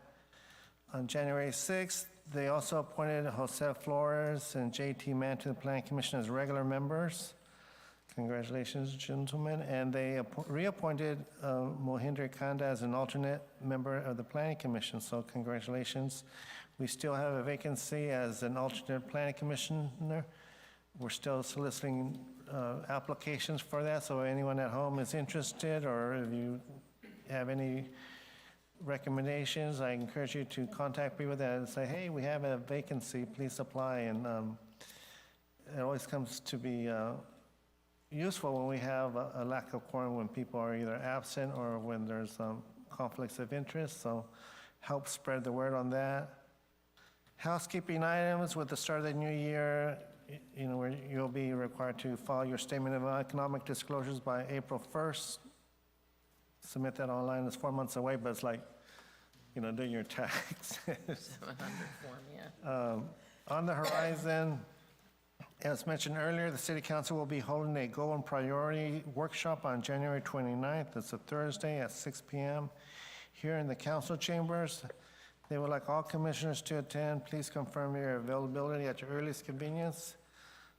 On January 6th, they also appointed Jose Flores and JT Mann to the Planning Commission as regular members. Congratulations, gentlemen. And they reappointed Mohinder Kanda as an alternate member of the Planning Commission, so congratulations. We still have a vacancy as an alternate Planning Commissioner. We're still soliciting applications for that, so anyone at home is interested, or if you have any recommendations, I encourage you to contact me with that and say, hey, we have a vacancy, please apply. And it always comes to be useful when we have a lack of quorum, when people are either absent or when there's conflicts of interest, so help spread the word on that. Housekeeping items: with the start of the new year, where you'll be required to file your statement of economic disclosures by April 1st. Submit that online. It's 4 months away, but it's like, doing your taxes. 700 form, yeah. On the horizon, as mentioned earlier, the City Council will be holding a Goal and Priority workshop on January 29th. It's a Thursday at 6 p.m. here in the council chambers. They would like all commissioners to attend. Please confirm your availability at your earliest convenience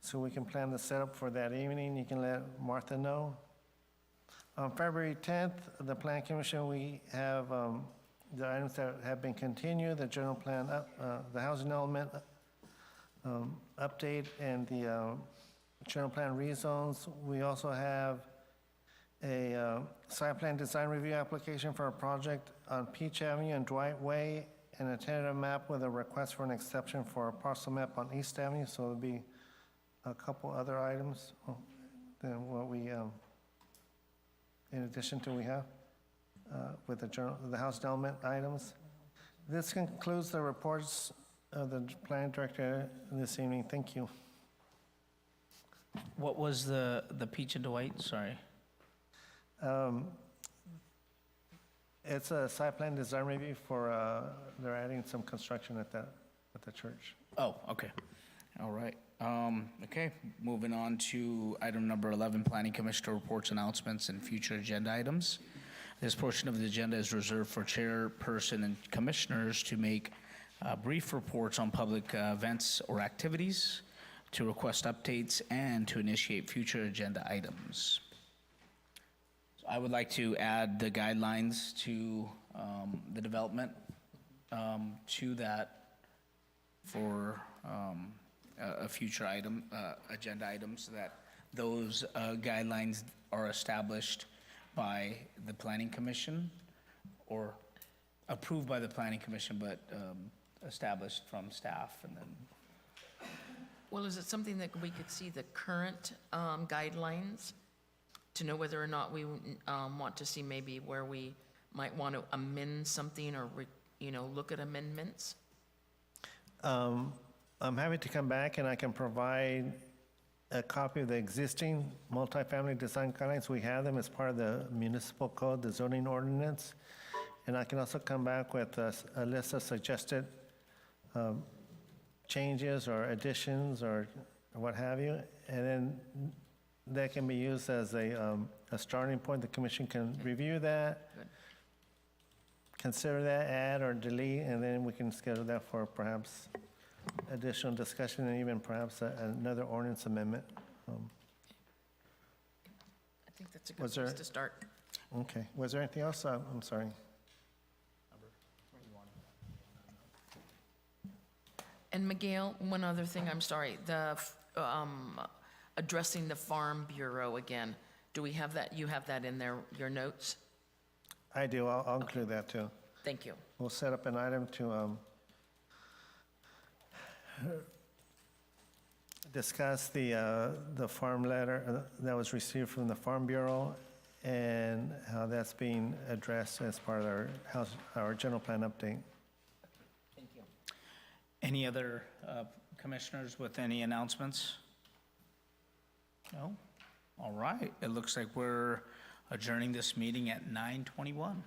so we can plan the setup for that evening. You can let Martha know. On February 10th, the Plan Commission, we have the items that have been continued, the general plan, the housing element update, and the general plan rezones. We also have a site plan design review application for a project on Peach Avenue and Dwight Way, and a tentative map with a request for an exception for a parcel map on East Avenue. So there'll be a couple other items than what we, in addition to we have with the house element items. This concludes the reports of the planning director this evening. Thank you. What was the Peach and Dwight? Sorry. It's a site plan design review for, they're adding some construction at the church. Oh, okay. All right. Okay, moving on to item number 11, Planning Commissioner reports, announcements, and future agenda items. This portion of the agenda is reserved for chairperson and commissioners to make brief reports on public events or activities, to request updates, and to initiate future agenda items. I would like to add the guidelines to the development to that for a future item, agenda item, so that those guidelines are established by the Planning Commission or approved by the Planning Commission, but established from staff and then. Well, is it something that we could see the current guidelines to know whether or not we want to see maybe where we might want to amend something or, look at amendments? I'm happy to come back and I can provide a copy of the existing multifamily design guidelines. We have them as part of the municipal code, the zoning ordinance. And I can also come back with a list of suggested changes or additions or what have you. And then that can be used as a starting point. The commission can review that, Good. consider that, add or delete, and then we can schedule that for perhaps additional discussion and even perhaps another ordinance amendment. I think that's a good Was place there- to start. Okay. Was there anything else? I'm sorry. And Miguel, one other thing, I'm sorry, addressing the Farm Bureau again. Do we have that, you have that in there, your notes? I do. I'll include that too. Thank you. We'll set up an item to discuss the farm letter that was received from the Farm Bureau and how that's being addressed as part of our general plan update. Thank you. Any other commissioners with any announcements? No? All right. It looks like we're adjourning this meeting at 9:21.